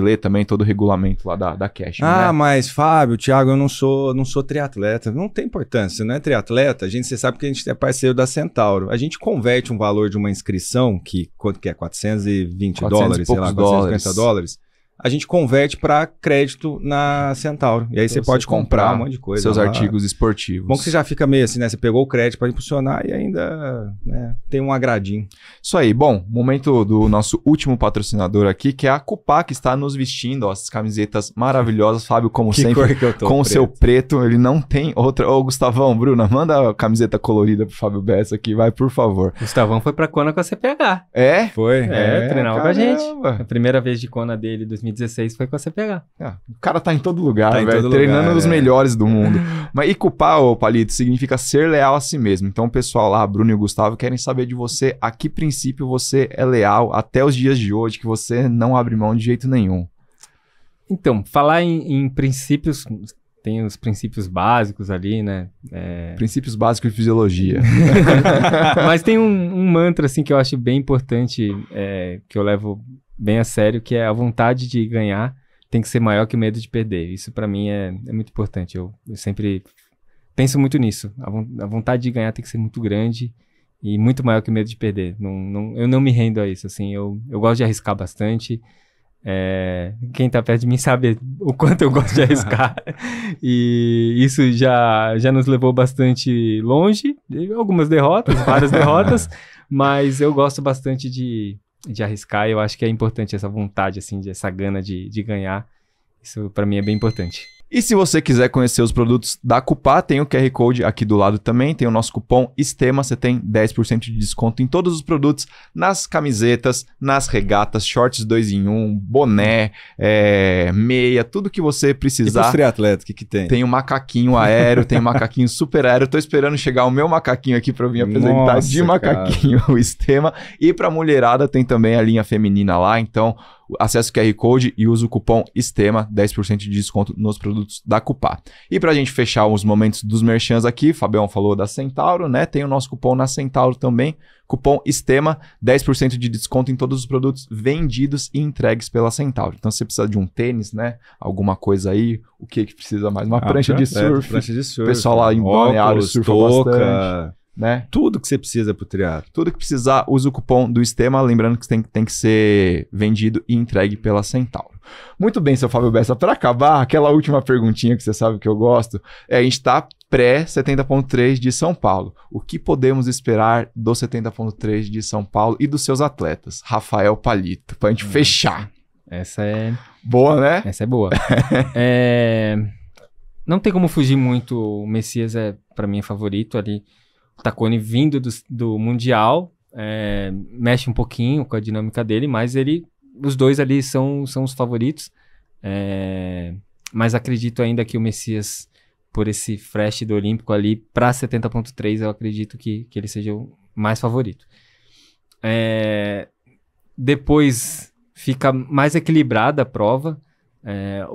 ler também todo o regulamento lá da Cashme, né? Mas Fábio, Thiago, eu não sou triatleta. Não tem importância. Você não é triatleta, você sabe que a gente é parceiro da Centauro. A gente converte um valor de uma inscrição, quanto que é? $420, sei lá, $450. a gente converte para crédito na Centauro. E aí então você pode comprar um monte de coisa. Seus artigos esportivos. Bom que você já fica meio assim, né? Você pegou o crédito para impulsionar e ainda, né, tem um agradinho. Isso aí. Bom, momento do nosso último patrocinador aqui, que é a Cupá, que está nos vestindo, ó, essas camisetas maravilhosas. Fábio, como sempre, cor que eu tô, com o seu preto, ele não tem outra. Ô, Gustavão, Bruna, manda a camiseta colorida pro Fábio Bessa aqui, vai, por favor. Gustavão foi pra Kona com a CPH. É? Foi. Treinava com a gente. A primeira vez de Kona dele, 2016, foi com a CPH. O cara tá em todo lugar, velho, treinando os melhores do mundo. Mas e Cupá, ô Palito, significa ser leal a si mesmo. Então o pessoal lá, Bruno e o Gustavo, querem saber de você a que princípio você é leal até os dias de hoje, que você não abre mão de jeito nenhum. Então, falar em princípios... Tem os princípios básicos ali, né? Princípios básicos de fisiologia. Mas tem um mantra, assim, que eu acho bem importante, que eu levo bem a sério, que é a vontade de ganhar tem que ser maior que o medo de perder. Isso, pra mim, é muito importante. Eu sempre penso muito nisso. A vontade de ganhar tem que ser muito grande e muito maior que o medo de perder. Eu não me rendo a isso, assim. Eu gosto de arriscar bastante. Quem tá perto de mim sabe o quanto eu gosto de arriscar e isso já nos levou bastante longe, algumas derrotas, várias derrotas, mas eu gosto bastante de arriscar. Eu acho que é importante essa vontade, assim, essa gana de ganhar. Isso pra mim é bem importante. E se você quiser conhecer os produtos da Cupá, tem o QR Code aqui do lado também, tem o nosso cupom STEMA, você tem 10% de desconto em todos os produtos, nas camisetas, nas regatas, shorts 2 em 1, boné, meia, tudo que você precisar. E pros triatletas, o que tem? Tem o macaquinho aéreo, tem o macaquinho super aéreo, tô esperando chegar o meu macaquinho aqui pra eu vir apresentar. Nossa, de macaquinho, cara. O STEMA. E pra mulherada tem também a linha feminina lá, então... Acesse o QR Code e use o cupom STEMA, 10% de desconto nos produtos da Cupá. E pra gente fechar os momentos dos merchans aqui, Fabião falou da Centauro, né? Tem o nosso cupom na Centauro também, cupom STEMA, 10% de desconto em todos os produtos vendidos e entregues pela Centauro. Então, se você precisa de um tênis, né? Alguma coisa aí, o que precisa mais? Uma prancha de surf. Prancha de surf. O pessoal lá em Balneário surfa bastante. Né? Tudo que você precisa pro triatlo. Tudo que precisar, usa o cupom do STEMA, lembrando que tem que ser vendido e entregue pela Centauro. Muito bem, seu Fábio Bessa, para acabar, aquela última perguntinha que você sabe que eu gosto, a gente tá pré-70.3 de São Paulo. O que podemos esperar do 70.3 de São Paulo e dos seus atletas? Rafael Palito, pra gente fechar. Essa é... Boa, né? Essa é boa. Não tem como fugir muito, o Messias pra mim, favorito ali. O Taccone vindo do Mundial, mexe um pouquinho com a dinâmica dele, mas os dois ali são os favoritos. Mas acredito ainda que o Messias, por esse fresh do Olímpico ali, para 70.3, eu acredito que ele seja o mais favorito. Depois fica mais equilibrada a prova.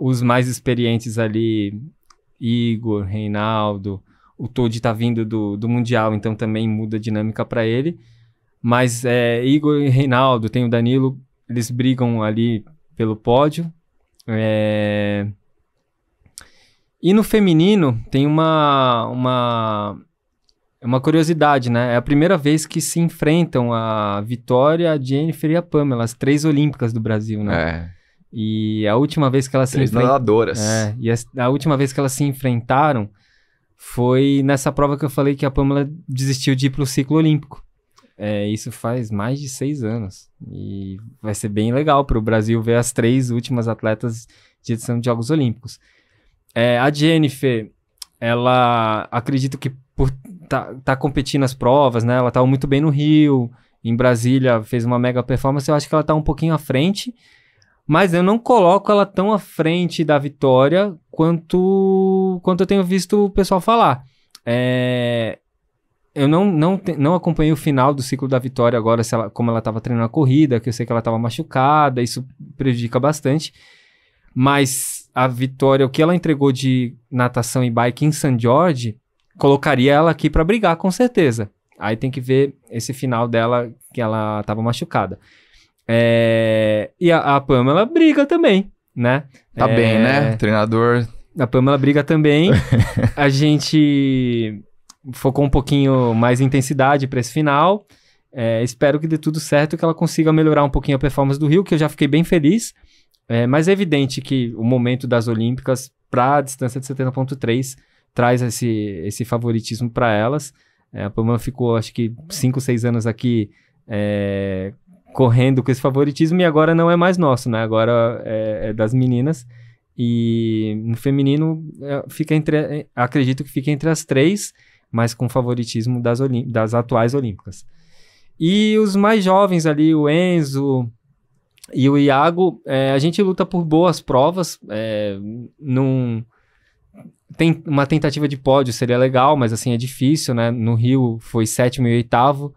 Os mais experientes ali, Igor, Reinaldo... O Todi tá vindo do Mundial, então também muda a dinâmica para ele. Mas Igor e Reinaldo, tem o Danilo, eles brigam ali pelo pódio. E no feminino tem uma curiosidade, né? É a primeira vez que se enfrentam a Vitória, a Jennifer e a Pamela, as 3 olímpicas do Brasil, né? E a última vez que elas se enfrentaram... 3 nadadoras. E a última vez que elas se enfrentaram foi nessa prova que eu falei que a Pamela desistiu de ir pro ciclo olímpico. Isso faz mais de 6 anos. E vai ser bem legal para o Brasil ver as 3 últimas atletas de edição de Jogos Olímpicos. A Jennifer, ela acredito que por tá competindo as provas, né? Ela estava muito bem no Rio, em Brasília fez uma mega performance. Eu acho que ela está um pouquinho à frente. Mas eu não coloco ela tão à frente da Vitória quanto eu tenho visto o pessoal falar. Eu não acompanhei o final do ciclo da Vitória agora, como ela estava treinando a corrida, que eu sei que ela estava machucada, isso prejudica bastante. Mas a Vitória, o que ela entregou de natação e bike em St. George, colocaria ela aqui para brigar, com certeza. Aí tem que ver esse final dela, que ela estava machucada. E a Pamela briga também, né? Tá bem, né? Treinador... A Pamela briga também. A gente focou um pouquinho mais intensidade para esse final. Espero que dê tudo certo, que ela consiga melhorar um pouquinho a performance do Rio, que eu já fiquei bem feliz. Mas é evidente que o momento das Olímpicas para a distância de 70.3 traz esse favoritismo para elas. A Pamela ficou, acho que 5, 6 anos aqui correndo com esse favoritismo, e agora não é mais nosso, né? Agora é das meninas. E no feminino, acredito que fica entre as 3, mas com favoritismo das atuais Olímpicas. E os mais jovens ali, o Enzo e o Iago, a gente luta por boas provas. Tem uma tentativa de pódio, seria legal, mas assim, é difícil, né? No Rio foi 7º e 8º.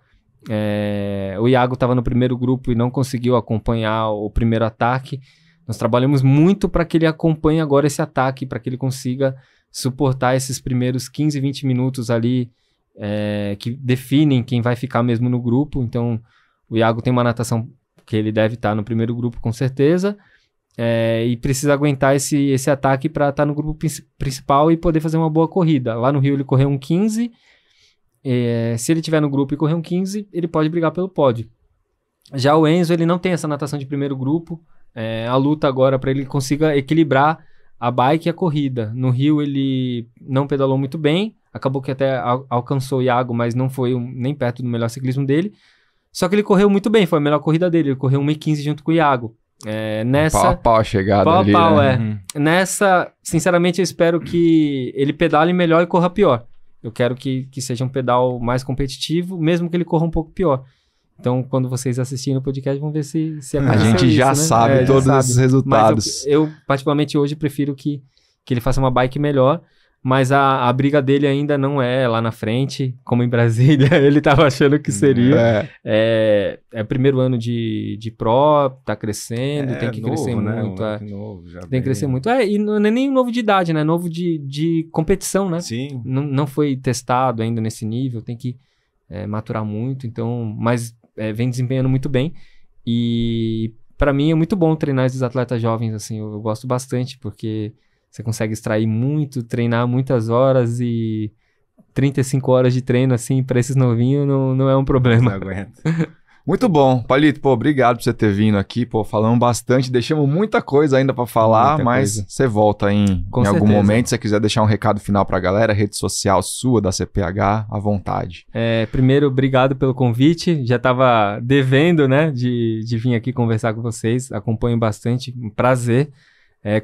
O Iago estava no primeiro grupo e não conseguiu acompanhar o primeiro ataque. Nós trabalhamos muito para que ele acompanhe agora esse ataque, para que ele consiga suportar esses primeiros 15, 20 minutos ali, que definem quem vai ficar mesmo no grupo. Então, o Iago tem uma natação que ele deve estar no primeiro grupo, com certeza, e precisa aguentar esse ataque para estar no grupo principal e poder fazer uma boa corrida. Lá no Rio ele correu um 15, se ele estiver no grupo e correr um 15, ele pode brigar pelo pódio. Já o Enzo, ele não tem essa natação de primeiro grupo. A luta agora para ele consiga equilibrar a bike e a corrida. No Rio ele não pedalou muito bem, acabou que até alcançou o Iago, mas não foi nem perto do melhor ciclismo dele. Só que ele correu muito bem, foi a melhor corrida dele, ele correu 1,15 junto com o Iago. Pau a pau a chegada pau ali, a pau, né? Nessa, sinceramente, eu espero que ele pedale melhor e corra pior. Eu quero que seja um pedal mais competitivo, mesmo que ele corra um pouco pior. Então, quando vocês assistirem o podcast, vão ver se a gente já isso, né? sabe todos esses resultados. Mas eu, particularmente, hoje prefiro que ele faça uma bike melhor, mas a briga dele ainda não é lá na frente, como em Brasília ele estava achando que seria. É primeiro ano de Pro, tá crescendo, tem que crescer muito. Novo, tem que crescer muito. E não é nem novo de idade, né? Novo de competição, né? Sim. Não foi testado ainda nesse nível, tem que maturar muito, então... Mas vem desempenhando muito bem. E para mim é muito bom treinar esses atletas jovens, assim. Eu gosto bastante, porque... Você consegue extrair muito, treinar muitas horas, e 35 horas de treino, assim, para esses novinhos não é um problema. Não aguento. Muito bom. Palito, obrigado por você ter vindo aqui, falamos bastante, deixamos muita coisa ainda para falar, mas você volta em algum momento. Se você quiser deixar um recado final para a galera, rede social sua, da CPH, à vontade. Primeiro, obrigado pelo convite, já estava devendo, né, de vir aqui conversar com vocês, acompanho bastante, um prazer.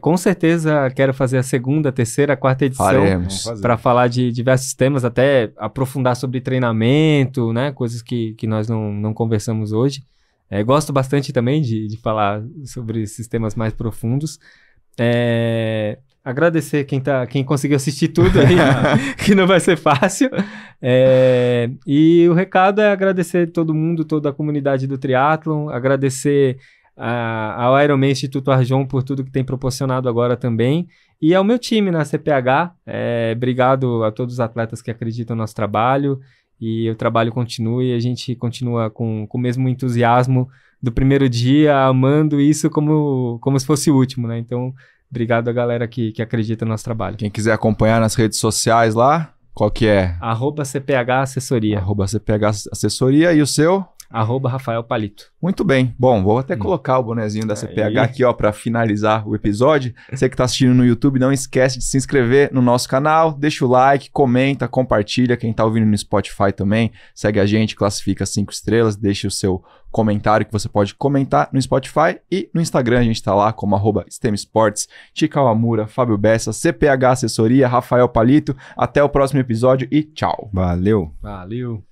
Com certeza quero fazer a 2ª, 3ª, 4ª edição para falar de diversos temas, até aprofundar sobre treinamento, né? Coisas que nós não conversamos hoje. Gosto bastante também de falar sobre esses temas mais profundos. Agradecer quem conseguiu assistir tudo aí, que não vai ser fácil. E o recado é agradecer todo mundo, toda a comunidade do triatlon, agradecer ao Ironman Instituto Arjon por tudo que tem proporcionado agora também, e ao meu time na CPH. Obrigado a todos os atletas que acreditam no nosso trabalho, e o trabalho continua, e a gente continua com o mesmo entusiasmo do primeiro dia, amando isso como se fosse o último, né? Então, obrigado a galera que acredita no nosso trabalho. Quem quiser acompanhar nas redes sociais lá, qual que é? @CPH Assessoria. @CPH Assessoria, e o seu? Rafael Palito. Muito bem. Bom, vou até colocar o bonezinho da CPH aqui, ó, para finalizar o episódio. Você que tá assistindo no YouTube, não esquece de se inscrever no nosso canal, deixa o like, comenta, compartilha. Quem tá ouvindo no Spotify também, segue a gente, classifica 5 estrelas, deixa o seu comentário que você pode comentar no Spotify, e no Instagram a gente tá lá como @StemSports, Chica Amura, Fábio Bessa, CPH Assessoria, Rafael Palito. Até o próximo episódio e tchau. Valeu. Valeu.